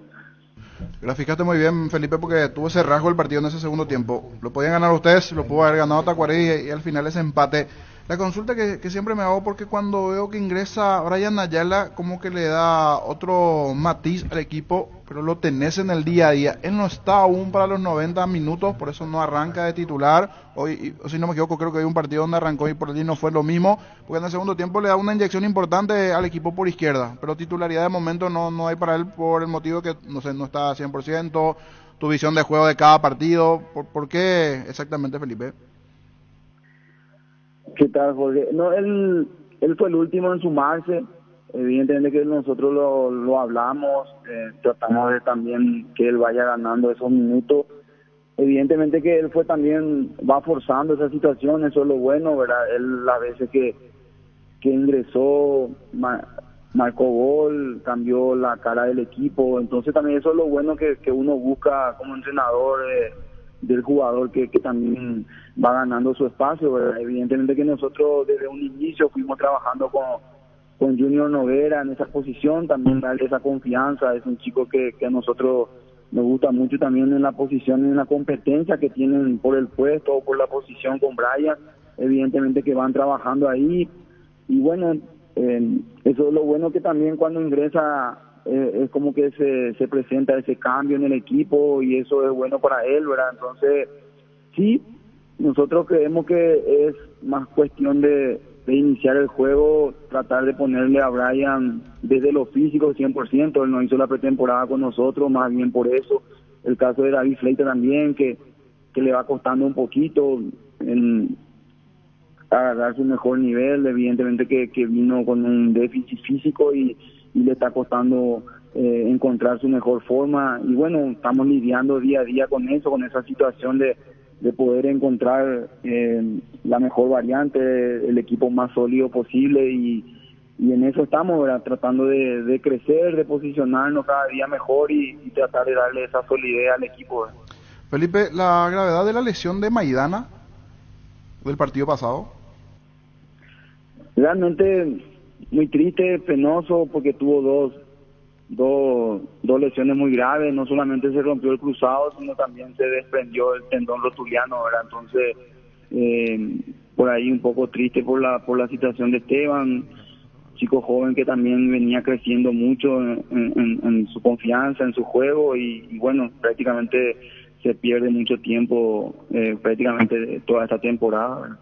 Graficaste muy bien, Felipe, porque tuvo ese rasgo el partido en ese segundo tiempo. Lo podían ganar ustedes, lo pudo haber ganado Tacuary y al final ese empate. La consulta que siempre me hago, porque cuando veo que ingresa Brian Ayala, como que le da otro matiz al equipo, pero lo tenés en el día a día. Él no está aún para los 90 minutos, por eso no arranca de titular. Hoy, si no me equivoco, creo que hay un partido donde arrancó y por allí no fue lo mismo, porque en el segundo tiempo le da una inyección importante al equipo por izquierda, pero titularidad de momento no hay para él por el motivo que, no sé, no está 100%, tu visión de juego de cada partido. ¿Por qué exactamente, Felipe? ¿Qué tal, Jorge? No, él fue el último en sumarse. Evidentemente que nosotros lo hablamos, tratamos de también que él vaya ganando esos minutos. Evidentemente que él va forzando esa situación, eso es lo bueno, ¿verdad? Él las veces que ingresó, marcó gol, cambió la cara del equipo, entonces también eso es lo bueno que uno busca como entrenador, del jugador que también va ganando su espacio, ¿verdad? Evidentemente que nosotros desde un inicio fuimos trabajando con Junior Noguera en esa posición, también darle esa confianza. Es un chico que a nosotros nos gusta mucho también en la posición y en la competencia que tienen por el puesto o por la posición con Brian. Evidentemente que van trabajando ahí, y bueno, eso es lo bueno, que también cuando ingresa es como que se presenta ese cambio en el equipo, y eso es bueno para él, ¿verdad? Entonces sí, nosotros creemos que es más cuestión de iniciar el juego, tratar de ponerle a Brian desde lo físico 100%. Él no hizo la pretemporada con nosotros, más bien por eso. El caso de David Fleita también, que le va costando un poquito en agarrar su mejor nivel, evidentemente que vino con un déficit físico y le está costando encontrar su mejor forma, y bueno, estamos lidiando día a día con eso, con esa situación de poder encontrar la mejor variante, el equipo más sólido posible, y en eso estamos, ¿verdad? Tratando de crecer, de posicionarnos cada día mejor y tratar de darle esa solidez al equipo, ¿verdad? Felipe, la gravedad de la lesión de Maidana del partido pasado. Realmente muy triste, penoso, porque tuvo dos lesiones muy graves. No solamente se rompió el cruzado, sino también se desprendió el tendón rotuliano, ¿verdad? Entonces, por ahí un poco triste por la situación de Esteban, chico joven que también venía creciendo mucho en su confianza, en su juego, y bueno, prácticamente se pierde mucho tiempo, prácticamente toda esta temporada, ¿verdad?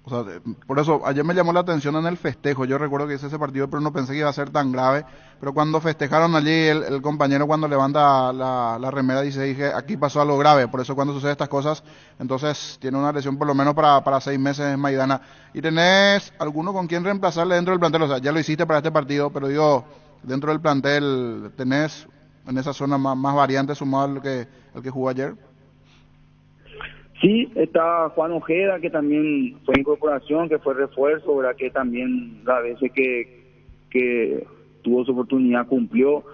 O sea, por eso ayer me llamó la atención en el festejo. Yo recuerdo que hice ese partido, pero no pensé que iba a ser tan grave. Pero cuando festejaron allí, el compañero cuando levanta la remera dije, aquí pasó algo grave. Por eso cuando sucede estas cosas, entonces tiene una lesión por lo menos para 6 meses Maidana. ¿Y tenés alguno con quien reemplazarle dentro del plantel? O sea, ya lo hiciste para este partido, pero digo, dentro del plantel, ¿tenés en esa zona más variantes sumado al que jugó ayer? Sí, está Juan Ojeda, que también fue incorporación, que fue refuerzo, ¿verdad? Que también las veces que tuvo su oportunidad cumplió.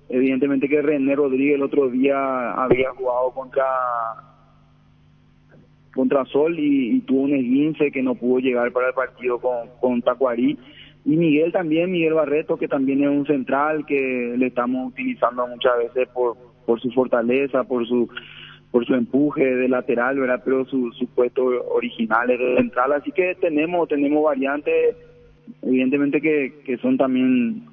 Evidentemente que René Rodríguez el otro día había jugado contra Sol y tuvo un esguince que no pudo llegar para el partido con Tacuarí. Y Miguel Barreto, que también es un central que le estamos utilizando muchas veces por su fortaleza, por su empuje de lateral, ¿verdad? Pero su puesto original es de central, así que tenemos variantes, evidentemente que son también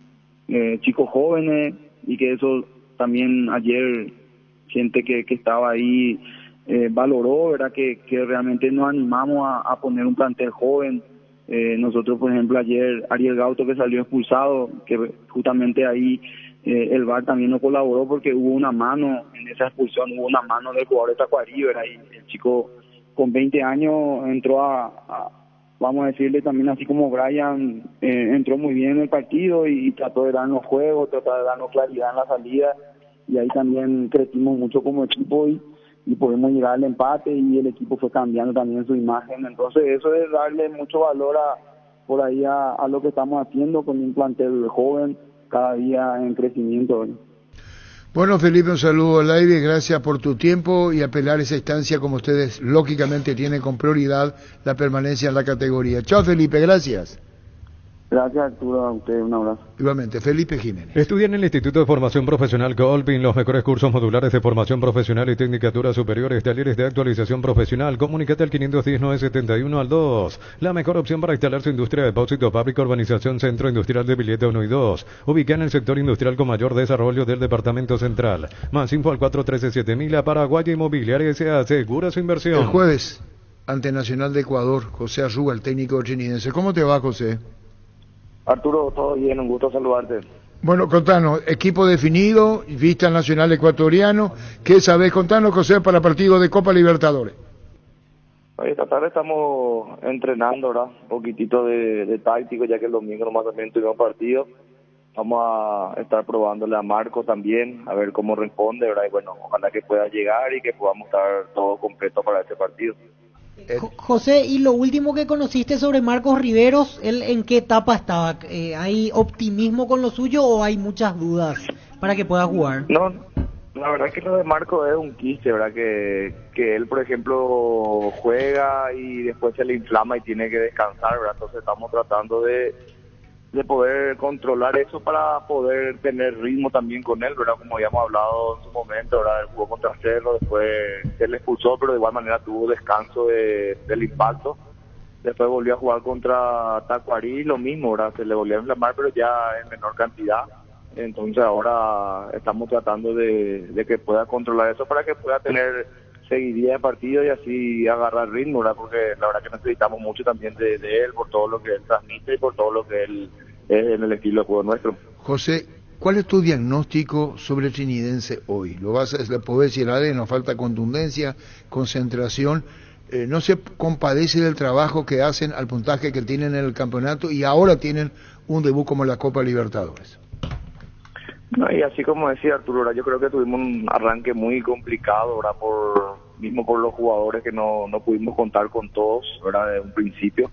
chicos jóvenes, y que eso también ayer gente que estaba ahí valoró, ¿verdad? Que realmente nos animamos a poner un plantel joven. Nosotros, por ejemplo, ayer Ariel Gauto, que salió expulsado, que justamente ahí el VAR también nos colaboró, porque hubo una mano en esa expulsión, hubo una mano del jugador de Tacuarí, ¿verdad? Y el chico con 20 años entró vamos a decirle también, así como Brian, entró muy bien en el partido y trató de darnos juego, trató de darnos claridad en la salida, y ahí también crecimos mucho como equipo y podemos llegar al empate, y el equipo fue cambiando también su imagen. Entonces eso es darle mucho valor por ahí a lo que estamos haciendo con un plantel joven, cada día en crecimiento. Bueno, Felipe, un saludo al aire, gracias por tu tiempo y apelar esa instancia como ustedes lógicamente tienen con prioridad la permanencia en la categoría. Chao, Felipe, gracias. Gracias, Arturo, a usted, un abrazo. Igualmente, Felipe Jiménez. Estudia en el Instituto de Formación Profesional Colpin los mejores cursos modulares de formación profesional y tecnicaturas superiores, talleres de actualización profesional. Comunícate al 510-971 al 2. La mejor opción para instalar su industria de depósito, fábrica, urbanización, centro industrial de Villeta 1 y 2. Ubicada en el sector industrial con mayor desarrollo del departamento central. Más info al 413-7000. Paraguaya Inmobiliaria S.A. Asegura su inversión. El jueves, ante Nacional de Ecuador, José Arruga, el técnico orchinidense. ¿Cómo te va, José? Arturo, todo bien, un gusto saludarte. Bueno, contanos, equipo definido, vista al Nacional Ecuatoriano, ¿qué sabés? Contanos, José, para partido de Copa Libertadores. Esta tarde estamos entrenando, ¿verdad? Un poquitito de táctico, ya que el domingo nomás también tuvimos partido. Vamos a estar probándole a Marco también, a ver cómo responde, ¿verdad? Y bueno, ojalá que pueda llegar y que podamos estar todo completo para este partido. José, y lo último que conociste sobre Marcos Riveros, ¿él en qué etapa estaba? ¿Hay optimismo con lo suyo o hay muchas dudas para que pueda jugar? No, La verdad que lo de Marco es un quiste, ¿verdad? Que él, por ejemplo, juega y después se le inflama y tiene que descansar, ¿verdad? Entonces estamos tratando de poder controlar eso para poder tener ritmo también con él, ¿verdad? Como habíamos hablado en su momento, ¿verdad? Él jugó contra Cerro, después se le expulsó, pero de igual manera tuvo descanso del impacto. Después volvió a jugar contra Tacuarí, lo mismo, ¿verdad? Se le volvió a inflamar, pero ya en menor cantidad. Entonces ahora estamos tratando de que pueda controlar eso para que pueda tener seguidilla de partido y así agarrar ritmo, ¿verdad? Porque la verdad que necesitamos mucho también de él por todo lo que él transmite y por todo lo que él es en el estilo de juego nuestro. José, ¿cuál es tu diagnóstico sobre Trinidense hoy? ¿Le podés decir, Ale, nos falta contundencia, concentración? ¿No se compadece del trabajo que hacen al puntaje que tienen en el campeonato y ahora tienen un debut como la Copa Libertadores? No, y así como decía Arturo, ¿verdad? Yo creo que tuvimos un arranque muy complicado, ¿verdad? Mismo por los jugadores que no pudimos contar con todos, ¿verdad? Desde un principio,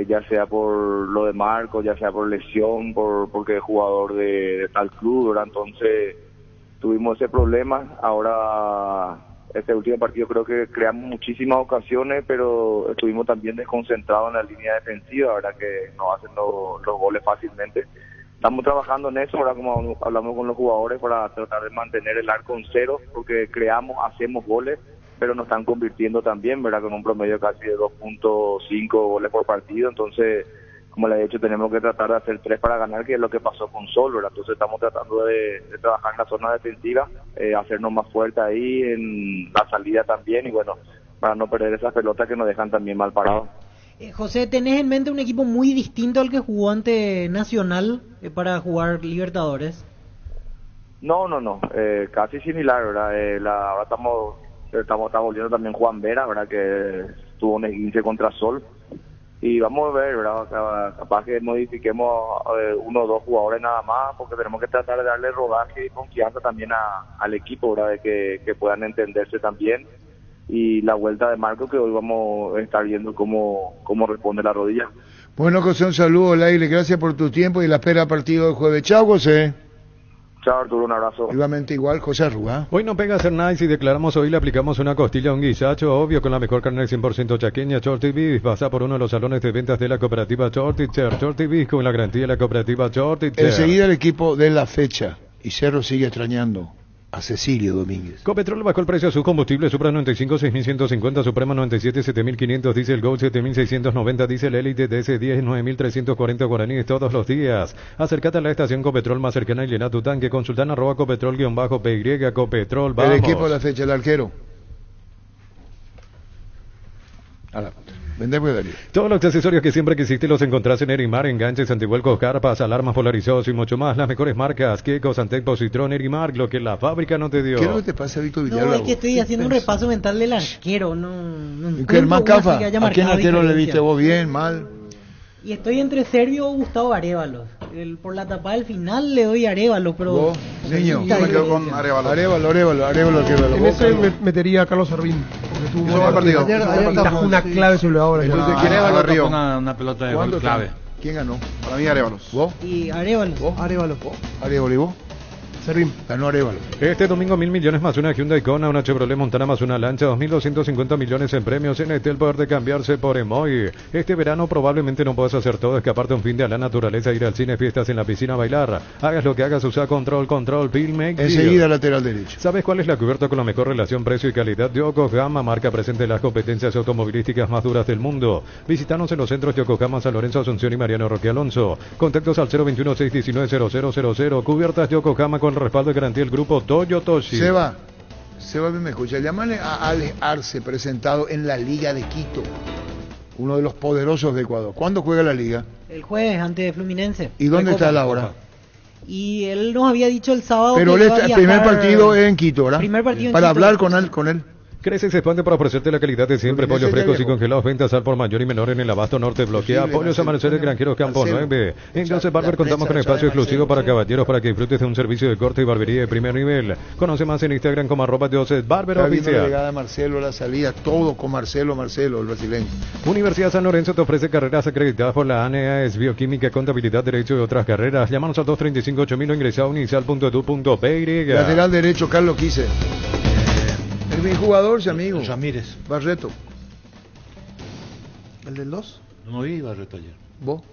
ya sea por lo de Marco, ya sea por lesión, porque es jugador de tal club, ¿verdad? Entonces tuvimos ese problema. Ahora este último partido creo que creamos muchísimas ocasiones, pero estuvimos también desconcentrados en la línea defensiva, ¿verdad? Que nos hacen los goles fácilmente. Estamos trabajando en eso, ahora como hablamos con los jugadores para tratar de mantener el arco en cero, porque hacemos goles, pero nos están convirtiendo también, ¿verdad? Con un promedio casi de 2.5 goles por partido, entonces, como le he dicho, tenemos que tratar de hacer 3 para ganar, que es lo que pasó con Sol, ¿verdad? Entonces estamos tratando de trabajar en la zona defensiva, hacernos más fuerte ahí, en la salida también, y bueno, para no perder esas pelotas que nos dejan también mal parados. José, ¿tenés en mente un equipo muy distinto al que jugó ante Nacional para jugar Libertadores? No, casi similar, ¿verdad? Ahora estamos volviendo también Juan Vera, ¿verdad? Que tuvo un esguince contra Sol. Y vamos a ver, ¿verdad? Capaz que modifiquemos 1 o 2 jugadores nada más, porque tenemos que tratar de darle rodaje y confianza también al equipo, ¿verdad? De que puedan entenderse también. Y la vuelta de Marco, que hoy vamos a estar viendo cómo responde la rodilla. Bueno, José, un saludo, Laile, gracias por tu tiempo y la espera partido del jueves. Chao, José. Chao, Arturo, un abrazo. Igualmente igual, José Arruga. Hoy no pega a ser nice y declaramos hoy le aplicamos una costilla a un guisacho, obvio, con la mejor carne 100% chaqueña, Shorty Beef. Pasa por uno de los salones de ventas de la cooperativa Shorty Beef con la garantía de la cooperativa Shorty. Enseguida el equipo de la fecha y Cerro sigue extrañando a Cecilio Domínguez. Copetrol bajó el precio a su combustible, Supra 95, 6.150, Suprema 97, 7.500, Diesel Gold 7.690, Diesel Elite DS10, 9.340 guaraníes todos los días. Acércate a la estación Copetrol más cercana y llena tu tanque. Consultan @copetrol_PY, Copetrol, vamos. El equipo de la fecha, el arquero. Vender Darío. Todos los accesorios que siempre quisiste los encontrás en Erimar, enganches, antivuelcos, carpas, alarmas polarizados y mucho más. Las mejores marcas, Kiko, Santec, Positrón, Erimar, lo que la fábrica no te dio. ¿Qué es lo que te pasa, Víctor Villalba? No, es que estoy haciendo un repaso mental del arquero, ¿Qué más, Cafa? ¿A quién arquero le viste vos bien, mal? Y estoy entre Servio o Gustavo Arévalo. Por la tapa del final le doy Arévalo, pero... ¿Vos, niño? Yo me quedo con Arévalo. Arévalo. En ese metería a Carlos Servín, porque tuvo Hizo buen partido. Ayer una clave sobre la obra. Entonces, ¿quién Arévalo ponga una pelota de gol clave? ¿Quién ganó? Para mí Arévalo. ¿Vos? Y Arévalo. Arévalo, ¿y vos? Servín. Ganó Arévalo. Este domingo 1.000 millones más una Hyundai Kona, una Chevrolet Montana más una lancha, 2.250 millones en premios. En el poder de cambiarse por Emoy. Este verano probablemente no puedas hacer todo, escaparte un fin de a la naturaleza, ir al cine, fiestas en la piscina, bailar. Hagas lo que hagas, usa control, Pilmec. Enseguida lateral derecho. ¿Sabes cuál es la cubierta con la mejor relación precio y calidad? Yokohama, marca presente en las competencias automovilísticas más duras del mundo. Visítanos en los centros Yokohama, San Lorenzo, Asunción y Mariano Roque Alonso. Contactos al 021-619-0000. Cubiertas Yokohama con respaldo y garantía del grupo Toyotoshi. Seba, me escucha. Llámale a Ale Arce, presentado en la Liga de Quito, uno de los poderosos de Ecuador. ¿Cuándo juega la Liga? El jueves, ante Fluminense. ¿Y dónde está la hora? Y él nos había dicho el sábado. Pero que el primer partido es en Quito, ¿verdad? Primer partido en Para Quito. hablar con él. Crece y se expande para ofrecerte la calidad de siempre. Pollos frescos y congelados, ventas al por mayor y menor en el Abasto Norte. Bloquea Pollos Amanecer Granjeros Campo 9. En Joseph Barber contamos con espacio exclusivo para caballeros para que disfrutes de un servicio de corte y barbería de primer nivel. Conoce más en Instagram como @Joseph Barber Está viendo la Oficial. llegada de Marcelo, la salida, todo con Marcelo, el brasileño. Universidad San Lorenzo te ofrece carreras acreditadas por la ANEAS, Bioquímica, Contabilidad, Derecho y otras carreras. Llámanos al 235-8000 o ingresa a unicel.edu.py. Lateral derecho, Carlos Quise. El bien jugador, ese amigo. Ramírez. Barreto. ¿El del 2? No vi Barreto ayer. ¿Vos?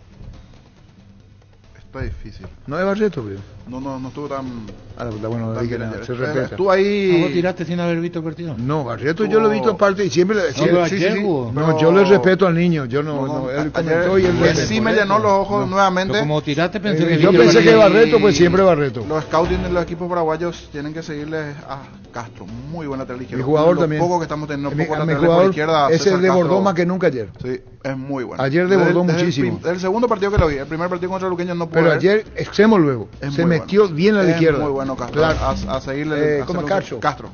Está difícil. No es Barreto, pero. No estuvo tan... bueno, tan dije bien nada, ayer. se respeta. Tú ahí... ¿Vos tiraste sin haber visto el partido? No, Barreto yo lo he visto aparte y siempre... pero ayer hubo. No, yo le respeto al niño, yo no él comentó y él ayer sí me llenó los ojos nuevamente. Pero como tiraste pensé que... Yo pensé que Barreto, pues siempre Barreto. Los scouting de los equipos paraguayos tienen que seguirle a Castro, muy buen lateral izquierdo. Mi jugador Lo también. poco que estamos teniendo, poco Mi laterales por jugador, izquierda. ese César desbordó Castro, más que nunca ayer. Sí, es muy bueno. Ayer desbordó muchísimo. El segundo partido que lo vi, el primer partido contra Luqueño no pude Pero ver. ayer, extremo luego, Es se muy metió bueno. bien a la izquierda. Muy bueno Castro, Claro. a seguirle. ¿Cómo Castro? Castro.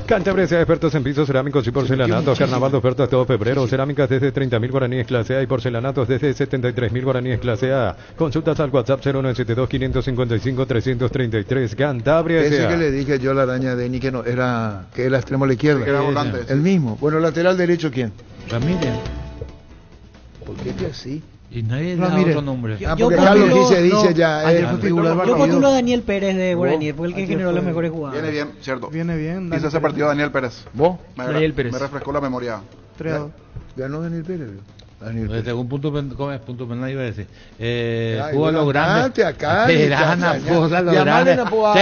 Cantabria sea expertos en pisos cerámicos y porcelanatos. Carnaval de ofertas todo febrero. Cerámicas desde 30.000 guaraníes clase A y porcelanatos desde 73.000 guaraníes clase A. Consultas al WhatsApp 0972-555-333. Cantabria Ese sea. que le dije yo a la araña de Denis que no era extremo a la izquierda. Que era volante. El mismo. Bueno, lateral derecho, ¿quién? Ramírez. ¿Por qué que así? Y nadie le da Ramírez. otro nombre. Porque Carlos dice ya. Ayer fue titular Yo partido. postulo a Daniel Pérez de Guaraní, fue el que Ayer generó fue- las mejores jugadas. Viene bien, cierto. Viene bien. Hizo Daniel ese Pérez. partido Daniel Pérez. ¿Vos? Daniel Pérez. Me refrescó la memoria. 3-2. Ganó Daniel Pérez. Daniel Pérez. Desde un punto, ¿cómo es? Punto penal iba a decir. Ay, Fútbol a lo grande. acá. Verana, fútbol a lo Llamarle grande. a Poa-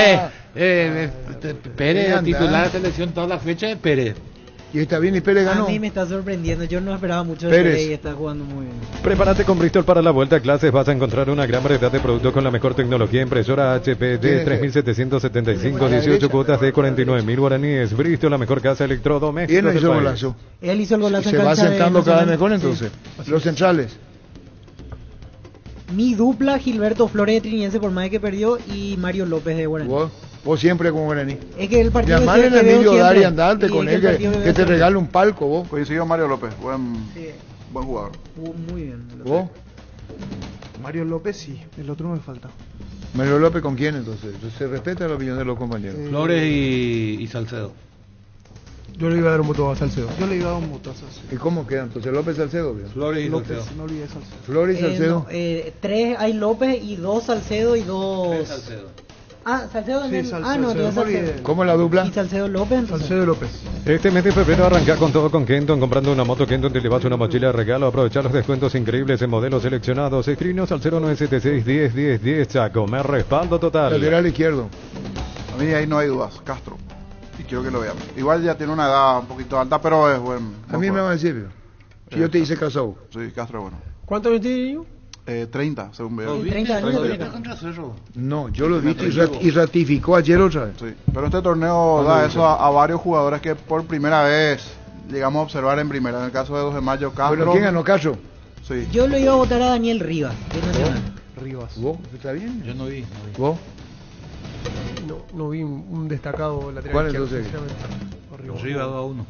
Pérez, Anda. titular de selección toda la fecha de Pérez. Y está bien, y Pérez A ganó. mí me está sorprendiendo, yo no esperaba mucho de Pérez. Pérez y está jugando muy bien. Prepárate con Bristol para la vuelta a clases. Vas a encontrar una gran variedad de productos con la mejor tecnología. Impresora HP de 3.775, 18 cuotas de 49.000 guaraníes. Bristol, la mejor casa electrodoméstica. ¿Quién del hizo el país. golazo? Él hizo el golazo Se en va cancha de sentando cada vez Nacional. mejor entonces. Los centrales. Mi dupla, Gilberto Flores de Triniense, por más que perdió, y Mario López de Guaraní. Vos siempre con Guaraní. Es que el partido Llamarle ese a que veo Emilio siempre, Dari, andante y con es él, el partido que veo te siempre. regale un palco, vos. Coincidió Mario López, buen jugador. Jugó muy bien. ¿Vos? Mario López sí, el otro me falta. Mario López, ¿con quién entonces? Se respeta la opinión de los compañeros. Flores y Salcedo. Yo le iba a dar un voto a Salcedo. Yo le iba a dar un voto a Salcedo. ¿Y cómo queda entonces? López Salcedo, bien. Flores y López, Salcedo. no olvidé Salcedo. Flores y Salcedo. No, 3 hay López y 2 Salcedo y 2... Salcedo. Salcedo también. Sí, Salcedo, No, no tiene me Salcedo. olvidé. ¿Cómo es la dupla? Y Salcedo López. entonces. Salcedo López. Este mes de febrero arranca con todo con Kenton. Comprando una moto Kenton te llevas una mochila de regalo. Aprovechar los descuentos increíbles en modelos seleccionados. Escribinos al 0976-101010. A comer respaldo total. Lateral izquierdo. A mí ahí no hay dudas, Castro. Y quiero que lo veamos. Igual ya tiene una edad un poquito alta, pero es buen. A mí me va a decir, pero. Si yo te hice casado. Sí, Castro es bueno. ¿Cuántos años tiene niño? 30, según veo. 30 años. No, yo lo vi y ratificó ayer otra vez. Sí, pero este torneo da eso a varios jugadores que por primera vez llegamos a observar en primera. En el caso de 2 de mayo, Castro. Bueno, ¿quién ganó, Caso? Sí. Yo lo iba a votar a Daniel Rivas, de Nacional. Rivas. ¿Vos? ¿Está bien? Yo no vi. ¿Vos? No vi un destacado lateral. ¿Cuál izquierdo, entonces? sinceramente. Arriba 2-1.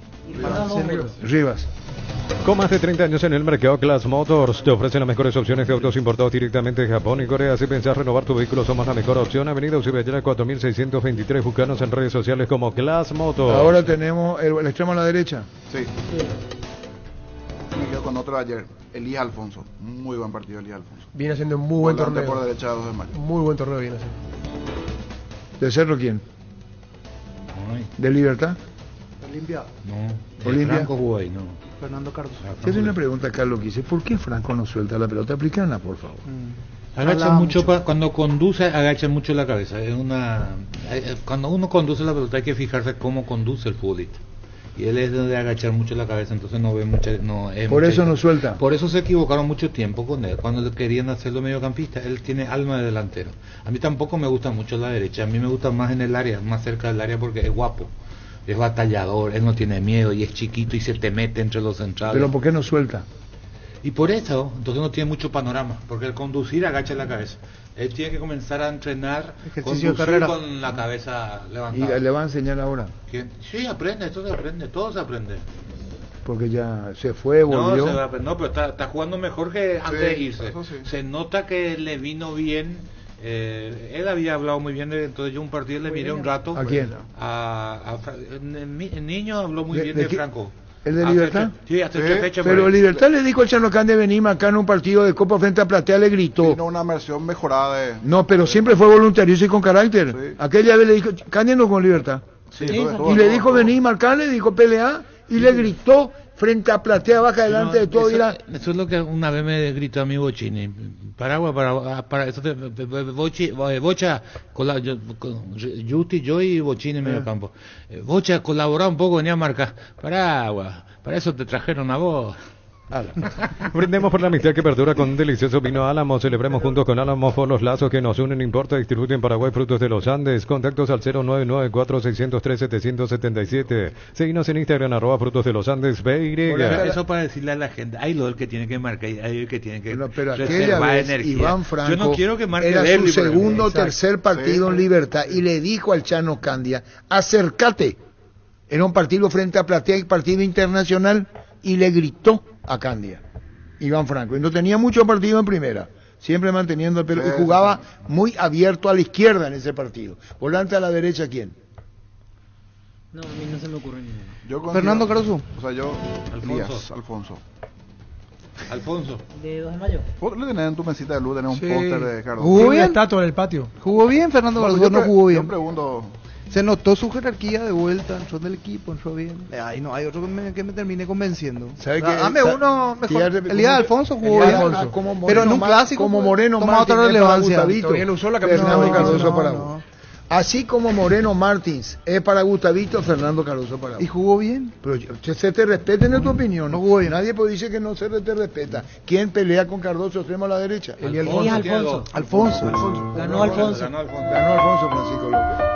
Rivas. Con más de 30 años en el mercado, Class Motors te ofrece las mejores opciones de autos importados directamente de Japón y Corea. Si pensás renovar tu vehículo, somos la mejor opción. Avenida Ucibellera 4623. Búscanos en redes sociales como Class Motors. Ahora tenemos el extremo a la derecha. Sí. Me quedo con otro de ayer, Elías Alfonso. Muy buen partido, Elías Alfonso. Viene haciendo un muy buen Volante torneo. por derecha de 2 de mayo. Muy buen torneo viene haciendo. ¿De Cerro quién? ¿De Libertad? Olimpia. No. Olimpia. Franco jugó ahí, no. Fernando Carlos. Te hace una pregunta, Carlos, que dice, ¿por qué Franco no suelta la pelota? Aplícala, por favor. Agacha mucho, cuando conduce, agacha mucho la cabeza. Cuando uno conduce la pelota hay que fijarse cómo conduce el futbolista. Y él es de agachar mucho la cabeza, entonces no ve mucha... Por eso no suelta. Por eso se equivocaron mucho tiempo con él, cuando querían hacerlo mediocampista. Él tiene alma de delantero. A mí tampoco me gusta mucho la derecha, a mí me gusta más en el área, más cerca del área, porque es guapo, es batallador, él no tiene miedo y es chiquito y se te mete entre los centrales. Pero ¿por qué no suelta? Y por eso, entonces no tiene mucho panorama, porque el conducir agacha la cabeza. Él tiene que comenzar a entrenar Ejercicio de conducir carrera. con la cabeza Y levantada. le va a enseñar ahora, ¿Quién? Sí, aprende, todo se aprende, todo se aprende. porque ya se fue, volvió. No, no, pero está jugando mejor que antes de irse. eso sí. Se nota que le vino bien. Él había hablado muy bien, entonces yo un partido le miré un rato. ¿A quién? El niño habló muy bien de qué? Franco. ¿El de Hace Libertad? Sí, hace 3 fechas. Pero por ahí. Libertad le dijo al Chano Candia venir acá en un partido de Copa frente a Platea, le gritó. Tiene una versión mejorada de... No, pero siempre fue voluntarioso y con carácter. Aquella vez le dijo, Candia no con Libertad. Sí, Y le dijo venir, marcar, le dijo pelear, y le gritó frente a Platea, baja delante de todo. Eso es lo que una vez me gritó a mí Bochini. Paraguas, para eso Bocha, Justi, yo y Bochini en medio campo. Bocha, colabora un poco, venía a marcar. Paraguas, para eso te trajeron a vos. Brindemos por la amistad que perdura con un delicioso vino Álamo. Celebremos juntos con Álamo por los lazos que nos unen. Importa, distribuye en Paraguay frutos de los Andes. Contactos al 099-4603-777. Seguinos en Instagram, @frutos de los Andes, BY. Eso para decirle a la gente, hay lo que tiene que marcar, hay el que tiene que Pero aquella reservar vez energía. Iván Franco Yo no quiero que marque era su Verdi, pero- segundo o Exacto. tercer partido en Libertad y le dijo al Chano Candia, acércate. Era un partido frente a Platea, partido internacional, y le gritó a Candia, Iván Franco. Y no tenía mucho partido en primera, siempre manteniendo el pelo, y jugaba muy abierto a la izquierda en ese partido. Volante a la derecha, ¿quién? No, a mí no se me ocurre ninguno. Yo considero- Fernando Caruso. O sea, yo... Alfonso. Elías, Alfonso. Alfonso. De 2 de mayo. Vos le tenés en tu mesita de luz, tenés un Sí. póster de Carlos. ¿Jugó Tiene una bien? estatua en el patio. ¿Jugó bien Fernando No, Caruso? yo No pre- jugó Yo bien. pregunto... Se notó su jerarquía de vuelta, entró del equipo, entró bien. Ay, no, hay otro que me termine convenciendo. ¿Sabe qué? Dame uno mejor. Fíjate, Elías ¿cómo- Alfonso jugó Elías bien. Alfonso, como Moreno Pero en un Mar- clásico como pues, Moreno toma Martins otra es para relevancia. Gustavito. Todavía no usó la camiseta Fernando de Caruso no, para no. vos. Así como Moreno Martins es para Gustavito, Fernando Caruso para vos. Y jugó bien. Pero se te respeten en tu opinión. No jugó bien. Nadie puede decir que no se te respeta. ¿Quién pelea con Cardoso extremo a la derecha? Elías Alfonso. Alfonso. Ganó Alfonso. Ganó Alfonso Francisco López.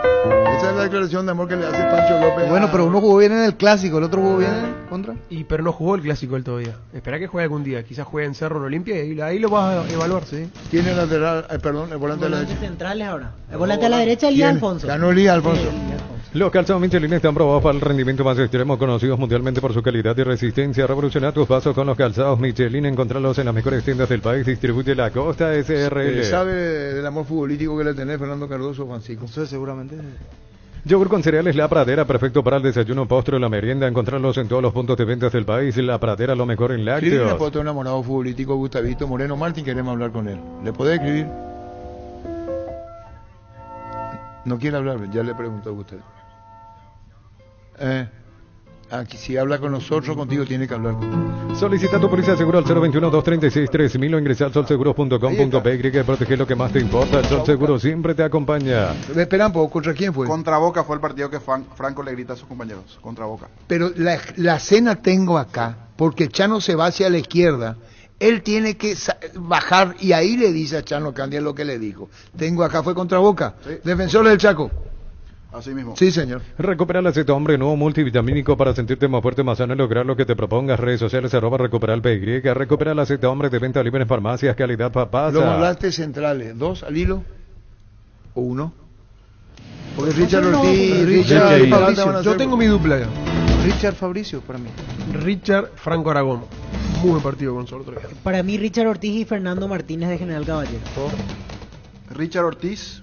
Esa es la declaración de amor que le hace Pancho López. Bueno, pero uno jugó bien en el clásico, el otro jugó bien en contra. Pero no jugó el clásico él todavía. Espera que juegue algún día. Quizás juegue en Cerro en Olimpia y ahí lo vas a evaluar. Sí. ¿Quién es el lateral? Perdón, el volante de la Volantes derecha. centrales ahora. El volante a la derecha, Elías ¿Quién? Alfonso. Ganó Elías Alfonso. Sí, Elías Alfonso. Los calzados Michelin están probados para el rendimiento más extremo, conocidos mundialmente por su calidad y resistencia. Revoluciona tus pasos con los calzados Michelin. Encontrarlos en las mejores tiendas del país. Distribuye la Costa SRL. ¿Sabe del amor futbolístico que le tenés Fernando Cardoso, Francisco? Eso seguramente. Yogur con cereales La Pradera, perfecto para el desayuno, postre o la merienda. Encontrarlos en todos los puntos de ventas del país. La Pradera, lo mejor en Escribir una lácteos. foto de un enamorado futbolístico, Gustavito Moreno Martín, queremos hablar con él. ¿Le podés escribir? No quiere hablar, ya le preguntó a usted. Aquí, si habla con nosotros, contigo tiene que hablar contigo. Solicita tu póliza de seguro al 021-236-3000 o ingresa al solseguros.com.py que protege lo que más te importa. El Sol Seguro siempre te acompaña. Espera un poco, ¿contra quién fue? Contra Boca fue el partido que Franco le grita a sus compañeros. Contra Boca. Pero la cena tengo acá, porque Chano se va hacia la izquierda. Él tiene que bajar y ahí le dice a Chano Candia lo que le dijo. Tengo acá, fue contra Boca. Sí. Defensores del Chaco. Así mismo. Sí, señor. Recupera la Z Hombre nuevo multivitamínico para sentirte más fuerte, más sano y lograr lo que te propongas. Redes sociales @recuperar PY. Recupera la Z Hombre de venta libre en farmacias, calidad papasa. Los volantes centrales, 2 al hilo o 1. Porque Richard Ortiz, Richard Richard y Fabricio. Yo tengo mi dupla. Richard Fabricio para mí. Richard Franco Aragón. Muy buen partido con Sol otro día. Para mí, Richard Ortiz y Fernando Martínez de General Caballero. Richard Ortiz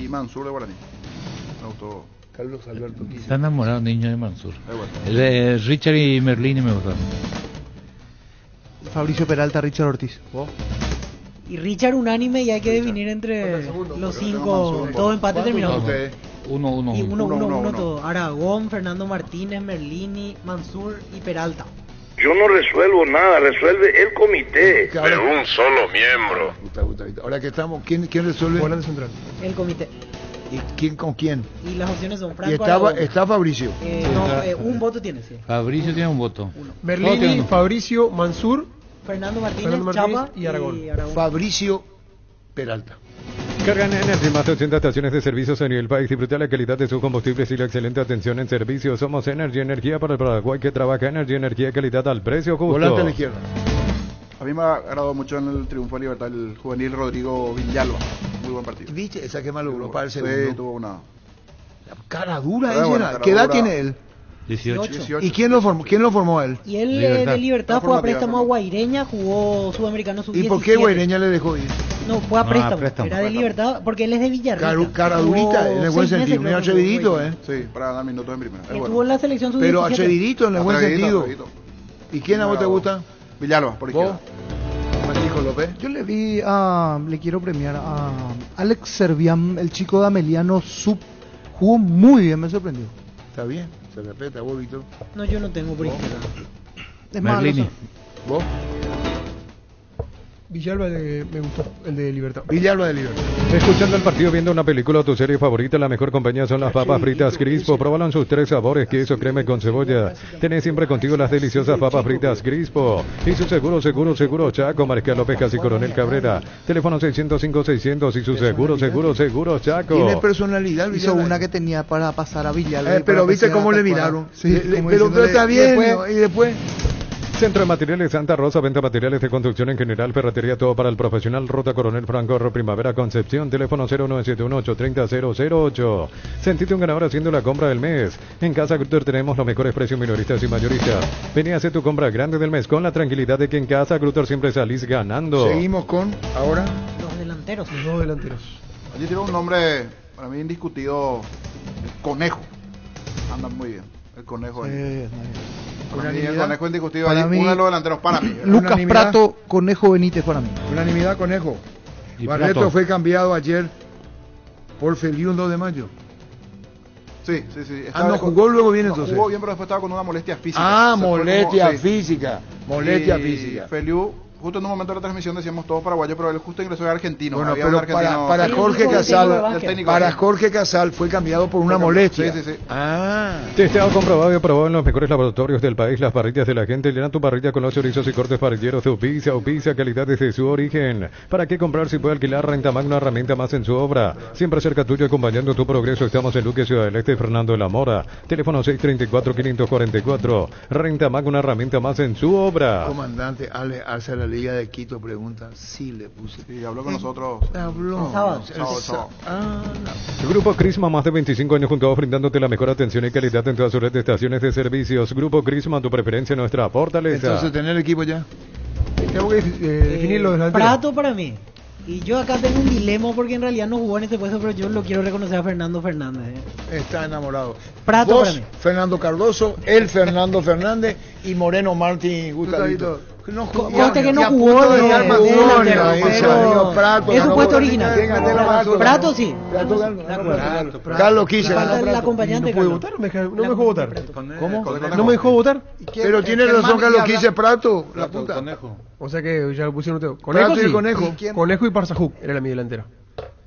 y Mansur de Guaraní. Me gustó. Carlos Alberto Quispe. Está enamorado niño de Mansur. Bueno. El de Richard y Merlini me gustaron. Fabricio Peralta, Richard Ortiz. Y Richard unánime y hay que definir entre los 5. Todo empate terminado. Ustedes. 1-1. Y 1-1 1-1. todo. Aragón, Fernando Martínez, Merlini, Mansur y Peralta. Yo no resuelvo nada, resuelve el comité. Ahora- un solo miembro. Gustavito. Ahora que estamos, ¿quién resuelve? Volante central. El comité. ¿Y quién con quién? Y las opciones son Y Franco Aragón. está Fabricio. Un voto tiene, sí. Fabricio tiene un voto. Todos Merlini, tienen uno. Fabricio, Mansur. Fernando Martínez, Fernando Martínez Chapa y Aragón. Fabricio Peralta. Cargan Energy, más de 80 estaciones de servicios a nivel país. Disfruta la calidad de sus combustibles y la excelente atención en servicio. Somos Energy, energía para el Paraguay que trabaja. Energy, energía, calidad al precio justo. Volante a la izquierda. A mí me agradó mucho en el triunfo de Libertad el juvenil Rodrigo Villalba. Muy buen partido. ¿Viste? Esa que más logró para el Sí, segundo. tuvo una... Cara dura Pero ella. bueno, cara ¿Qué edad dura. tiene él? 18. ¿Y quién lo formó a él? Y él Libertad. de Libertad La fue a formativa, préstamo a Guaireña, jugó Sudamericano Sub-17. ¿Y por qué Guaireña le dejó ir? No, fue a No, préstamo. a préstamo. Era de Libertad, porque él es de Villarrica. Cara durita, en el buen sentido. Muy atrevidito, ¿eh? Sí, para ganar minutos en primera. Es Estuvo bueno. en la selección Sub-17. Pero atrevidito en el buen Atrevidito, sentido. atrevidito. ¿Y quién a vos te gusta? Villalba, por ¿Vos? izquierda. Francisco López. Yo le vi le quiero premiar a Alex Servián, el chico de Ameliano Sub. Jugó muy bien, me sorprendió. Está bien, se respeta. ¿Vos, Víctor? No, yo no tengo por izquierda. Es malo. Merlini. ¿Vos? Villalba me gustó, el de Libertad. Villalba de Libertad. Escuchando el partido, viendo una película o tu serie favorita, la mejor compañía son las papas fritas Crispo. Pruébalo en sus 3 sabores, queso, crema y con cebolla. Tenés siempre contigo las deliciosas papas fritas Crispo. Y su seguro Chaco, Mariscal López, Casi Coronel Cabrera. Teléfono 605-600 y su seguro Chaco. Tiene personalidad, Hizo Villalba. una que tenía para pasar a Villalba. Pero viste cómo le miraron. Sí, como pero diciéndole, está y bien. después- Y después. Centro de Materiales Santa Rosa, venta materiales de construcción en general, ferretería, todo para el profesional. Ruta Coronel Franco, Primavera Concepción, teléfono 0971-830-008. Sentite un ganador haciendo la compra del mes. En Casa Grutter tenemos los mejores precios minoristas y mayoristas. Vení a hacer tu compra grande del mes con la tranquilidad de que en Casa Grutter siempre salís ganando. Seguimos con, ahora, Los delanteros. Los dos delanteros. Allí tiene un nombre, para mí indiscutido, el Conejo. Anda muy bien, el Conejo. Para mí, el Conejo indiscutido, Para allí, mí, uno de los delanteros para mí. Lucas Unanimidad. Prato, Conejo Benítez para mí. unanimidad, Conejo. Y Barreto Prato. fue cambiado ayer por Feliu 2 de mayo. Sí. No jugó, luego viene no, entonces. Jugó bien, pero después estaba con una molestia física. Ah, Se fue molestia como- sí. física. Molestia Y física. Feliu, justo en un momento de la transmisión decíamos todos paraguayos, pero él justo ingresó de argentino. Bueno, Había pero un argentino- para Sí, Jorge el técnico de Casal, básquet. para Jorge Casal fue cambiado por una molestia. Sí. Ah. Testeado, comprobado y aprobado en los mejores laboratorios del país. Las parrillas de la gente. Llena tu parrilla con los chorizos y cortes parrilleros de Upiza, calidad desde su origen. ¿Para qué comprar si puede alquilar? Renta Magna, una herramienta más en su obra. Siempre cerca tuyo, acompañando tu progreso. Estamos en Luque, Ciudad del Este, Fernando de la Mora. Teléfono 634-544. Renta Magna, una herramienta más en su obra. Comandante, hace la Liga de Quito pregunta si le puse. Sí, habló con nosotros. Habló. Sábado. Sábado. Grupo Crisma, más de 25 años juntos, brindándote la mejor atención y calidad en toda su red de estaciones de servicios. Grupo Crisma, tu preferencia, nuestra fortaleza. Entonces, ¿tener el equipo ya? Tengo que definir los delanteros. Prato para mí. Y yo acá tengo un dilema porque en realidad no jugó en ese puesto, pero yo lo quiero reconocer a Fernando Fernández. Está enamorado. Prato Vos, para mí. Fernando Cardoso, él Fernando Fernández y Moreno Martín Gustavito. No jugó. Conste que no Y a jugó punto de dejar delantero, Macedonia, ahí pero salió Prato, es su ganó puesto por- original. Fíjate la basura. Prato sí. Prato ganó. De acuerdo. Carlos Quise Falta ganó el Prato. acompañante. ¿No puede Carlos. votar? No me dejó votar. ¿Cómo? ¿No me dejó votar? Pero tiene razón Carlos Quise Prato, la puta. O sea que ya lo pusieron todo. Conejo Prato y sí. Conejo. Conejo y Parzajuk era la mi delantera.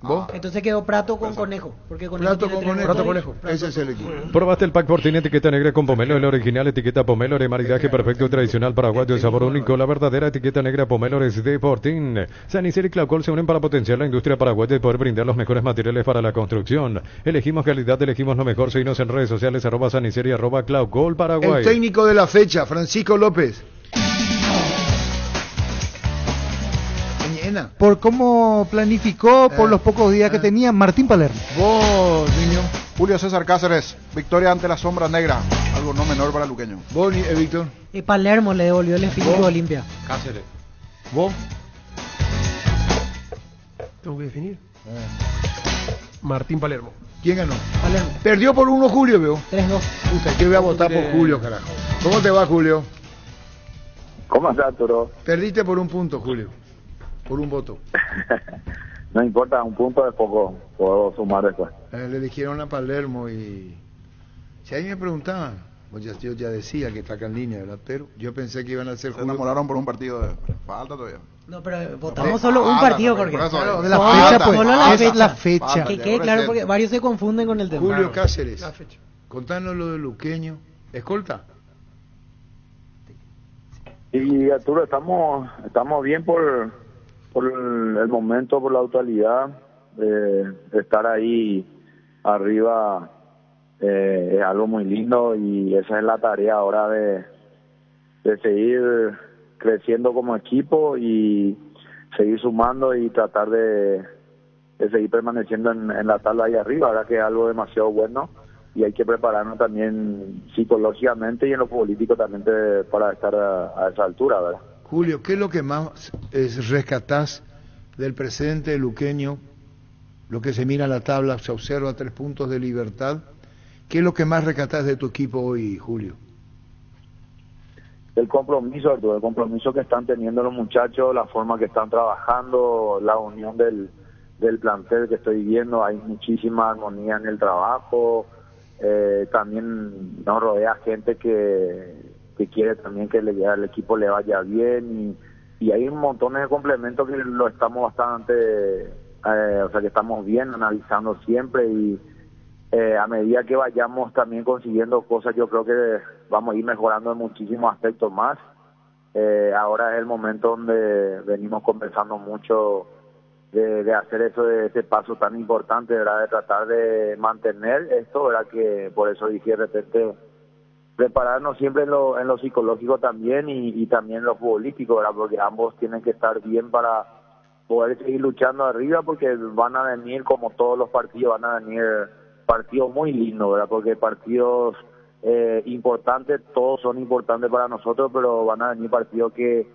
¿Vos? Entonces quedó Prato con Conejo. Porque Conejo Prato tiene con tres Conejo. jugadores. Ese es el equipo. Probaste el pack Fortín, etiqueta negra con pomelo, el original, etiqueta pomelo, de maridaje perfecto, tradicional, paraguayo, de sabor único, la verdadera etiqueta negra pomelo es de Fortín. Sanicer y Claucol se unen para potenciar la industria paraguaya y poder brindar los mejores materiales para la construcción. Elegimos calidad, elegimos lo mejor. Seguinos en redes sociales, @Sanicer y @Claucol Paraguay. El técnico de la fecha, Francisco López. Mañana. Por cómo planificó, por los pocos días que tenía, Martín Palermo. Vos, niño. Julio César Cáceres, victoria ante la sombra negra, algo no menor para el luqueño. Vos, Víctor. Y Palermo le devolvió el espíritu a Olimpia. Cáceres. Vos. Tengo que definir. Martín Palermo. ¿Quién ganó? Palermo. Perdió por 1 Julio, veo. 3-2. Puta, yo voy a votar por Julio, carajo. ¿Cómo te va, Julio? ¿Cómo estás, Arturo? Perdiste por 1 punto, Julio. Por 1 voto. No importa, un punto de poco, puedo sumar después. Le eligieron a Palermo y... Si ahí me preguntaban, pues yo ya decía que está acá en línea, ¿verdad? Pero yo pensé que iban a ser Se enamoraron por un partido de... Falta todavía. No, pero votamos solo un partido, Jorge. Claro, de la Solo- fecha, pues. solo la Es fecha. la fecha. Falta, Que ya, quede claro recién. porque varios se confunden con el tema. Julio Cáceres. La fecha. Contanos lo de Luqueño. ¿Escolta? Y Arturo, estamos bien por el momento, por la actualidad, de estar ahí arriba. Es algo muy lindo y esa es la tarea ahora de seguir creciendo como equipo y seguir sumando y tratar de seguir permaneciendo en la tabla ahí arriba, ahora que es algo demasiado bueno y hay que prepararnos también psicológicamente y en lo político también para estar a esa altura, ¿verdad? Julio, ¿qué es lo que más rescatás del presente luqueño? Lo que se mira en la tabla, se observa 3 puntos de libertad. ¿Qué es lo que más rescatás de tu equipo hoy, Julio? El compromiso, Arturo, el compromiso que están teniendo los muchachos, la forma que están trabajando, la unión del plantel que estoy viendo, hay muchísima armonía en el trabajo, también nos rodea gente que quiere también que al equipo le vaya bien y hay un montón de complementos que lo estamos bastante, o sea que estamos bien analizando siempre y a medida que vayamos también consiguiendo cosas, yo creo que vamos a ir mejorando en muchísimos aspectos más. Ahora es el momento donde venimos conversando mucho de hacer eso, de ese paso tan importante, ¿verdad? De tratar de mantener esto, ¿verdad? Que por eso dije de repente prepararnos siempre en lo psicológico también y también en lo futbolístico, ¿verdad? Porque ambos tienen que estar bien para poder seguir luchando arriba, porque van a venir, como todos los partidos, van a venir partidos muy lindos, ¿verdad? Porque partidos importantes, todos son importantes para nosotros, pero van a venir partidos que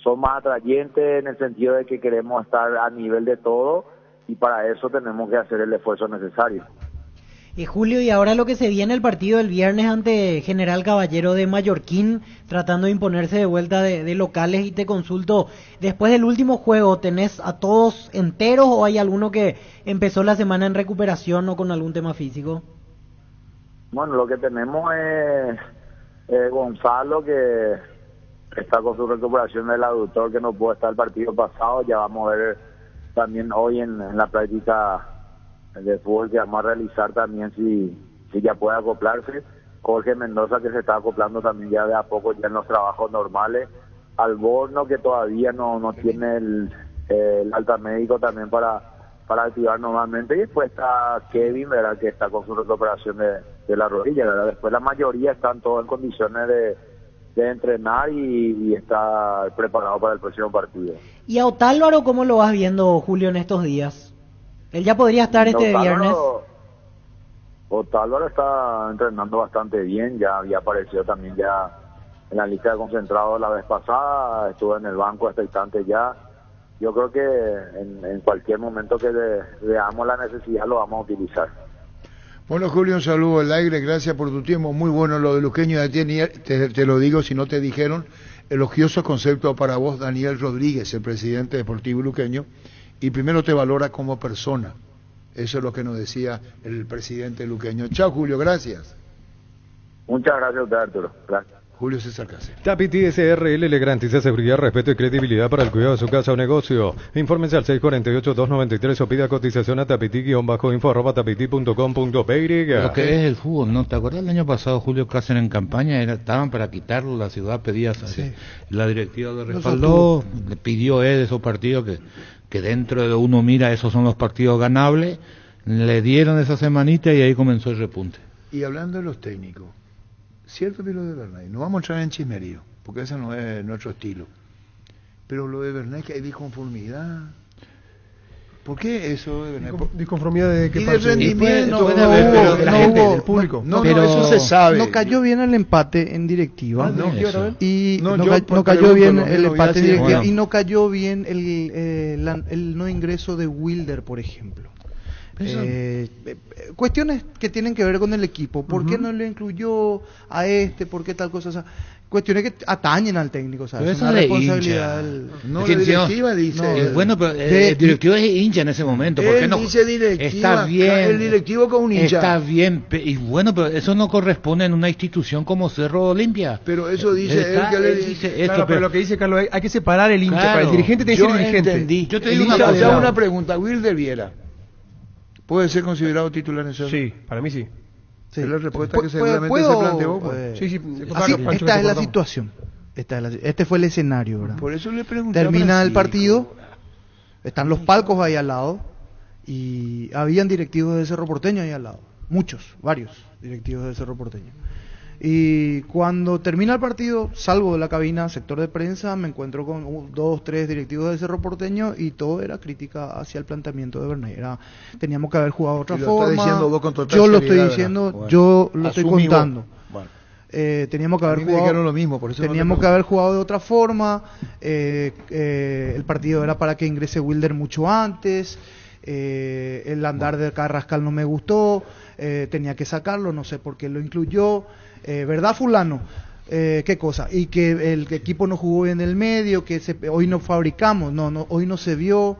son más atrayentes en el sentido de que queremos estar a nivel de todo y para eso tenemos que hacer el esfuerzo necesario. Julio, y ahora lo que se viene el partido del viernes ante General Caballero de Mallorquín, tratando de imponerse de vuelta de locales, y te consulto, después del último juego, ¿tenés a todos enteros o hay alguno que empezó la semana en recuperación o con algún tema físico? Bueno, lo que tenemos es Gonzalo, que está con su recuperación del aductor, que no pudo estar el partido pasado. Ya vamos a ver también hoy en la práctica de fútbol que vamos a realizar también si ya puede acoplarse. Jorge Mendoza, que se está acoplando también ya de a poco ya en los trabajos normales. Alborno, que todavía no tiene el alta médico también para activar normalmente. Y después está Kevin, ¿verdad? Que está con su recuperación de la rodilla, ¿verdad? Después la mayoría están todos en condiciones de entrenar y estar preparado para el próximo partido. ¿Y a Otálvaro cómo lo vas viendo, Julio, en estos días? Él ya podría estar viernes. Otálvaro está entrenando bastante bien, ya había aparecido también ya en la lista de concentrados la vez pasada, estuvo en el banco hasta instante ya. Yo creo que en cualquier momento que veamos la necesidad lo vamos a utilizar. Bueno, Julio, un saludo al aire, gracias por tu tiempo, muy bueno lo de luqueño de Daniel, te lo digo si no te dijeron, elogioso concepto para vos, Daniel Rodríguez, el presidente deportivo luqueño, y primero te valora como persona, eso es lo que nos decía el presidente luqueño. Chao, Julio, gracias. Muchas gracias a usted, Arturo, gracias. Julio César Cáceres. Tapiti SRL le garantiza seguridad, respeto y credibilidad para el cuidado de su casa o negocio. Infórmense al 648-293 o pida cotización a tapiti-info@tapiti.com.py. Lo que es el fútbol, ¿no? ¿Te acuerdas el año pasado Julio Cáceres en campaña? Estaban para quitarlo, la ciudad pedía, sí. La directiva lo respaldó, le pidió de esos partidos que dentro de uno mira, esos son los partidos ganables, le dieron esa semanita y ahí comenzó el repunte. Y hablando de los técnicos, cierto que lo de Bernay, no vamos a entrar en chismerío, porque ese no es nuestro estilo, pero lo de Bernay, que hay disconformidad. ¿Por qué eso de Bernay? ¿Disconformidad de qué parte? De rendimiento, del público. No, eso se sabe. No cayó bien el empate en directiva. No cayó bien el empate en directiva y no cayó bien el no ingreso de Wilder, por ejemplo. Cuestiones que tienen que ver con el equipo. ¿Por qué no le incluyó a por qué tal cosa? O sea, cuestiones que atañen al técnico, ¿sabes? Es una responsabilidad no, la directiva dice. Bueno, pero el directivo es hincha en ese momento. ¿Por qué no? Dice directiva, está bien. El directivo con un hincha. Está bien, y bueno, pero eso no corresponde en una institución como Cerro Olimpia. Pero eso dice él que le dice esto. Claro, pero lo que dice Carlos, hay que separar el hincha. Para el dirigente tiene que ser dirigente. Entendí. Yo te digo una pregunta. Wilder Viera, ¿puede ser considerado titular en Cerro? Sí, para mí sí. Sí. Es la respuesta que seguramente se planteó. Sí, así, esta es la situación. Este fue el escenario, ¿verdad? Por eso le pregunté. Termina el partido, están los palcos ahí al lado y habían directivos de Cerro Porteño ahí al lado. Varios directivos de Cerro Porteño. Y cuando termina el partido, salgo de la cabina, sector de prensa, me encuentro con 2, 3 directivos del Cerro Porteño y todo era crítica hacia el planteamiento de Bernay. Teníamos que haber jugado de otra Y lo forma. está diciendo vos con total Yo lo estoy seriedad, diciendo, ¿verdad? Bueno, yo lo estoy asumí vos. contando. Bueno. Teníamos que A haber mí me jugado dijeron lo mismo, por eso no teníamos te que haber jugado de otra forma. El partido era para que ingrese Wilder mucho antes. El andar de Carrascal no me gustó, tenía que sacarlo, no sé por qué lo incluyó, ¿verdad, fulano? ¿Qué cosa? Y que el equipo no jugó en el medio, que hoy no fabricamos, no, hoy no se vio.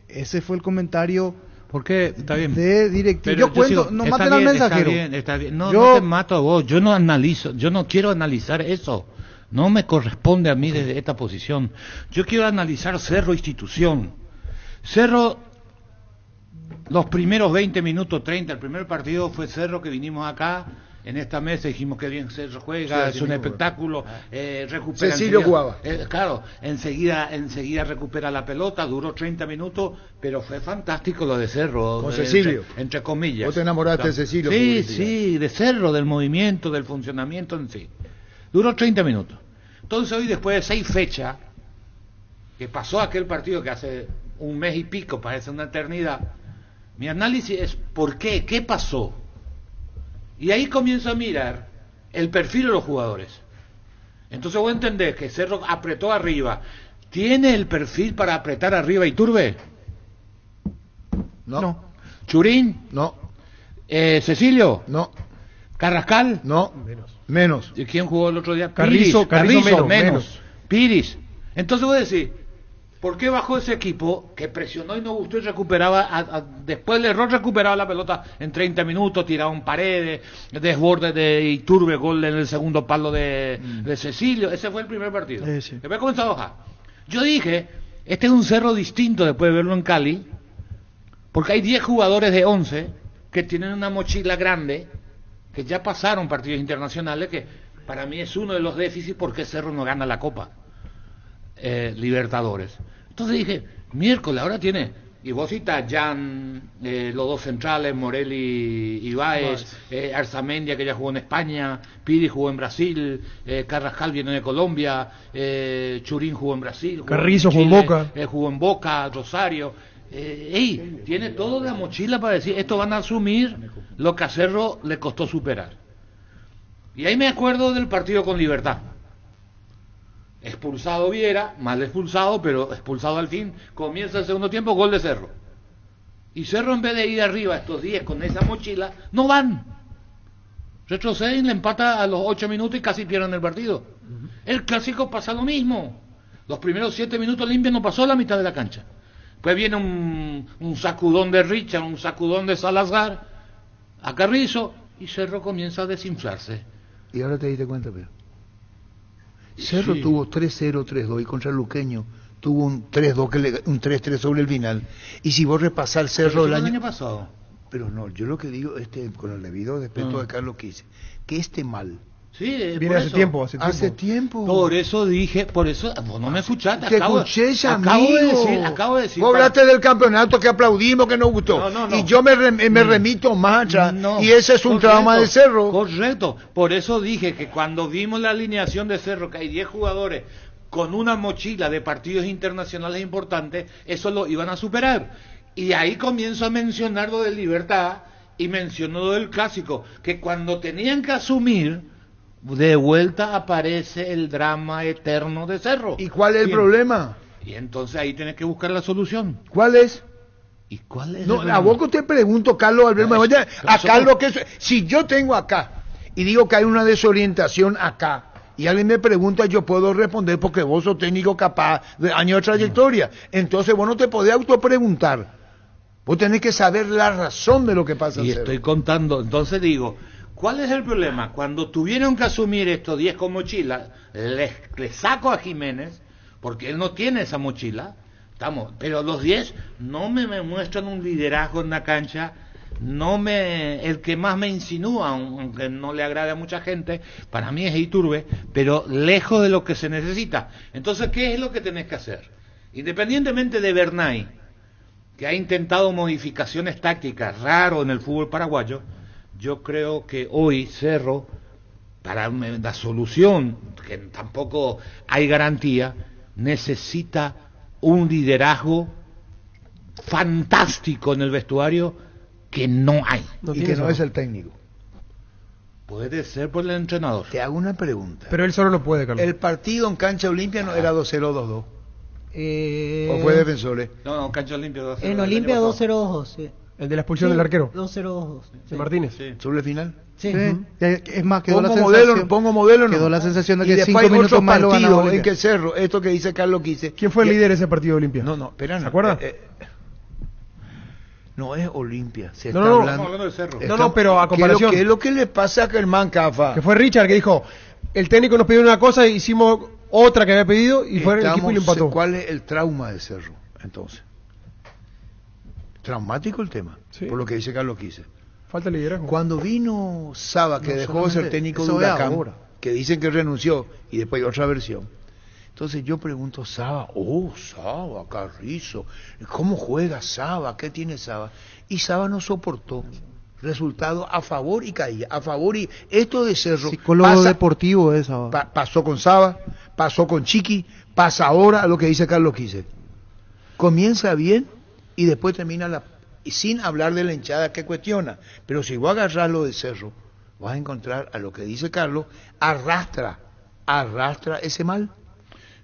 Ese fue el comentario. Porque está bien. De directivo. Pero Yo cuento, sigo, no está maten al bien, mensajero. Está bien. No, Yo- no te mato a vos, yo no analizo, yo no quiero analizar eso. No me corresponde a mí desde esta posición. Yo quiero analizar Cerro institución. Cerro, los primeros 20 minutos, 30, el primer partido fue Cerro que vinimos acá, en esta mesa dijimos que bien Cerro juega, Sí, es así un mismo. espectáculo, recupera Cecilio enseguida- jugaba. claro, enseguida recupera la pelota, duró 30 minutos, pero fue fantástico lo de Cerro. Con Cecilio. Entre comillas. Vos te enamoraste de Cecilio, Sí, publicidad. sí, de Cerro, del movimiento, del funcionamiento en sí. Duró 30 minutos. Entonces hoy, después de 6 fechas, que pasó aquel partido que hace un mes y pico, parece una eternidad, mi análisis es ¿por qué? ¿Qué pasó? Y ahí comienzo a mirar el perfil de los jugadores. Entonces voy a entender que Cerro apretó arriba. ¿Tiene el perfil para apretar arriba Iturbe? No. ¿Churín? No. ¿Cecilio? No. ¿Carrascal? No. Menos. ¿Y quién jugó el otro día? Carrizo Carrizo, menos. Piris. Entonces voy a decir, ¿por qué bajó ese equipo que presionó y no gustó y recuperaba, después del error recuperaba la pelota en 30 minutos, tiraba un paredes, desborde de Iturbe, gol en el segundo palo de Cecilio? Ese fue el primer partido. Sí. Después comenzó a bajar. Yo dije, este es un Cerro distinto después de verlo en Cali, porque hay 10 jugadores de 11 que tienen una mochila grande, que ya pasaron partidos internacionales, que para mí es uno de los déficits porque Cerro no gana la Copa Libertadores. Entonces dije, miércoles, ahora tiene, y vos citas Jan, los dos centrales, Morelli y Báez, Arzamendia, que ya jugó en España, Piri jugó en Brasil, Carrascal viene de Colombia, Churín jugó en Brasil, Carrizo jugó en Chile, Boca. jugó en Boca, Rosario. Tiene todo la mochila para decir, esto van a asumir lo que a Cerro le costó superar. Y ahí me acuerdo del partido con Libertad. Expulsado Viera, mal expulsado, pero expulsado al fin. Comienza el segundo tiempo, gol de Cerro. Y Cerro, en vez de ir arriba estos 10 con esa mochila, no van. Retroceden, le empata a los 8 minutos y casi pierden el partido. El clásico pasa lo mismo. Los primeros 7 minutos limpios no pasó la mitad de la cancha. Pues viene un sacudón de Richard, un sacudón de Salazar a Carrizo y Cerro comienza a desinflarse. Y ahora te diste cuenta, pero Cerro Sí. tuvo 3-0, 3-2 y contra el Luqueño tuvo un 3-2 un 3-3 sobre el final. Y si vos repasás el Cerro del el año año pasado. Pero no, yo lo que digo, con el debido respeto de Carlos Quise, que esté mal. Sí, Viene por hace eso. tiempo. Hace tiempo. Por eso dije, por eso, vos no me escuchaste. Te escuché, Acabo de decir. Vos hablaste del campeonato que aplaudimos, que nos gustó. No. Y yo me remito más atrás. Y ese es un Correcto, trauma de Cerro. Correcto. Por eso dije que cuando vimos la alineación de Cerro, que hay 10 jugadores con una mochila de partidos internacionales importantes, eso lo iban a superar. Y ahí comienzo a mencionar lo de Libertad y menciono lo del clásico, que cuando tenían que asumir, de vuelta aparece el drama eterno de Cerro. ¿Y cuál es el problema? Y entonces ahí tienes que buscar la solución. ¿Cuál es? ¿Y cuál es? No, a vos que te pregunto, Carlos Alberto, Carlos, si yo tengo acá y digo que hay una desorientación acá y alguien me pregunta, yo puedo responder porque vos sos técnico capaz de años de trayectoria. Entonces vos no te podés autopreguntar. Vos tenés que saber la razón de lo que pasa. Y en Cerro. estoy contando, entonces digo, ¿cuál es el problema? Cuando tuvieron que asumir estos 10 con mochila, le saco a Jiménez, porque él no tiene esa mochila, pero los 10 no me muestran un liderazgo en la cancha, el que más me insinúa, aunque no le agrade a mucha gente, para mí es Iturbe, pero lejos de lo que se necesita. Entonces, ¿qué es lo que tenés que hacer? Independientemente de Bernay, que ha intentado modificaciones tácticas raro en el fútbol paraguayo, yo creo que hoy Cerro, para la solución, que tampoco hay garantía, necesita un liderazgo fantástico en el vestuario que no hay. Y que no es el técnico. Puede ser por el entrenador. Te hago una pregunta. Pero él solo no puede, Carlos. El partido en cancha Olimpia no era 2-0, 2-2. ¿O fue Defensores? No, cancha Olimpia 2-0. En Olimpia 2-0, 2-2, sí. El de la expulsión del arquero. 2-0, 2-2. De Martínez. Sí. ¿Sobre el final? Sí. Es más, quedó la pongo modelo, no. Quedó la sensación de Y que después 5 hay minutos otro más lo ganaba partido en Olimpia. que Cerro, esto que dice Carlos Quise. ¿Quién fue el líder de ese partido de Olimpia? No, espera. ¿Se acuerda? No es Olimpia, se No, está no, hablando. estamos hablando de Cerro. No, pero a comparación. ¿Qué es lo que le pasa a Germán Cafa? Que fue Richard que dijo, el técnico nos pidió una cosa y hicimos otra que había pedido y fue el equipo y lo empató. ¿Cuál es el trauma de Cerro, entonces? Traumático el tema, Sí. por lo que dice Carlos Quise. Falta liderazgo. Cuando vino Saba, que No, dejó de ser solamente técnico de eso es Huracán, ahora. que dicen que renunció, y después hay otra versión. Entonces yo pregunto, Saba, Saba, Carrizo, ¿cómo juega Saba? ¿Qué tiene Saba? Y Saba no soportó. Resultado a favor y caía, a favor y... Esto de Cerro Psicólogo deportivo esa. pasó con Saba, pasó con Chiqui, pasa ahora a lo que dice Carlos Quise. Comienza bien y después termina y sin hablar de la hinchada que cuestiona. Pero si vos agarrás lo de Cerro, vas a encontrar a lo que dice Carlos, arrastra ese mal.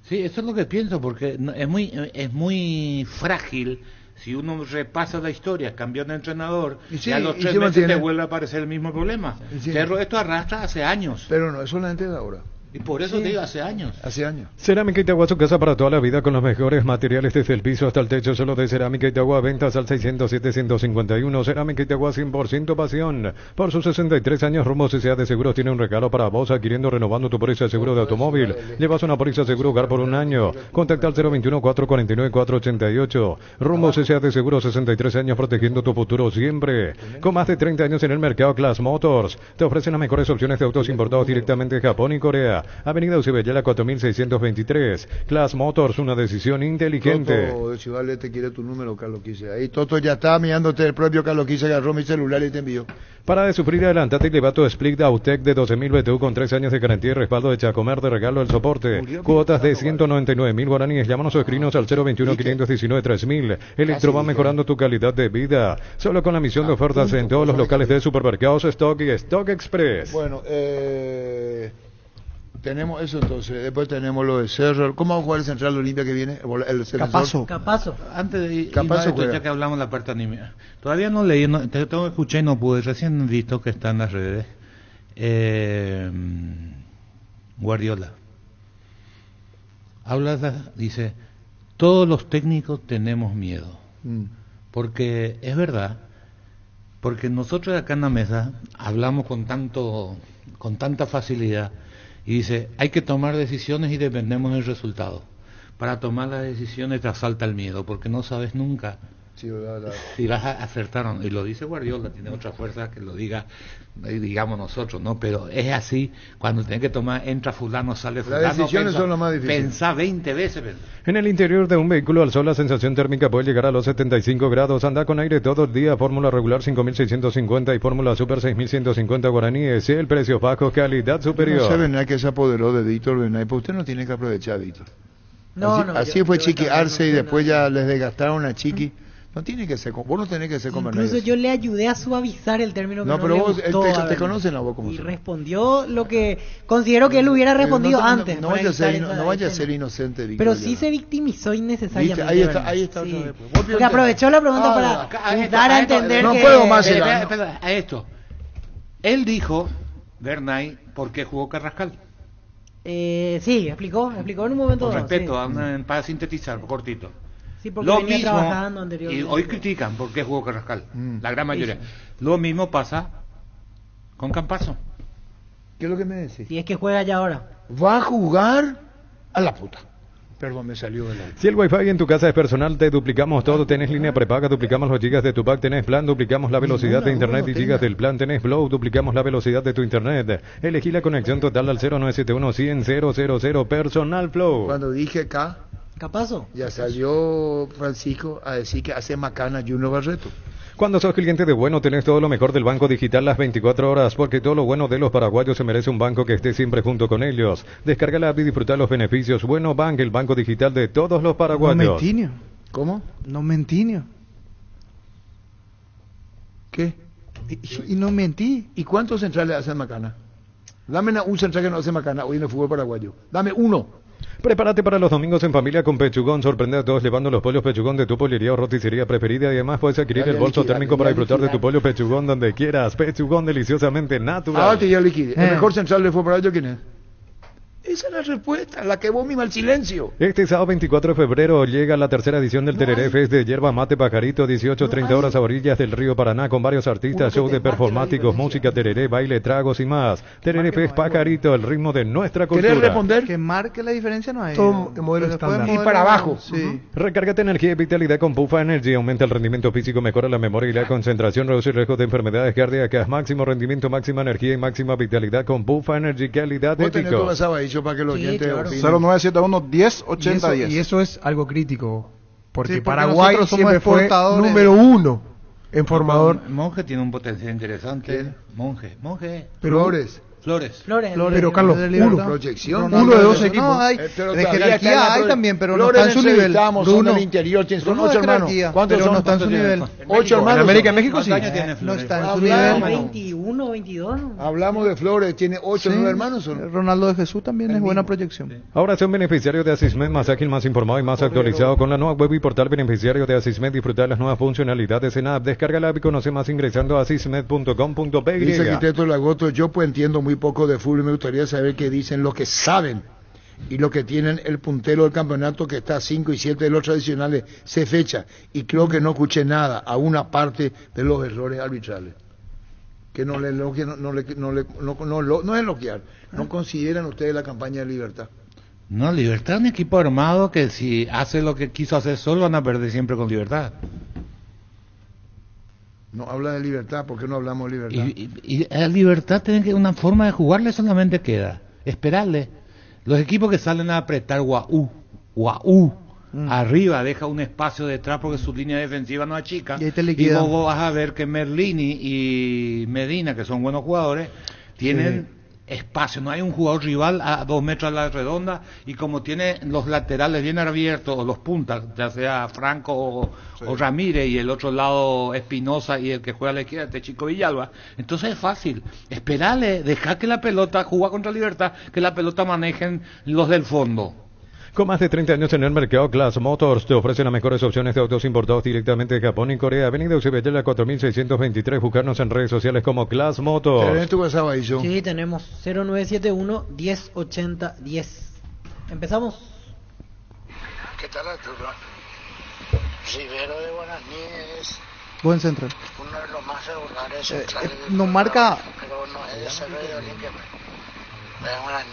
Sí, eso es lo que pienso, porque es muy frágil. Si uno repasa la historia, cambió de entrenador, y a los 3 meses te vuelve a aparecer el mismo problema. Cerro esto arrastra hace años. Pero no es solamente de ahora. Y por eso te digo, hace años. Hace años. Cerámica Itagua, su casa para toda la vida con los mejores materiales desde el piso hasta el techo. Solo de Cerámica Itagua, ventas al 600-751. Cerámica Itagua, 100% pasión. Por sus 63 años, Rumos S.A. de Seguros tiene un regalo para vos, adquiriendo, renovando tu póliza de seguro de automóvil. Llevas una póliza de seguro hogar por un año. Contacta al 021-449-488. Rumos S.A. de Seguros, 63 años protegiendo tu futuro siempre. Con más de 30 años en el mercado, Class Motors te ofrecen las mejores opciones de autos importados directamente de Japón y Corea. Avenida Ucibellala 4623. Class Motors, una decisión inteligente. Toto de Ciudad Este quiere tu número, Carlos Quise. Ahí Toto ya está mirándote, el propio Carlos Quise agarró mi celular y te envió. Para de sufrir, adelantate y lleva tu Split Autec de 12.000 BTU con 3 años de garantía y respaldo de Chacomer de regalo el soporte. Cuotas de 199.000 guaraníes. Llámanos o escrinos al 021-519-3000. Electro va mejorando tu calidad de vida. Solo con la misión de ofertas en todos los locales de supermercados Stock y Stock Express. Bueno, tenemos eso entonces, después tenemos lo de Cerro. ¿Cómo va a jugar el Central de Olimpia que viene? Capazo. Antes de Capazo esto, ya que hablamos de la parte anímica, todavía no leí, te tengo que escuchar y no pude, recién he visto que está en las redes. Guardiola dice, todos los técnicos tenemos miedo, porque es verdad, porque nosotros acá en la mesa hablamos con tanta facilidad. Y dice, hay que tomar decisiones y dependemos del resultado. Para tomar las decisiones te asalta el miedo, porque no sabes nunca si vas a acertar o no. Y lo dice Guardiola, tiene otra fuerza que lo digamos nosotros, ¿no? Pero es así, cuando tenés que tomar, entra fulano, sale fulano. Las decisiones son lo más difícil. Pensá 20 veces. En el interior de un vehículo al sol la sensación térmica puede llegar a los 75 grados. Anda con aire todo el día. Fórmula regular 5.650 y fórmula super 6.150 guaraníes. El precio bajo, calidad superior. No sé, Bernay, que se apoderó de Víctor Bernay, pero usted no tiene que aprovechar, Víctor. Así fue Chiqui Arce y después ya les desgastaron a Chiqui. No tiene que ser, vos no tenés que ser como Incluso yo le ayudé a suavizar el término que no pero le vos te conocen a vos como y respondió lo que considero que él hubiera respondido antes. No vaya a ser inocente, Víctor. Pero sí se victimizó innecesariamente. Ahí está sí. otra vez. Porque aprovechó la pregunta para dar a entender no que... puedo más. A esto. Él dijo, Bernay, ¿por qué jugó Carrascal? Sí, explicó en un momento. Con respeto, para sintetizar, cortito. Sí, porque lo venía mismo, trabajando anteriormente. y hoy critican por qué jugó Carrascal, la gran mayoría. Lo mismo pasa con Campazo. ¿Qué es lo que me decís? Si es que juega ya ahora. Va a jugar a la puta. Perdón, me salió del aire. Si el wifi en tu casa es personal, te duplicamos todo. Tenés línea prepaga, duplicamos los gigas de tu pack. Tenés plan, duplicamos la velocidad de internet y gigas del plan. Tenés Flow, duplicamos la velocidad de tu internet. Elegí la conexión total al 0971-100-000 Personal Flow. Cuando dije Capazo. Ya salió Francisco a decir que hace macana Junior Barreto. Cuando sos cliente de Bueno, tenés todo lo mejor del banco digital las 24 horas, porque todo lo bueno de los paraguayos se merece un banco que esté siempre junto con ellos. Descarga la app y disfruta los beneficios. Bueno Bank, el banco digital de todos los paraguayos. No mentinio. ¿Cómo? No mentinio. ¿Qué? Y no mentí. ¿Y cuántos centrales hacen Macana? Dame un central que no hace Macana hoy en el fútbol paraguayo. Dame uno. Prepárate para los domingos en familia con Pechugón. Sorprende a todos llevando los pollos Pechugón de tu pollería o roticería preferida. Y además puedes adquirir el bolso térmico para disfrutar de tu pollo Pechugón donde quieras. Pechugón, deliciosamente natural. Ahora te ya liquide. ¿El mejor central del fútbol paraguayo quién es? Esa es la respuesta, la que vos misma al silencio. Este sábado 24 de febrero llega la tercera edición del Tereré Fest de Yerba Mate Pajarito, 18:30 horas a orillas del río Paraná, con varios artistas, show de performáticos, música, tereré, baile, tragos y más. Tereré Fest Pajarito, el ritmo de nuestra cultura. ¿Querés responder? Que marque la diferencia no hay. Todo el modelo estándar. Y para abajo. Sí. Recárgate energía y vitalidad con Pufa Energy, aumenta el rendimiento físico, mejora la memoria y la concentración, reduce el riesgo de enfermedades cardíacas, máximo rendimiento, máxima energía y máxima vitalidad con Pufa Energy, calidad Vos tenés tu ético. WhatsApp ahí, para que los oyentes opinen. 0971-1080-10. Y eso es algo crítico, porque Sí, porque Paraguay nosotros somos siempre fue exportadores. número 1 en formador. Monje tiene un potencial interesante. ¿Quién? Monje. Pero Flores. Flores. Pero Carlos, de Libertad. uno. Proyección. Uno de dos equipos. No, hay, Pero de todavía jerarquía está en hay la también, pero no Flores está en su nivel. necesitamos, son del interior, son Bruno 8 de hermanos. jerarquía, ¿Cuántos pero son? no está en su nivel. 8 hermanos. En América y son. México sí. No está en su Hablamos. nivel. 21, 22. Hablamos de Flores, tiene 8 o 9 hermanos. Son. Ronaldo de Jesús también es buena proyección. Ahora son beneficiarios de Asismed, más ágil, más informado y más actualizado. Con la nueva web y portal beneficiario de Asismed, disfrutar de las nuevas funcionalidades en app. Descarga la app y conoce más ingresando a asismed.com.py. Dice arquitecto Lagoto, yo pues entiendo muy poco de fútbol y me gustaría saber qué dicen los que saben y los que tienen el puntero del campeonato que está 5 y 7 de los tradicionales se fecha y creo que no escuché nada a una parte de los errores arbitrales. Que no le elogian, no es elogiar, no consideran ustedes la campaña de Libertad. No, Libertad es un equipo armado que si hace lo que quiso hacer solo van a perder siempre con Libertad. No habla de Libertad, ¿por qué no hablamos de Libertad? Y a Libertad tiene que una forma de jugarle solamente queda esperarle. Los equipos que salen a apretar guau, arriba deja un espacio detrás porque su línea defensiva no achica. Y vos vas a ver que Merlini y Medina, que son buenos jugadores, tienen espacio. No hay un jugador rival a 2 metros a la redonda, y como tiene los laterales bien abiertos, o los puntas, ya sea Franco o Ramírez, y el otro lado Espinosa, y el que juega a la izquierda, este Chico Villalba, entonces es fácil. Esperarle, dejar que la pelota, jugar contra Libertad, que la pelota manejen los del fondo. Con más de 30 años en el mercado, Class Motors te ofrece las mejores opciones de autos importados directamente de Japón y Corea. Avenida Eusebio 4623. Buscarnos en redes sociales como Class Motors. ¿Tenés tu WhatsApp ahí, yo? Sí, tenemos 0971-1080-10. ¿Empezamos? ¿Qué tal, Arturo? Rivero de Guaraníes, Buen central. uno de los más regulares centrales. Nos marca. Pero no es de Cerro de Olín que me Guaraní.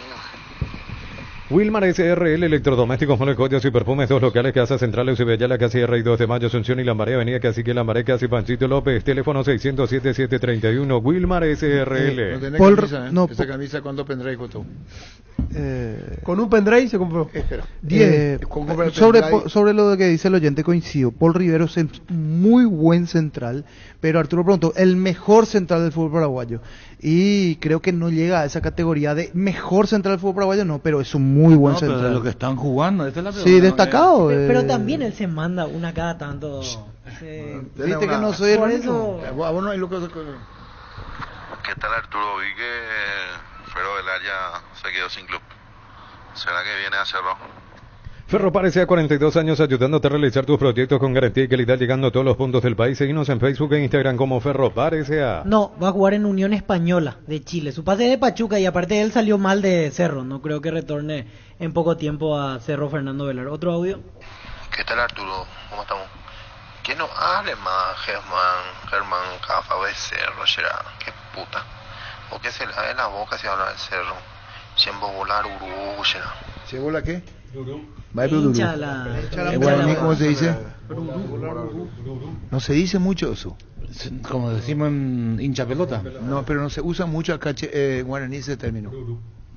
Wilmar SRL, electrodomésticos, molecoyos y perfumes, 2 locales, Casa Central, Eusebio Casi R y 2 de Mayo, Asunción y Lambaré, Avenida Cacique Lambaré, Casi Panchito López, teléfono 607-731, Wilmar SRL. No tenés camisa, ¿eh? Esa camisa, ¿cuánto pendrive costó? Con un pendrive se compró. Espera. 10. Sobre lo que dice el oyente, coincido. Paul Rivero es muy buen central, pero Arturo preguntó, el mejor central del fútbol paraguayo. Y creo que no llega a esa categoría de mejor central del fútbol paraguayo, no, pero es un muy buen central. Pero de lo que están jugando, esta es la pregunta. Sí, destacado. Pero también él se manda una cada tanto. Viste que no soy el único. A vos no hay locos. ¿Qué tal, Arturo? Vi que Ferro del Área se quedó sin club. ¿Será que viene a Cerro? Ferropar S.A. 42 años ayudándote a realizar tus proyectos con garantía y calidad, llegando a todos los puntos del país. Seguinos en Facebook e Instagram como Ferropar S.A. No, va a jugar en Unión Española de Chile. Su pase es de Pachuca y aparte él salió mal de Cerro. No creo que retorne en poco tiempo a Cerro Fernando Velar. ¿Otro audio? ¿Qué tal, Arturo? ¿Cómo estamos? Que no hable más Germán Cafa de Cerro, será. Qué puta. O que se le da en la boca si habla del Cerro. Siempre volar Urú, será. ¿Se bola qué? Hincha la... ¿En guaraní cómo se dice? No se dice mucho eso. Como decimos en hincha pelota. No, pero no se usa mucho acá en guaraní ese término.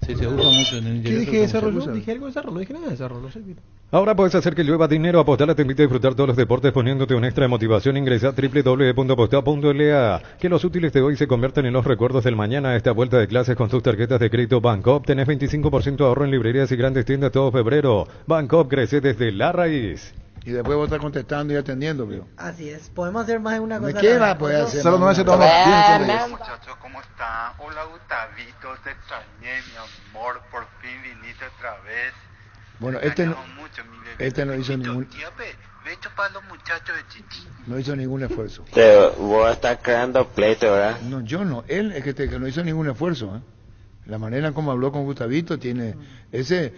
Sí, se usa mucho en el ¿Qué interior. dije de cerro? Se Yo usa. dije algo de cerro, no dije nada de cerro, no sé qué. Ahora puedes hacer que llueva dinero. Apostala te invita a disfrutar todos los deportes poniéndote un extra de motivación. Ingresa a www.apostala.la. Que los útiles de hoy se convierten en los recuerdos del mañana. Esta vuelta de clases con tus tarjetas de crédito Bancoop. Tenés 25% de ahorro en librerías y grandes tiendas todo febrero. Bancoop crece desde la raíz. Y después vos estás contestando y atendiendo, creo. Así es. Podemos hacer más de una cosa. ¿Qué va a poder hacer? Solo no Muchachos, ¿cómo están? Hola, Gustavito, te extrañé, mi amor. Por fin viniste otra vez. Bueno, Te este no, extrañamos mucho, mi bebé. este no hizo ningún, Tía, ve para los muchachos de Chichi. no hizo ningún esfuerzo. Vos estás creando pleito, ¿verdad? No, yo no. Él es que no hizo ningún esfuerzo. ¿Eh? La manera como habló con Gustavito tiene ese,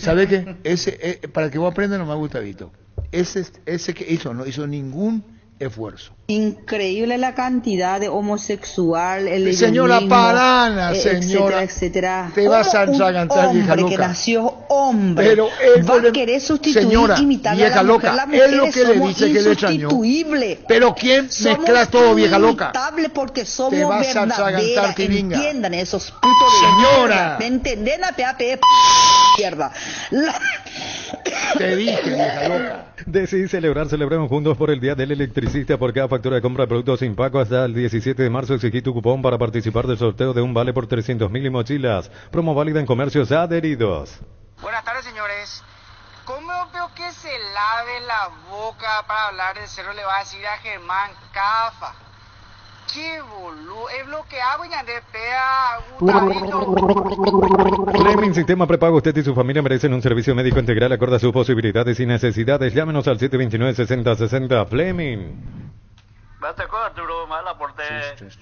¿sabe qué? Ese, para que vos aprendas nomás, Gustavito. Ese que hizo, no hizo ningún esfuerzo. Increíble la cantidad de homosexual, el Señora lesbianismo, Parana, señora, etcétera. te vas a ¿Cómo un ensagantar, vieja hombre que loca? nació hombre Pero él va le- a querer sustituir, señora, imitar a vieja la mujer? loca, Las es lo mujeres que le somos dice que le extrañó. insustituibles. Pero ¿quién Somos mezcla todo, vieja loca? inimitables porque somos Te vas a ensagantar, verdaderas. tiringa. Entiendan esos putos de Señora. mierda. ¿Me entendés? La PAP mierda. Te dije, vieja loca. Decidí celebremos juntos por el Día del Electricista. Por cada factura de compra de productos sin pago hasta el 17 de marzo exigí tu cupón para participar del sorteo de un vale por 300.000 y mochilas. Promo válida en comercios adheridos. Buenas tardes, señores. ¿Cómo veo que se lave la boca para hablar del cerro? Le va a decir a Germán Cafa. ¡Qué boludo! Es lo que hago y ya te pega. Fleming Sistema Prepago. Usted y su familia merecen un servicio médico integral acorde a sus posibilidades y necesidades. Llámenos al 729-6060. Fleming. Basta con Arturo, mal aporte.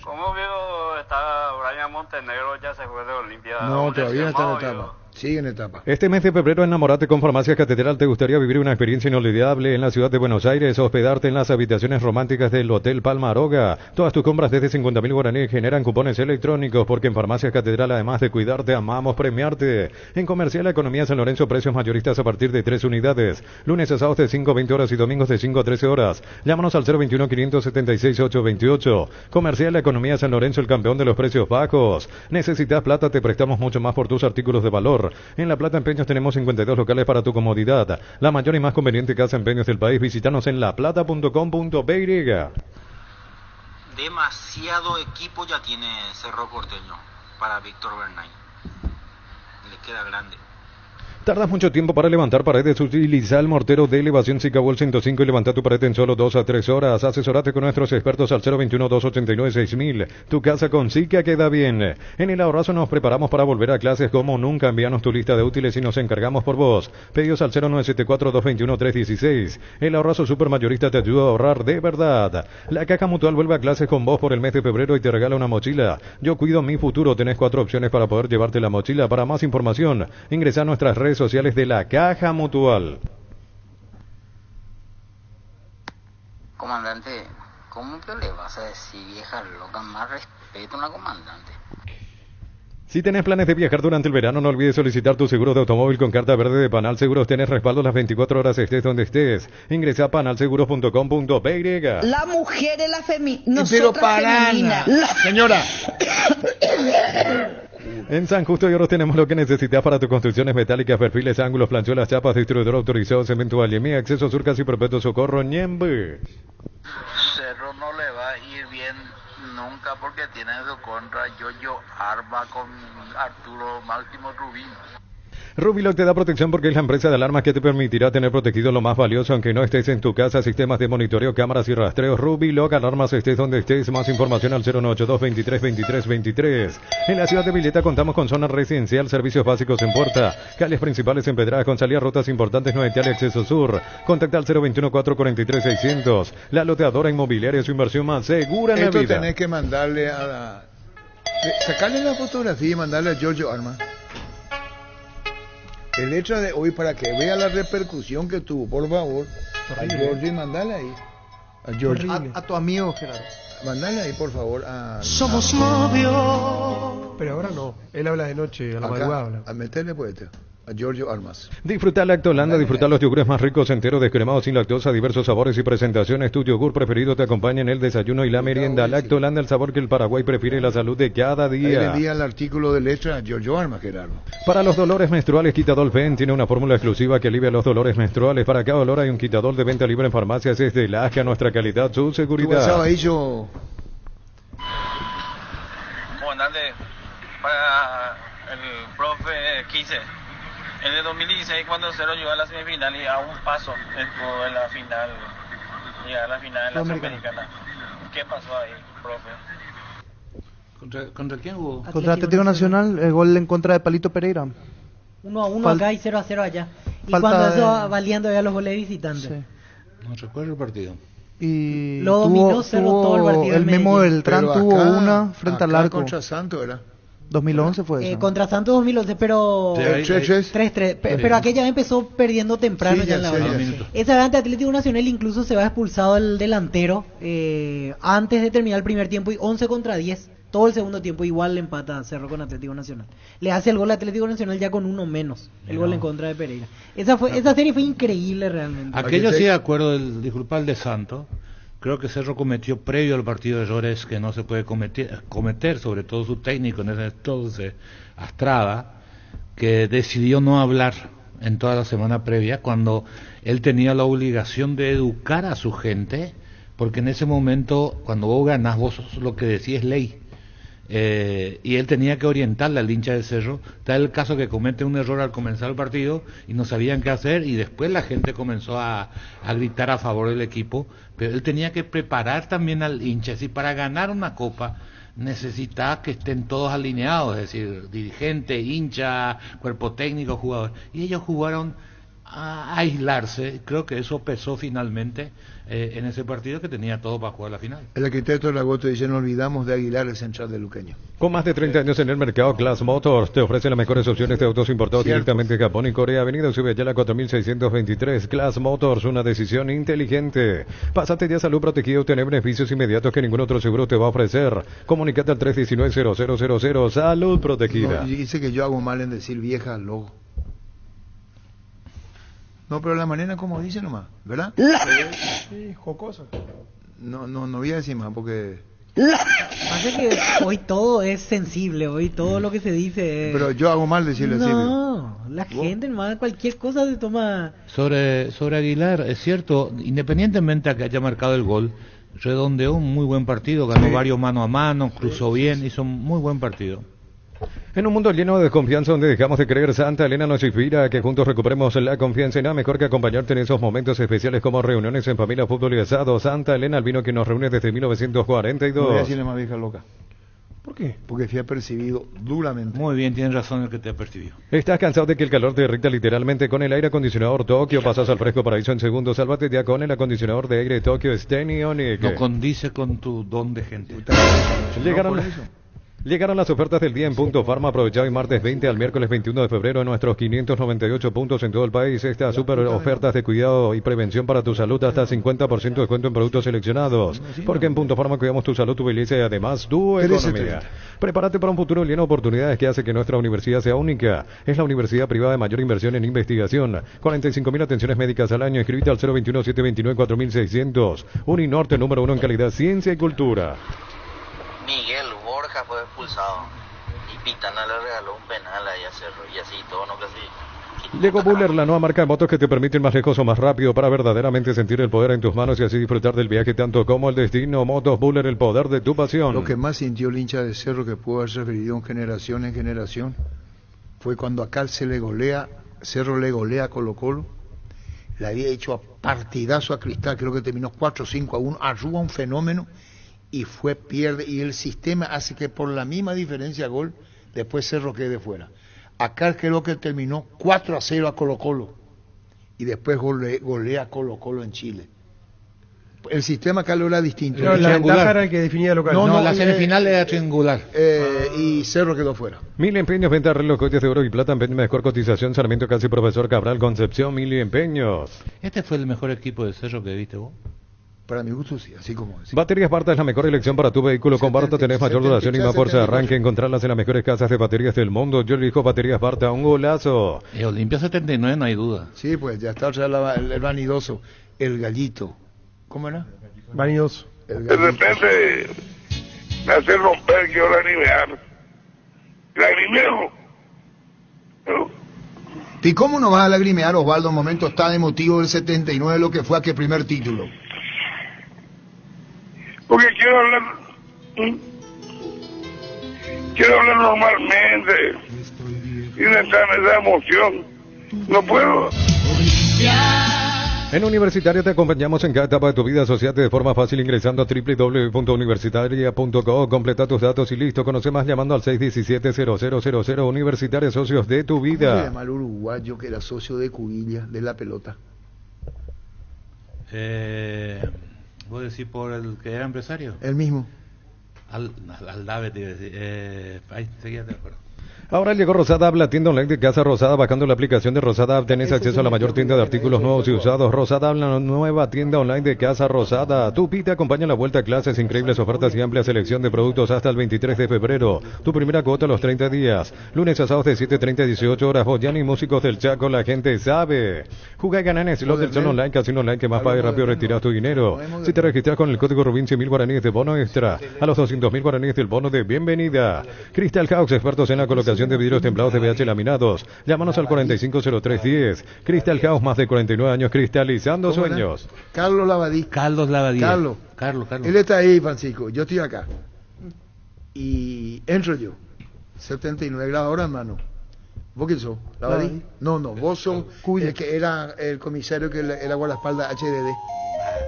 ¿Cómo veo está Brian Montenegro? Ya se fue de Olimpia. No, todavía está en etapa. Sigue en etapa. Este mes de febrero, enamorate con Farmacias Catedral. ¿Te gustaría vivir una experiencia inolvidable en la ciudad de Buenos Aires? Hospedarte en las habitaciones románticas del Hotel Palma Aroga. Todas tus compras desde 50.000 guaraníes generan cupones electrónicos, porque en Farmacias Catedral, además de cuidarte, amamos premiarte. En Comercial La Economía San Lorenzo, precios mayoristas a partir de 3 unidades. Lunes a sábados de 5 a 20 horas y domingos de 5 a 13 horas. Llámanos al 021-576-828. Comercial La Economía San Lorenzo, el campeón de los precios bajos. ¿Necesitas plata? Te prestamos mucho más por tus artículos de valor. En La Plata Empeños tenemos 52 locales para tu comodidad. La mayor y más conveniente casa de empeños del país. Visítanos en laplata.com.py. Demasiado equipo ya tiene Cerro Porteño para Víctor Bernay. Le queda grande. ¿Tardas mucho tiempo para levantar paredes? Utiliza el mortero de elevación Sicabol 105 y levanta tu pared en solo 2 a 3 horas. Asesorate con nuestros expertos al 021-289-6000. Tu casa con Sica queda bien. En el Ahorrazo nos preparamos para volver a clases como nunca. Envíanos tu lista de útiles y nos encargamos por vos. Pedidos al 0974-221-316. El Ahorrazo Supermayorista te ayuda a ahorrar de verdad. La Caja Mutual vuelve a clases con vos por el mes de febrero y te regala una mochila. Yo cuido mi futuro. Tenés 4 opciones para poder llevarte la mochila. Para más información, ingresa a nuestras redes sociales de la Caja Mutual. Comandante, ¿cómo que le vas a decir vieja loca? Más respeto a una comandante. Si tenés planes de viajar durante el verano, no olvides solicitar tu seguro de automóvil con carta verde de Panal Seguros. Tenés respaldo las 24 horas, estés donde estés. Ingresa a panalseguros.com.py. La mujer es la femenina. Pero Nosotras Parana, femenina. señora. En San Justo y Oro tenemos lo que necesitas para tus construcciones metálicas, perfiles, ángulos, planchuelas, chapas, distribuidor autorizado, cemento, Aliemí, acceso, surcas y perpetuo socorro, Ñembe. Cerro no le va a ir bien nunca porque tiene en su contra Yoyo Arma con Arturo Máximo Rubín. Rubiloc te da protección porque es la empresa de alarmas que te permitirá tener protegido lo más valioso aunque no estés en tu casa. Sistemas de monitoreo, cámaras y rastreos. Rubiloc, alarmas estés donde estés. Más información al 0982-232323. En la ciudad de Villeta contamos con zona residencial, servicios básicos en puerta, calles principales empedradas con salida a rutas importantes, no y acceso sur. Contacta al 021-443-600. La loteadora inmobiliaria, su inversión más segura en la Esto vida. tenés que mandarle a la... Sacarle la fotografía y mandarle a Giorgio Arma. El hecho de hoy para que vea la repercusión que tuvo, por favor, a Giorgio y mandale ahí. A Giorgio. A tu amigo, Gerardo. Mandale ahí, por favor, a... Somos novios. Pero ahora no. Él habla de noche, a la madrugada habla. A meterle pues. a Giorgio Armas. Disfrutar Lactolanda, disfrutar los yogures más ricos, enteros, descremados, sin lactosa, diversos sabores y presentaciones. Tu yogur preferido te acompaña en el desayuno y la merienda. Lactolanda, el sabor que el Paraguay prefiere, la salud de cada Ahí día. le envía el artículo de letra a Giorgio Armas, Gerardo. Para los dolores menstruales, Quitadol Pen tiene una fórmula exclusiva que alivia los dolores menstruales. Para cada dolor hay un Quitadol de venta libre en farmacias. Es de Laja, nuestra calidad, su ¿Tú seguridad. pasabas ahí yo? Comandante, para el profe Quise, en el 2016 cuando Cerro llegó a la semifinal y a un paso estuvo en la final, llegar a la final en la Sudamericana. ¿Qué pasó ahí, profe? ¿Contra quién hubo? Contra Atlético Nacional, el gol en contra de Palito Pereira. 1-1 acá y 0-0 allá. Y falta cuando eso de- valiendo ya los goles de visitante. Sí. No recuerdo el partido. Y Lo dominó Cerro todo el partido el en Memo Medellín. Beltrán Pero tuvo acá- una frente al acá arco. contra Santos era. 2011 fue eso. Contra Santos 2011, pero Sí, ahí- 3-3. Pero aquella vez empezó perdiendo temprano Sí, ya en la ya sé, hora. ya sé. Minutos. Esa vez ante Atlético Nacional incluso se va expulsado el delantero antes de terminar el primer tiempo y 11 contra 10. Todo el segundo tiempo igual le empata Cerro con Atlético Nacional. Le hace el gol a Atlético Nacional ya con uno menos. El gol en contra de Pereira. Esa serie fue increíble realmente. Aquello sí de acuerdo, disculpa el de Santos. Creo que Cerro cometió previo al partido errores que no se puede cometer, sobre todo su técnico en ese entonces, Astrada, que decidió no hablar en toda la semana previa cuando él tenía la obligación de educar a su gente, porque en ese momento, cuando vos ganás, vos lo que decís es ley. Y él tenía que orientarle al hincha de Cerro. Está el caso que comete un error al comenzar el partido y no sabían qué hacer, y después la gente comenzó a gritar a favor del equipo, pero él tenía que preparar también al hincha. Es decir, para ganar una copa necesita que estén todos alineados, es decir, dirigente, hincha, cuerpo técnico, jugador, y ellos jugaron a aislarse. Creo que eso pesó finalmente en ese partido, que tenía todo para jugar la final. El arquitecto de la Goto dice: no olvidamos de Aguilar, el central de Luqueño. Con más de 30 años en el mercado, Class Motors te ofrece las mejores opciones de autos importados Cierto. directamente de Japón y Corea. Avenida Subiyala 4623. Class Motors, una decisión inteligente. Pásate ya a Salud Protegida y obtener beneficios inmediatos que ningún otro seguro te va a ofrecer. Comunicate al 319-0000. Salud Protegida. No, dice que yo hago mal en decir vieja logo. No, pero la manera como dice nomás, ¿verdad? Sí, jocosa. No voy a decir más porque... Pasa que hoy todo es sensible, hoy todo lo que se dice es... Pero yo hago mal decirle así. No, la gente nomás cualquier cosa se toma... Sobre Aguilar, es cierto, independientemente a que haya marcado el gol, redondeó un muy buen partido, ganó varios mano a mano, cruzó bien, hizo un muy buen partido. En un mundo lleno de desconfianza donde dejamos de creer, Santa Elena nos inspira a que juntos recuperemos la confianza, y nada mejor que acompañarte en esos momentos especiales como reuniones en familia, fútbol y asado. Santa Elena, el vino que nos reúne desde 1942. No voy a decirle más vieja loca. ¿Por qué? Porque fui apercibido duramente. Muy bien, tienes razón el que te ha percibido. ¿Estás cansado de que el calor te irrita literalmente? Con el aire acondicionador Tokio pasas al fresco paraíso en segundos. Sálvate ya con el acondicionador de aire Tokio Stenionic. No condice con tu don de gente. Llegaron las ofertas del día en Punto Farma. Aprovechado hoy martes 20 al miércoles 21 de febrero en nuestros 598 puntos en todo el país. Estas super ofertas de cuidado y prevención para tu salud, hasta 50% de descuento en productos seleccionados. Porque en Punto Farma cuidamos tu salud, tu belleza y además tu economía. Prepárate para un futuro lleno de oportunidades que hace que nuestra universidad sea única. Es la universidad privada de mayor inversión en investigación. 45.000 atenciones médicas al año. Escribite al 021-729-4600. Uninorte, número 1 en calidad, ciencia y cultura. Miguel Borja fue expulsado y Pitana le regaló un penal ahí a Cerro y así todo, no casi. Llegó Buller, la nueva marca de motos que te permite ir más lejos o más rápido para verdaderamente sentir el poder en tus manos y así disfrutar del viaje tanto como el destino. Motos Buller, el poder de tu pasión. Lo que más sintió el hincha de Cerro, que pudo haber referido en generación, fue cuando acá Cerro le golea a Colo-Colo. Le había hecho a partidazo a Cristal, creo que terminó 4-5-1, arruga un fenómeno y pierde, y el sistema hace que por la misma diferencia de gol después Cerro quede fuera. Acá creo que terminó 4-0 a Colo-Colo y después golea a Colo-Colo en Chile. El sistema acá lo era distinto. Pero la ventaja era el que definía local. No, la semifinal era triangular. Y Cerro quedó fuera. Mil Empeños, venta reloj, joyas de oro y plata, mejor cotización, Sarmiento Casi, Profesor Cabral, Concepción, Mil Empeños. ¿Este fue el mejor equipo de Cerro que viste vos? Para mi gusto sí, así como es. Baterías Barta es la mejor elección para tu vehículo. Con Barta tenés mayor duración y más fuerza de arranque. Encontrarlas en las mejores casas de baterías del mundo. Yo elijo Baterías Barta, un golazo. Olimpia 79, no hay duda. Sí, pues ya está el vanidoso, el gallito. ¿Cómo era? Vanidoso. De repente me hace romper, quiero lagrimear. Lagrimeo. ¿Y cómo no vas a lagrimear, Osvaldo, en momentos tan emotivos del 79, lo que fue aquel primer título? Porque quiero hablar normalmente y no estar en esa emoción. No puedo. En Universitaria te acompañamos en cada etapa de tu vida. Asociate de forma fácil ingresando a www.universitaria.co. Completa tus datos y listo. Conoce más llamando al 617-0000. Universitaria, socios de tu vida. ¿Cómo se llama el uruguayo que era socio de Cubilla, de la pelota? ¿Vos decís por el que era empresario? El mismo. Al Dave, te iba a decir. Ahí, seguía de acuerdo. Ahora llegó Rosada App, la tienda online de Casa Rosada. Bajando la aplicación de Rosada App tenés acceso a la mayor tienda de artículos nuevos y usados. Rosada App, la nueva tienda online de Casa Rosada. Tu Pi te acompaña en la vuelta a clases, increíbles ofertas y amplia selección de productos hasta el 23 de febrero. Tu primera cuota a los 30 días. Lunes a sábados de 7:30 a 18 horas. Boyani, músicos del Chaco, la gente sabe. Juega y gana en Slot del Sol Online, casino online que más paga y rápido retiras tu dinero. Si te registras con el código Rubin, 100.000 guaraníes de bono extra. A los 200.000 guaraníes del bono de bienvenida. Crystal House, expertos en la colocación de vidrios templados de VH laminados. Llámanos al 450310. Crystal House, más de 49 años cristalizando sueños. Carlos Lavadí. Carlos. Él está ahí, Francisco. Yo estoy acá. Y entro yo. 79 grados ahora, hermano. ¿Vos quién sos? ¿Lavadí? No, vos sos el que era el comisario que era guardaespaldas HDD.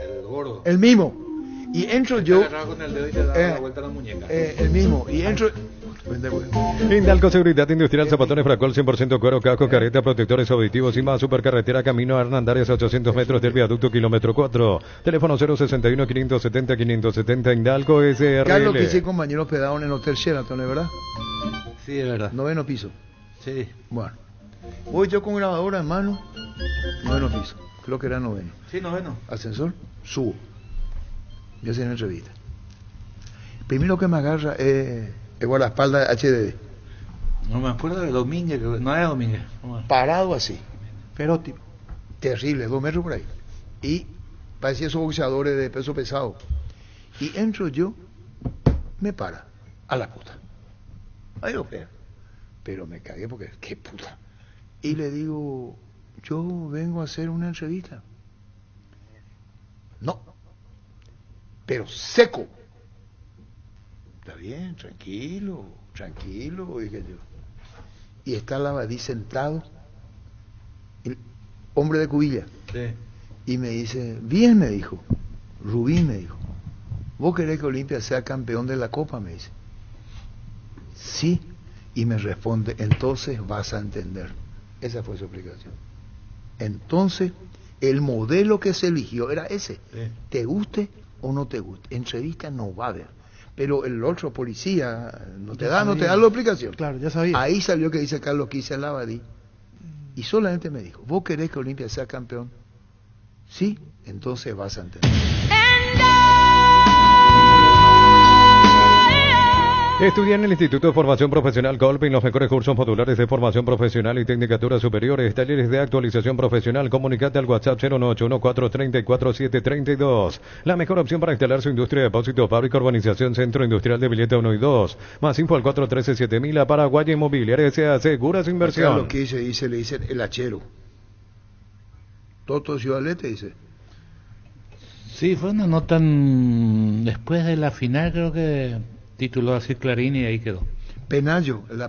El gordo. El mismo. Y entro yo. Con el dedo y te da la vuelta a la muñeca. El mismo. Y entro. Indalco Seguridad Industrial, zapatones Fracol, 100% cuero, casco, careta, protectores auditivos y más. Supercarretera Camino a Hernandarias a 800 metros del viaducto kilómetro 4. Teléfono 061-570-570. Indalco SRL. Carlos, que hice compañero hospedado en el Hotel Sheraton, ¿es verdad? Sí, es verdad. 9º piso. Sí. Bueno. Voy yo con grabadora en mano. 9º piso. Creo que era 9º. Sí, 9º. Ascensor. Subo. Yo hacía una entrevista. Primero que me agarra el guardaespaldas HDD. No me acuerdo de Domínguez, no era Domínguez. Parado así. Pero terrible, 2 metros por ahí. Y parecía esos boxeadores de peso pesado. Y entro yo, me para. A la puta. Ahí lo veo. Pero me cagué porque, qué puta. Y le digo, yo vengo a hacer una entrevista. No. Pero seco. Está bien, tranquilo, dije yo. Y está Lavadí sentado, el hombre de Cubilla. Sí. Y me dice, bien, me dijo, Rubín me dijo, ¿vos querés que Olimpia sea campeón de la Copa? Me dice. Sí. Y me responde, entonces vas a entender. Esa fue su explicación. Entonces, el modelo que se eligió era ese. Sí. Te guste o no te guste. Entrevista no va a haber. Pero el otro policía no te da la explicación. Claro, ya sabía. Ahí salió que dice Carlos Quise Lavadí. Y solamente me dijo, ¿vos querés que Olimpia sea campeón? Sí, entonces vas a entender. Estudia en el Instituto de Formación Profesional Colpin los mejores cursos modulares de formación profesional y tecnicatura superiores, talleres de actualización profesional. Comunicate al WhatsApp 09814344732. La mejor opción para instalar su industria de depósito, fábrica, urbanización, centro industrial de Villeta 1 y 2. Más info al 413-7000. A Paraguay Inmobiliaria S.A. Segura su inversión. Lo que dice, le dicen el hachero. Toto Ciudadete dice. Sí, fue una nota después de la final, creo que tituló así Clarín y ahí quedó. Penayo, el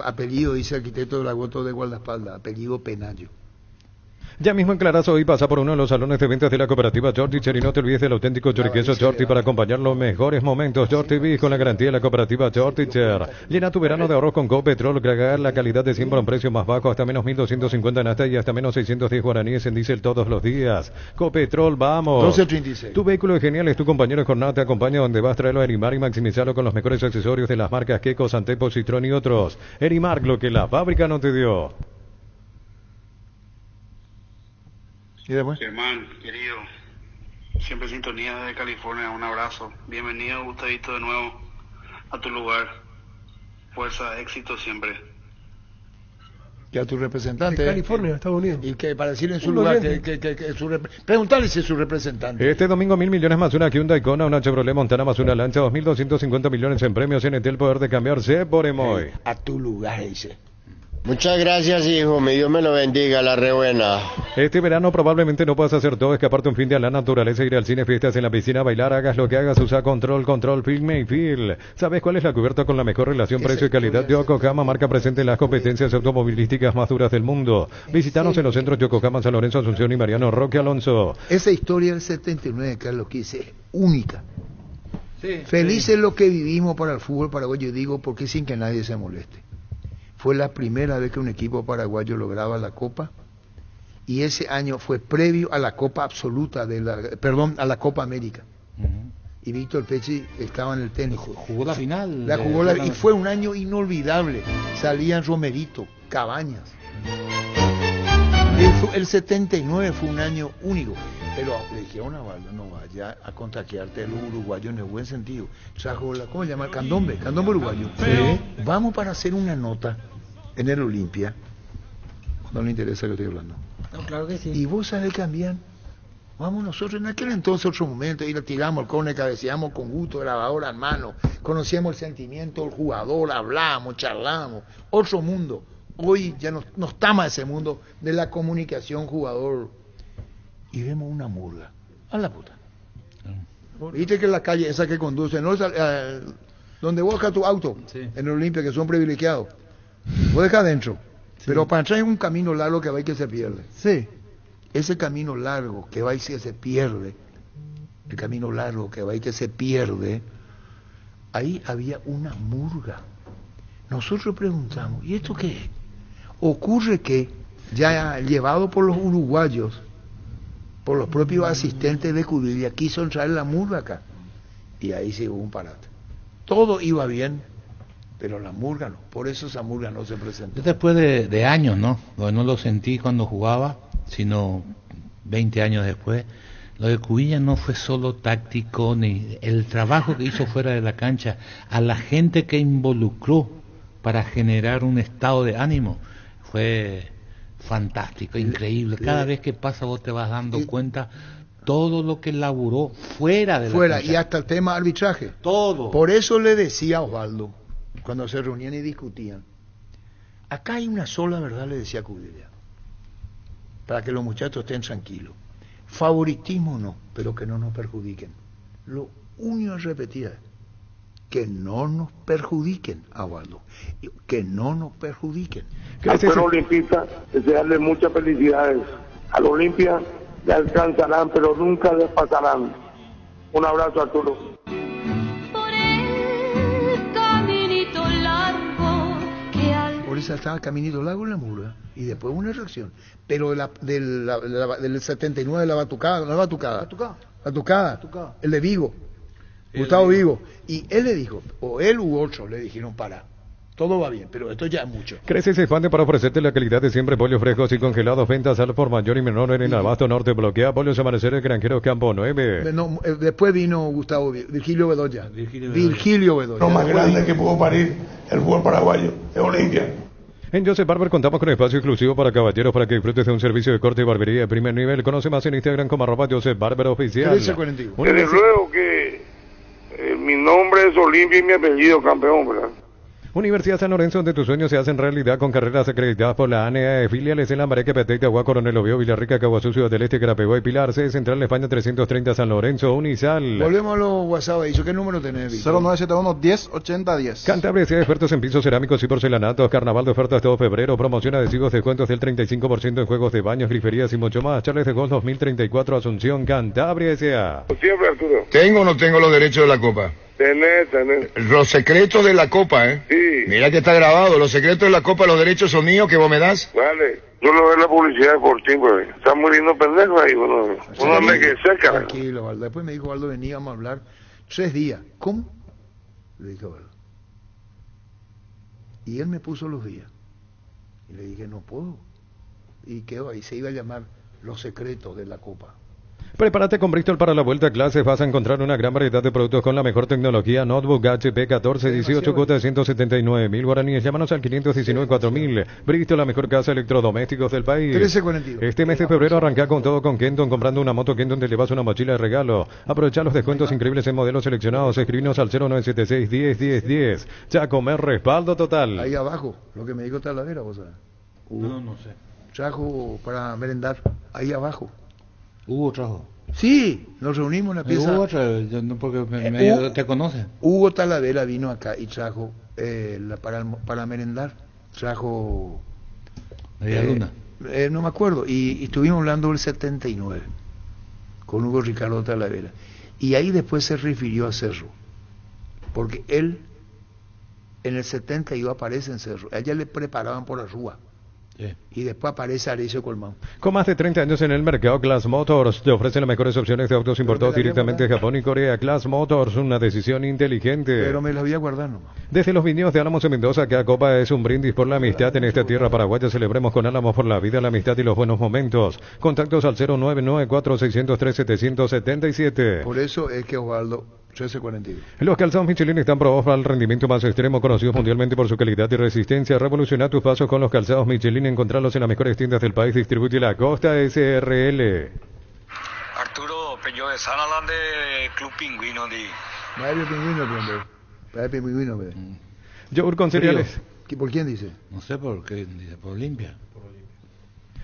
apellido dice arquitecto de la Guato de guardaespaldas, apellido Penayo. Ya mismo en Clarazo hoy pasa por uno de los salones de ventas de la cooperativa Chorticher y no te olvides del auténtico choriqueso Chorti para acompañar los mejores momentos. Chorti Beef con la garantía de la cooperativa Chorticher. Llena tu verano de ahorros con Copetrol, agregar la calidad de siempre a un precio más bajo, hasta menos 1.250 en hasta y hasta menos 610 guaraníes en diésel todos los días. Copetrol, vamos. 12.36. Tu vehículo es genial, es tu compañero de jornada, te acompaña donde vas, traerlo a Erimar y maximizarlo con los mejores accesorios de las marcas Keko, Santepo, Citroën y otros. Erimar, lo que la fábrica no te dio. Germán, querido, Siempre sintonía desde California, un abrazo. Bienvenido, Gustavito, de nuevo a tu lugar. Fuerza, éxito siempre. Que a tu representante. De California, Estados Unidos. Y que para decir en su lugar, preguntarle si es su representante. Este domingo 1.000 millones más una Hyundai Kona, una Chevrolet Montana más una Lancha, 2.250 millones en premios. NT, el poder de cambiarse por Emoy. A tu lugar, dice. Muchas gracias, hijo. Mi Dios me lo bendiga, la re buena. Este verano probablemente no puedas hacer todo, escaparte un fin de a la naturaleza, ir al cine, fiestas en la piscina, bailar, hagas lo que hagas, usa Control, Filme y Feel. ¿Sabes cuál es la cubierta con la mejor relación precio y calidad? Yokohama, marca presente en las competencias automovilísticas más duras del mundo. Visítanos en los centros Yokohama, San Lorenzo, Asunción y Mariano Roque Alonso. Esa historia del 79, Carlos, que es única. Sí, Feliz sí. es lo que vivimos para el fútbol paraguayo, digo, porque sin que nadie se moleste. Fue la primera vez que un equipo paraguayo lograba la Copa, y ese año fue previo a la Copa Absoluta, a la Copa América. Y Víctor Pechi estaba en el tenis. Jugó la final. Y fue un año inolvidable. Salían Romerito, Cabañas. El 79 fue un año único. Pero le dijeron a Valdo, no vaya a contagiarte a los uruguayos en el buen sentido. Trajo ¿cómo se llama? Candombe uruguayo. Sí. Vamos para hacer una nota en el Olimpia. No le interesa que estoy hablando. No, claro que sí. Y vos sabés cambiar. Vamos nosotros en aquel entonces, otro momento, ahí le tiramos el córner, cabeceamos con gusto, grabadora en mano, conocíamos el sentimiento del jugador, hablamos, charlamos, otro mundo. Hoy ya no estamos en ese mundo de la comunicación jugador. Y vemos una murga, a la puta. Viste que en la calle esa que conduce, ¿no? Donde vos dejas tu auto, sí, en el Olimpia, que son privilegiados, vos dejas adentro, sí, pero para entrar en un camino largo que va y que se pierde. Sí. Ese camino largo que va y que se pierde, el camino largo que va y que se pierde, ahí había una murga. Nosotros preguntamos, ¿y esto qué es? Ocurre que, ya llevado por los uruguayos, por los propios asistentes de Cudilla, quiso entrar en la murga acá. Y ahí se hubo un parate. Todo iba bien, pero la murga no. Por eso esa murga no se presentó. Después de años, ¿no? No lo sentí cuando jugaba, sino 20 años después. Lo de Cubilla no fue solo táctico, ni el trabajo que hizo fuera de la cancha, a la gente que involucró para generar un estado de ánimo, fue fantástico, increíble. Cada vez que pasa vos te vas dando cuenta todo lo que laburó fuera de la cancha. Y hasta el tema arbitraje. Todo. Por eso le decía a Osvaldo, cuando se reunían y discutían, acá hay una sola verdad, le decía Cudilla, para que los muchachos estén tranquilos. Favoritismo no, pero que no nos perjudiquen. Lo único que repetía, que no nos perjudiquen, Osvaldo, que no nos perjudiquen. Al pueblo olimpista, desearle muchas felicidades. Al Olimpia le alcanzarán, pero nunca les pasarán. Un abrazo, Arturo. Por eso estaba el caminito largo en la murga, y después una reacción. Pero del 79 de la batucada, no la batucada, el de Vigo, Gustavo Vigo, y él le dijo, o él u otro le dijeron, para, todo va bien, pero esto ya es mucho. Crece y se expande para ofrecerte la calidad de siempre, pollos frescos y congelados, ventas al por mayor y menor en el Abasto Norte, bloquea pollos amaneceres granjeros Campo 9. No, después vino Gustavo Virgilio Bedoya. Virgilio Bedoya. Lo más grande que pudo parir el fútbol paraguayo es Olimpia. En Joseph Barber contamos con espacio exclusivo para caballeros para que disfrutes de un servicio de corte y barbería de primer nivel. Conoce más en Instagram como @Joseph Barber Oficial. Desde luego que mi nombre es Olimpia y mi apellido campeón, ¿verdad? Universidad San Lorenzo, donde tus sueños se hacen realidad con carreras acreditadas por la ANEA, filiales en Lambareque, Petén, Agua, Coronel Oviedo, Villarrica, Caguazú, Ciudad del Este, Carapeguá y Pilar, sede central de España 330 San Lorenzo, Unisal. Volvemos a los WhatsApp ahí. ¿Qué número tenés, Víctor? 0971 10 80 10. Cantabria, expertos en pisos cerámicos y porcelanatos, carnaval de ofertas todo febrero, promoción adhesivos, descuentos del 35% en juegos de baños, griferías y mucho más. Charles de Gol 2034, Asunción, Cantabria S.A. Siempre, Arturo. ¿Tengo o no tengo los derechos de la Copa? Tenés. Los secretos de la Copa, ¿eh? Sí. Mira que está grabado. Los secretos de la Copa, los derechos son míos, que vos me das. Vale. Yo lo veo en la publicidad de Fortín, pues. Están muriendo pendejos ahí, uno me que seca. Tranquilo, Valdo. Después me dijo Valdo, veníamos a hablar 3 días. ¿Cómo? Le dije, Valdo. Y él me puso los días. Y le dije, no puedo. Y quedó ahí. Se iba a llamar Los secretos de la Copa. Prepárate con Bristol para la vuelta a clases. Vas a encontrar una gran variedad de productos con la mejor tecnología. Notebook HP 1418, cuota de 179.000 guaraníes. Llámanos al 519-4000. Bristol, la mejor casa de electrodomésticos del país. 1342. Este mes de febrero arranca con todo con Kenton. Comprando una moto Kenton te llevas una mochila de regalo. Aprovecha los descuentos increíbles en modelos seleccionados. Escribinos al 0976-10-10-10. Chacomer, respaldo total. Ahí abajo, lo que me dijo Talavera, vos sabés. No sé. Trajo para merendar, ahí abajo. Hugo trajo. Sí, nos reunimos en la pieza. Hugo trajo, yo no, porque te conoce. Hugo Talavera vino acá y trajo para merendar. Trajo... Media luna. No me acuerdo. Y estuvimos hablando del 79 con Hugo Ricardo Talavera. Y ahí después se refirió a Cerro. Porque él en el 72 aparece en Cerro. A ella le preparaban por Arrúa. Sí. Y después aparece Arecio Colmán. Con más de 30 años en el mercado, Glass Motors te ofrece las mejores opciones de autos importados directamente de Japón y Corea. Glass Motors, una decisión inteligente. Pero me las voy a guardar nomás. Desde los viñedos de Álamos en Mendoza, cada copa es un brindis por la amistad en esta tierra paraguaya. Celebremos con Álamos por la vida, la amistad y los buenos momentos. Contactos al 0994-603-777. Por eso es que Osvaldo... 1342. Los calzados Michelin están probados para el rendimiento más extremo, conocidos mundialmente por su calidad y resistencia. Revoluciona tus pasos con los calzados Michelin. Encontrarlos en las mejores tiendas del país. Distribuye la Costa SRL. Arturo Pello de Sanaland de Club Pingüino de... Vaya pingüino, Yogur con cereales. ¿Por quién dice? No sé por qué, dice por Olimpia.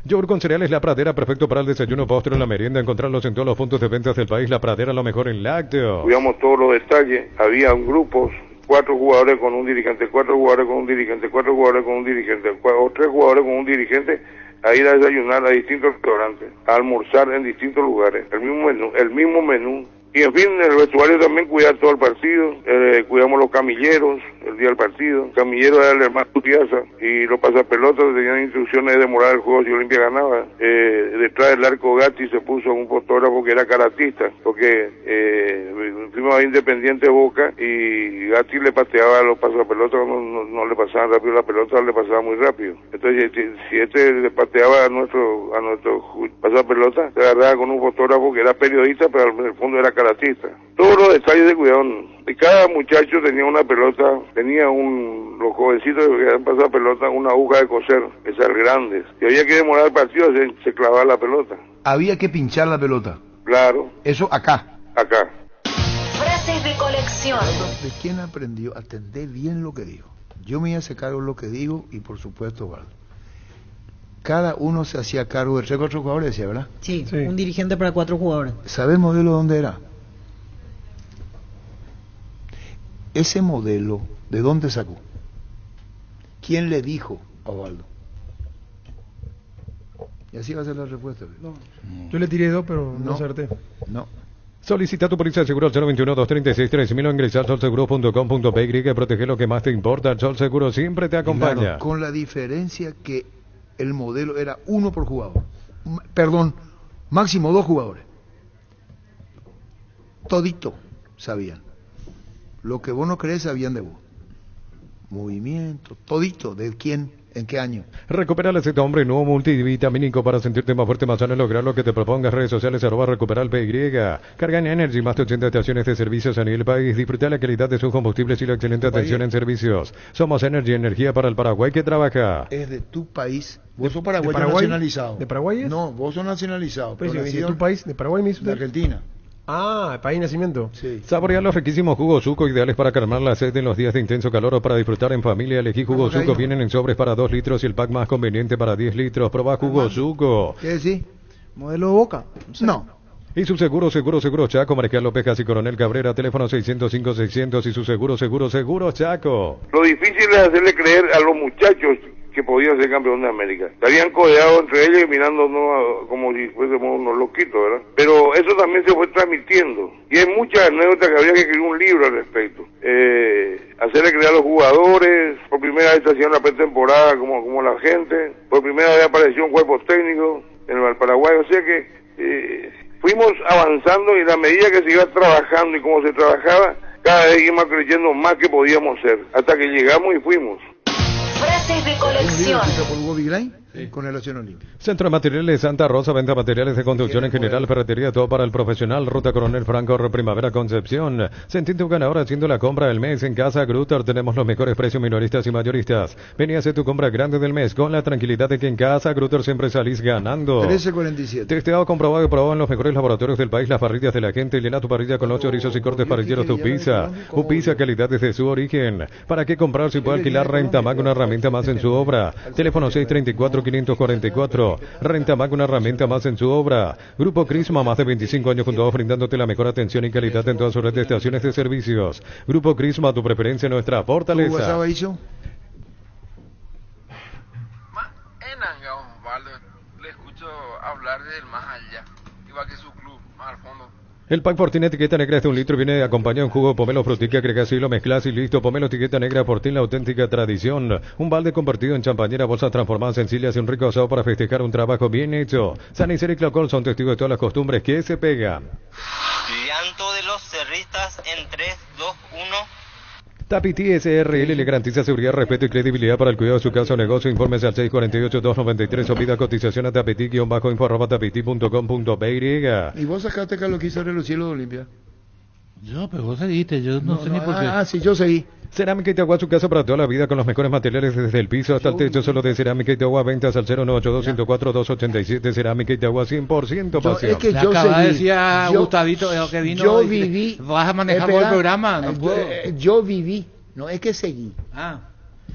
Yogur con cereales La Pradera, perfecto para el desayuno, postre, la merienda. Encontrarlos en todos los puntos de ventas del país. La Pradera, lo mejor en lácteos. Cuidamos todos los detalles. Había grupos, 4 jugadores con un dirigente, 4 jugadores con un dirigente, 4 jugadores con un dirigente, o 3 jugadores con un dirigente, a ir a desayunar a distintos restaurantes, a almorzar en distintos lugares. El mismo menú. Y en fin, en el vestuario también cuidar todo el partido, cuidamos los camilleros el día del partido. El camillero era el hermano Utiaza y los pasapelotas tenían instrucciones de demorar el juego si Olimpia ganaba. Detrás del arco Gatti se puso un fotógrafo que era karatista, porque fuimos a Independiente Boca y Gatti le pateaba a los pasapelotas cuando no le pasaban rápido la pelota, le pasaba muy rápido. Entonces si le pateaba a nuestro pasapelota, se agarraba con un fotógrafo que era periodista, pero en el fondo era karatista. Todos los detalles de cuidado. Y cada muchacho tenía una pelota, los jovencitos que querían pasar pelota, una aguja de coser, esas grandes. Si había que demorar el partido, se clavaba la pelota. Había que pinchar la pelota. Claro. Eso acá. Acá. Frases de colección. ¿De quién aprendió? Atendé bien lo que dijo. Yo me iba a hacer cargo de lo que digo y por supuesto, Valdo. Cada uno se hacía cargo de 3 o 4 jugadores, decía, ¿verdad? Sí, un dirigente para 4 jugadores. ¿Sabe el modelo dónde era? Ese modelo, ¿de dónde sacó? ¿Quién le dijo a Osvaldo? Y así va a ser la respuesta. No. Yo le tiré 2, pero no acerté. No. Solicita tu póliza de seguro al 021-236-3000 o ingresa a solseguro.com.py que protege lo que más te importa. Sol Seguro siempre te acompaña. Claro, con la diferencia que el modelo era 1 por jugador. Perdón, máximo 2 jugadores. Todito sabían. Lo que vos no crees sabían de vos. Movimiento, todito, ¿de quién? ¿En qué año? Recupera el Z Hombre nuevo multivitamínico para sentirte más fuerte, más sano y lograr lo que te propongas. Redes sociales @recuperalpy. Carga en Energy, más de 80 estaciones de servicios a nivel país. Disfruta la calidad de sus combustibles y la excelente atención en servicios. Somos Energy, energía para el Paraguay que trabaja. Es de tu país. Vos sos paraguayo nacionalizado. ¿De Paraguay es? No, vos sos nacionalizado. Pero ¿de tu país? ¿De Paraguay mismo? De Argentina. Ah, país de nacimiento. Sí. Saborear los riquísimos jugos Zuco, ideales para calmar la sed en los días de intenso calor o para disfrutar en familia. Elegí jugos Zuco, vienen en sobres para 2 litros y el pack más conveniente para 10 litros. Probá jugos Zuco. ¿Qué decís? ¿Modelo de Boca? No. Y su seguro Chaco, Marejal López Casi Coronel Cabrera, teléfono 605-600 y su seguro Chaco. Lo difícil es hacerle creer a los muchachos que podían ser campeón de América. Estarían codeados entre ellos y mirándonos como si fuésemos unos loquitos, ¿verdad? Pero eso también se fue transmitiendo. Y hay muchas anécdotas que habría que escribir un libro al respecto. Hacerle creer a los jugadores, por primera vez hacían la pretemporada como la gente, por primera vez apareció un cuerpo técnico en el Paraguay, o sea que fuimos avanzando y a la medida que se iba trabajando y como se trabajaba, cada vez íbamos creyendo más que podíamos ser, hasta que llegamos y fuimos. Frases de colección. ¿Por Hugo Villain? con el Acción Olimpia. Centro de Materiales Santa Rosa, venta materiales de construcción en general, ferretería, todo para el profesional. Ruta Coronel Franco, Primavera Concepción. Sentite un ganador haciendo la compra del mes en Casa Grutter. Tenemos los mejores precios minoristas y mayoristas. Ven y hace tu compra grande del mes con la tranquilidad de que en Casa Grutter siempre salís ganando. 13.47. Testeado, comprobado y probado en los mejores laboratorios del país. Las parrillas de la gente. Llena tu parrilla con los chorizos y cortes parrilleros de Upisa. Upisa, calidad desde su origen. ¿Para qué comprar si puede alquilar Rentamac, una herramienta más en su obra? Teléfono 634-544. Rentamac, una herramienta más en su obra. Grupo Crisma, más de 25 años juntos brindándote la mejor atención y calidad en todas sus redes de estaciones de servicios. Grupo Crisma, tu preferencia, nuestra fortaleza. ¿Tu WhatsApp hizo? Le escucho hablar del más allá, igual que su club, más al fondo. El pack Fortín etiqueta negra es de 1 litro, viene acompañado de un jugo pomelo frutica, agregas y lo mezclas y listo. Pomelo etiqueta negra Fortín, la auténtica tradición. Un balde convertido en champañera, bolsas transformadas sencillas y un rico asado para festejar un trabajo bien hecho. San Isidro y Clacol son testigos de todas las costumbres que se pegan. Llanto de los cerristas en 3, 2, 1. Tapiti SRL le garantiza seguridad, respeto y credibilidad para el cuidado de su casa o negocio. Informes al 648-293 o pida cotización a tapiti-info@radiopaty.com.py. ¿Y vos sacaste Carlos que hizo en los cielos de Olimpia? Yo, pero vos seguiste, yo no sé ni por qué. Sí, yo seguí. Cerámica Itagua, su casa para toda la vida con los mejores materiales desde el piso hasta el techo. Solo de Cerámica Itagua, ventas al 0982-104-287. Cerámica Itagua, 100% pasión. Es que yo acaba de decir a Gustavito que vino. Yo viví. ¿Vas a manejar por el programa? No puedo. Yo viví, no es que seguí.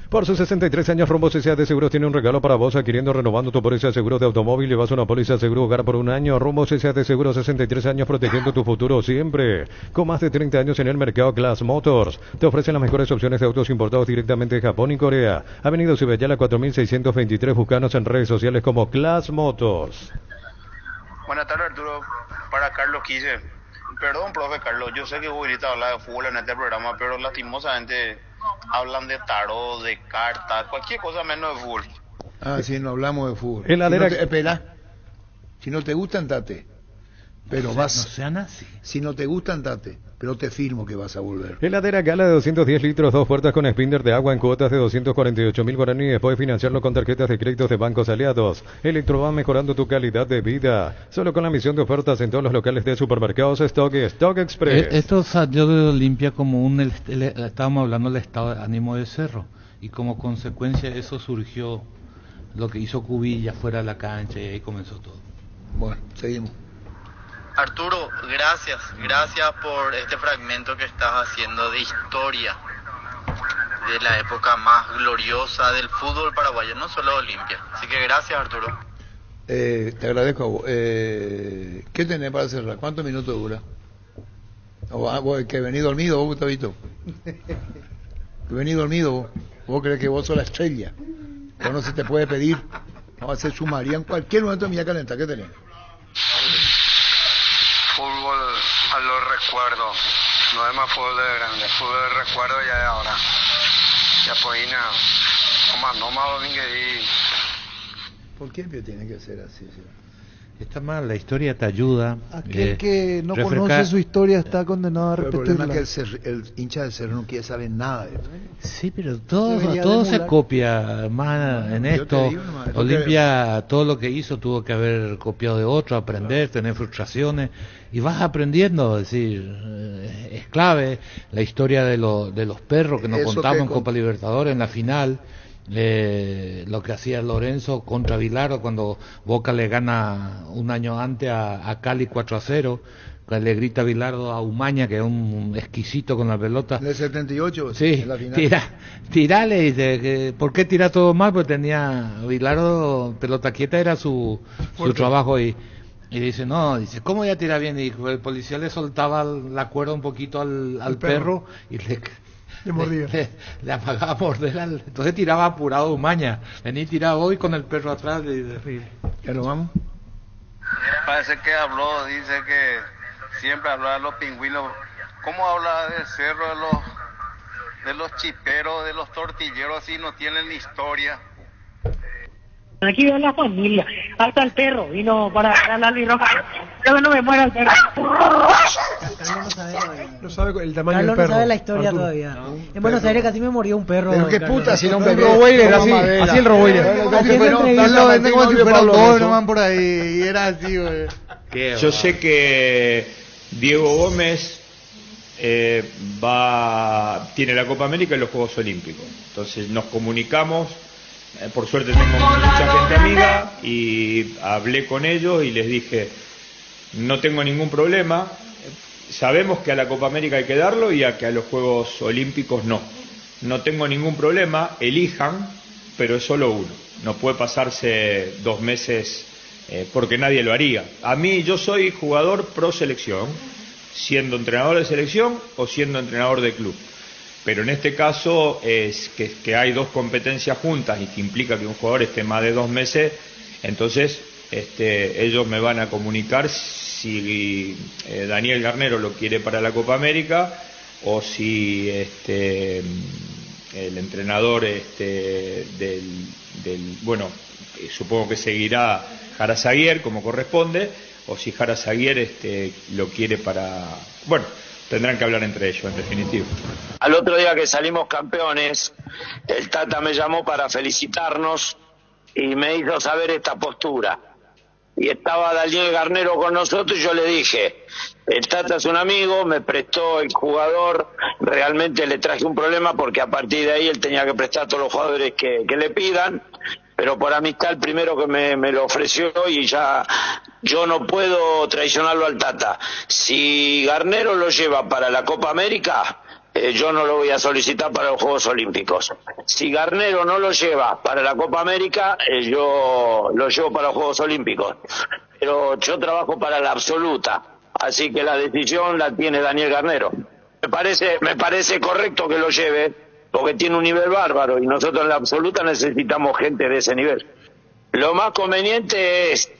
Por sus 63 años, Rombo CCA de Seguros tiene un regalo para vos, adquiriendo, renovando tu póliza de seguro de automóvil. Llevas una póliza de seguro hogar por 1 año. Rombo CCA de Seguros, 63 años, protegiendo tu futuro siempre. Con más de 30 años en el mercado, Glass Motors te ofrecen las mejores opciones de autos importados directamente de Japón y Corea. Avenida Cibeyala 4623, buscanos en redes sociales como Glass Motors. Buenas tardes, Arturo. Para Carlos Quise. Perdón, profe Carlos, yo sé que vos ahorita hablar de fútbol en este programa, pero lastimosamente hablan de tarot, de cartas, cualquier cosa menos de fútbol. Sí, no hablamos de fútbol. Espera. Si no te gusta, andate. Pero vas. No sean así. Si no te gusta, andate. Pero te firmo que vas a volver. Heladera Gala de 210 litros, 2 puertas con spinder de agua en cuotas de 248.000 guaraníes. Puedes financiarlo con tarjetas de créditos de bancos aliados. Electroban, mejorando tu calidad de vida. Solo con la misión de ofertas en todos los locales de supermercados Stock Express. Esto salió de Olimpia como estábamos hablando del estado de ánimo de Cerro. Y como consecuencia de eso surgió lo que hizo Cubilla fuera de la cancha y ahí comenzó todo. Bueno, seguimos. Arturo, gracias por este fragmento que estás haciendo de historia de la época más gloriosa del fútbol paraguayo, no solo Olimpia. Así que gracias, Arturo. Te agradezco a vos. ¿Qué tenés para cerrar? ¿Cuántos minutos dura? ¿Vos que venís dormido vos, Gustavito? ¿Que venís dormido vos? ¿Vos crees que vos sos la estrella? ¿Vos no se te puede pedir? Vamos a hacer sumaría en cualquier momento de mi calenta. ¿Qué tenés? Fútbol a los recuerdos, no es más fútbol de grande, fútbol de recuerdo ya de ahora. Ya pues nada, no más Domínguez. ¿Por qué tiene que ser así? ¿Sí? Está mal, la historia te ayuda. Aquel que no conoce su historia está condenado a repetirla. El problema es que el hincha del Cerro no quiere saber nada de eso. Sí, pero todo se copia más en esto. Olimpia, todo lo que hizo tuvo que haber copiado de otro, aprender, tener frustraciones y vas aprendiendo. Es decir, es clave la historia de los perros que nos contamos en Copa Libertadores en la final. Lo que hacía Lorenzo contra Bilardo cuando Boca le gana un año antes a Cali 4-0, le grita Bilardo a Umaña, que es un exquisito con la pelota. En el 78, sí, en la final. Tirale, dice, ¿por qué tira todo mal? Porque tenía Bilardo, pelota quieta era su trabajo y dice, ¿cómo voy a tirar bien? Y el policía le soltaba la cuerda un poquito al perro y le mordía. Le amagaba a morder, entonces tiraba apurado Umaña. Vení tirado hoy con el perro atrás. ¿Ya lo vamos? Parece que habló, dice que siempre habla de los pingüinos. ¿Cómo habla del cerro, de los chiperos, de los tortilleros, si no tienen historia? Aquí veo la familia, hasta el perro vino para la albirroja. Yo no me muera el perro. No sabe el tamaño Carlos del perro. no sabe la historia Arturo. todavía. En Buenos Aires casi me murió un perro. Pero qué Carlos. puta, si no un bebé. Rottweiler, Como así, madera. así el Rottweiler. Lo venden como si fuera un Doberman por ahí, y era así, güey. Yo sé que Diego Gómez tiene la Copa América y los Juegos Olímpicos. Entonces nos comunicamos. Por suerte tengo mucha gente amiga y hablé con ellos y les dije, no tengo ningún problema. Sabemos que a la Copa América hay que darlo y a que a los Juegos Olímpicos no. No tengo ningún problema, elijan, pero es solo uno. No puede pasarse 2 meses porque nadie lo haría. A mí, yo soy jugador pro selección, siendo entrenador de selección o siendo entrenador de club. Pero en este caso es que hay 2 competencias juntas y que implica que un jugador esté más de 2 meses, entonces ellos me van a comunicar si Daniel Garnero lo quiere para la Copa América o si el entrenador bueno, supongo que seguirá Jara Zaguier como corresponde, o si Jara Zaguier lo quiere para... Bueno, tendrán que hablar entre ellos, en definitiva. Al otro día que salimos campeones, el Tata me llamó para felicitarnos y me hizo saber esta postura. Y estaba Daniel Garnero con nosotros y yo le dije, el Tata es un amigo, me prestó el jugador, realmente le traje un problema porque a partir de ahí él tenía que prestar a todos los jugadores que le pidan, pero por amistad el primero que me lo ofreció y ya yo no puedo traicionarlo al Tata. Si Garnero lo lleva para la Copa América, yo no lo voy a solicitar para los Juegos Olímpicos. Si Garnero no lo lleva para la Copa América, yo lo llevo para los Juegos Olímpicos. Pero yo trabajo para la absoluta, así que la decisión la tiene Daniel Garnero. Me parece correcto que lo lleve, porque tiene un nivel bárbaro y nosotros en la absoluta necesitamos gente de ese nivel. Lo más conveniente es,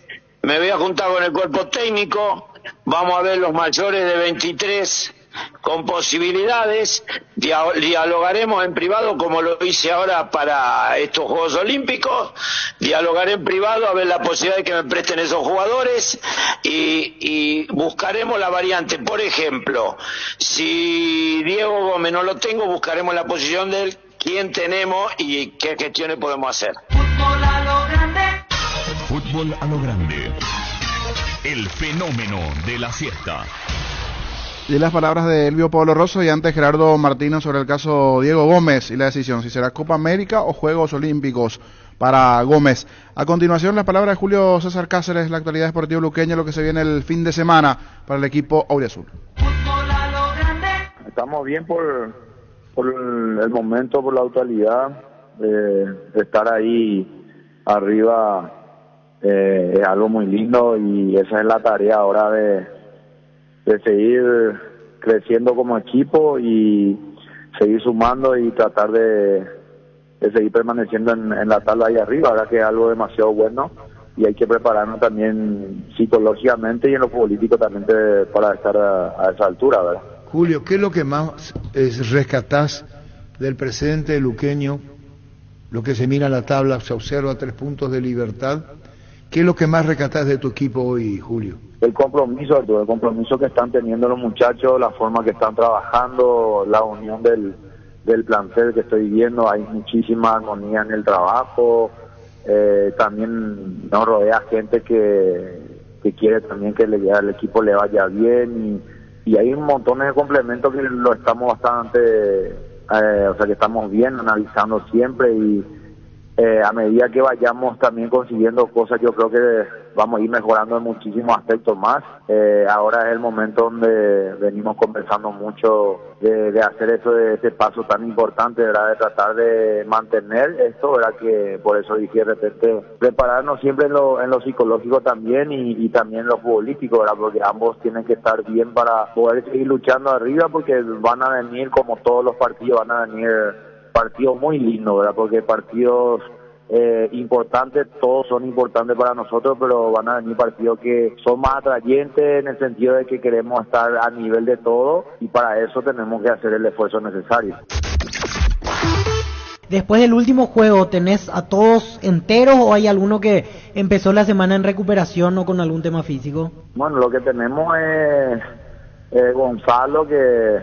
me voy a juntar con el cuerpo técnico, vamos a ver los mayores de 23 con posibilidades, dialogaremos en privado como lo hice ahora para estos Juegos Olímpicos, dialogaré en privado a ver la posibilidad de que me presten esos jugadores y buscaremos la variante. Por ejemplo, si Diego Gómez no lo tengo, buscaremos la posición de él, quién tenemos y qué gestiones podemos hacer. Fútbol a lo grande. Fútbol a lo grande. El fenómeno de la siesta. Y las palabras de Elvio Pablo Rosso y antes Gerardo Martínez sobre el caso Diego Gómez y la decisión si será Copa América o Juegos Olímpicos para Gómez. A continuación las palabras de Julio César Cáceres, la actualidad deportiva luqueña, lo que se viene el fin de semana para el equipo auriazul. Estamos bien por el momento, por la actualidad, de estar ahí arriba es algo muy lindo y esa es la tarea ahora de seguir creciendo como equipo y seguir sumando y tratar de seguir permaneciendo en la tabla ahí arriba, ahora que es algo demasiado bueno y hay que prepararnos también psicológicamente y en lo político también para estar a esa altura, ¿verdad? Julio, ¿qué es lo que más rescatás del presente luqueño? Lo que se mira en la tabla, se observa 3 puntos de libertad. ¿Qué es lo que más rescatás de tu equipo hoy, Julio? El compromiso, Arturo, el compromiso que están teniendo los muchachos, la forma que están trabajando, la unión del plantel que estoy viendo, hay muchísima armonía en el trabajo, también nos rodea gente que quiere también que al equipo le vaya bien y hay un montón de complementos que lo estamos bastante, que estamos bien analizando siempre y a medida que vayamos también consiguiendo cosas, yo creo que vamos a ir mejorando en muchísimos aspectos más. Ahora es el momento donde venimos conversando mucho de hacer eso, de ese paso tan importante, ¿verdad? De tratar de mantener esto, ¿verdad? Que por eso dije de repente prepararnos siempre en lo psicológico también y también en lo futbolístico, ¿verdad? Porque ambos tienen que estar bien para poder seguir luchando arriba, porque van a venir, como todos los partidos, van a venir partidos muy lindos, ¿verdad? Porque partidos importantes, todos son importantes para nosotros, pero van a venir partidos que son más atrayentes en el sentido de que queremos estar a nivel de todo y para eso tenemos que hacer el esfuerzo necesario. Después del último juego, ¿tenés a todos enteros o hay alguno que empezó la semana en recuperación o con algún tema físico? Bueno, lo que tenemos es Gonzalo, que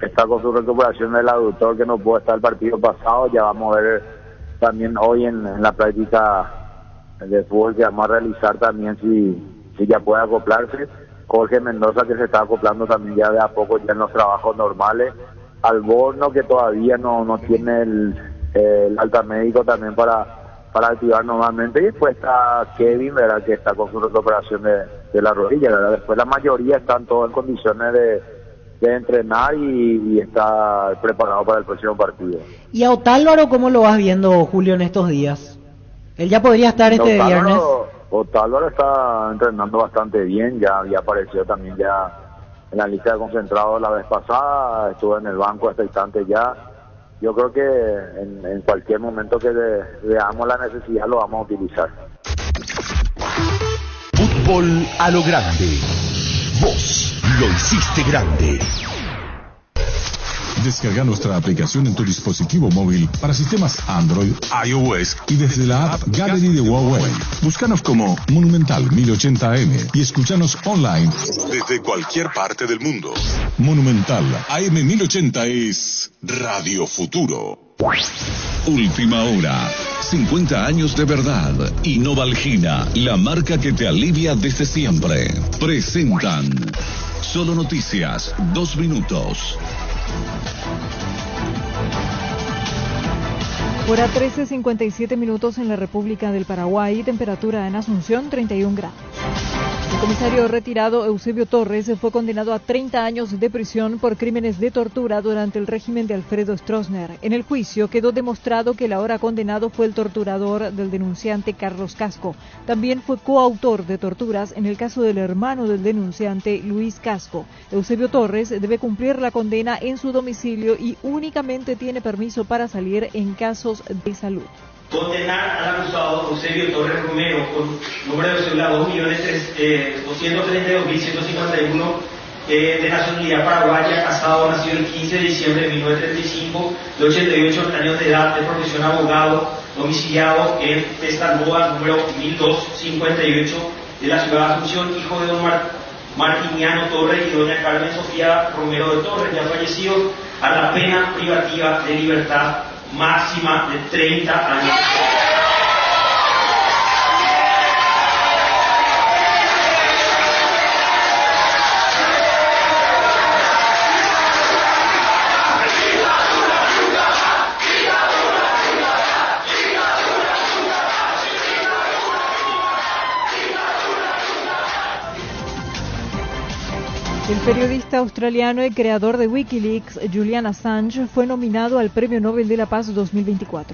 está con su recuperación del aductor, que no pudo estar el partido pasado. Ya vamos a ver también hoy en la práctica de fútbol que vamos a realizar también si ya puede acoplarse. Jorge Mendoza, que se está acoplando también ya de a poco ya en los trabajos normales. Alborno, que todavía no tiene el alta médico también para activar normalmente. Y después está Kevin, ¿verdad?, que está con su recuperación de la rodilla, ¿verdad? Después la mayoría están todos en condiciones de entrenar y está preparado para el próximo partido. ¿Y a Otálvaro cómo lo vas viendo, Julio, en estos días? Él ya podría estar viernes. Otálvaro está entrenando bastante bien, ya apareció también ya en la lista de concentrados la vez pasada, estuvo en el banco hasta instante ya. Yo creo que en cualquier momento que veamos la necesidad lo vamos a utilizar. Fútbol a lo grande. Vos lo hiciste grande. Descarga nuestra aplicación en tu dispositivo móvil para sistemas Android, iOS y desde la app Gallery de Huawei. Búscanos como Monumental 1080 AM y escúchanos online desde cualquier parte del mundo. Monumental AM 1080 es Radio Futuro. Última hora. 50 años de verdad. Y Novalgina, la marca que te alivia desde siempre. Presentan Solo Noticias, 2 minutos. Hora 13:57 minutos en la República del Paraguay, temperatura en Asunción 31 grados. El comisario retirado Eusebio Torres fue condenado a 30 años de prisión por crímenes de tortura durante el régimen de Alfredo Stroessner. En el juicio quedó demostrado que el ahora condenado fue el torturador del denunciante Carlos Casco. También fue coautor de torturas en el caso del hermano del denunciante, Luis Casco. Eusebio Torres debe cumplir la condena en su domicilio y únicamente tiene permiso para salir en casos de salud. Condenar al acusado Eusebio Torres Romero con número de cédula 2.232.151 de nacionalidad paraguaya, casado, nacido el 15 de diciembre de 1935, de 88 años de edad, de profesión abogado, domiciliado en Pestalboa, número 1258 de la ciudad de Asunción, hijo de don Martiniano Torres y doña Carmen Sofía Romero de Torres, ya fallecido, a la pena privativa de libertad máxima de 30 años. El periodista australiano y creador de Wikileaks, Julian Assange, fue nominado al Premio Nobel de la Paz 2024.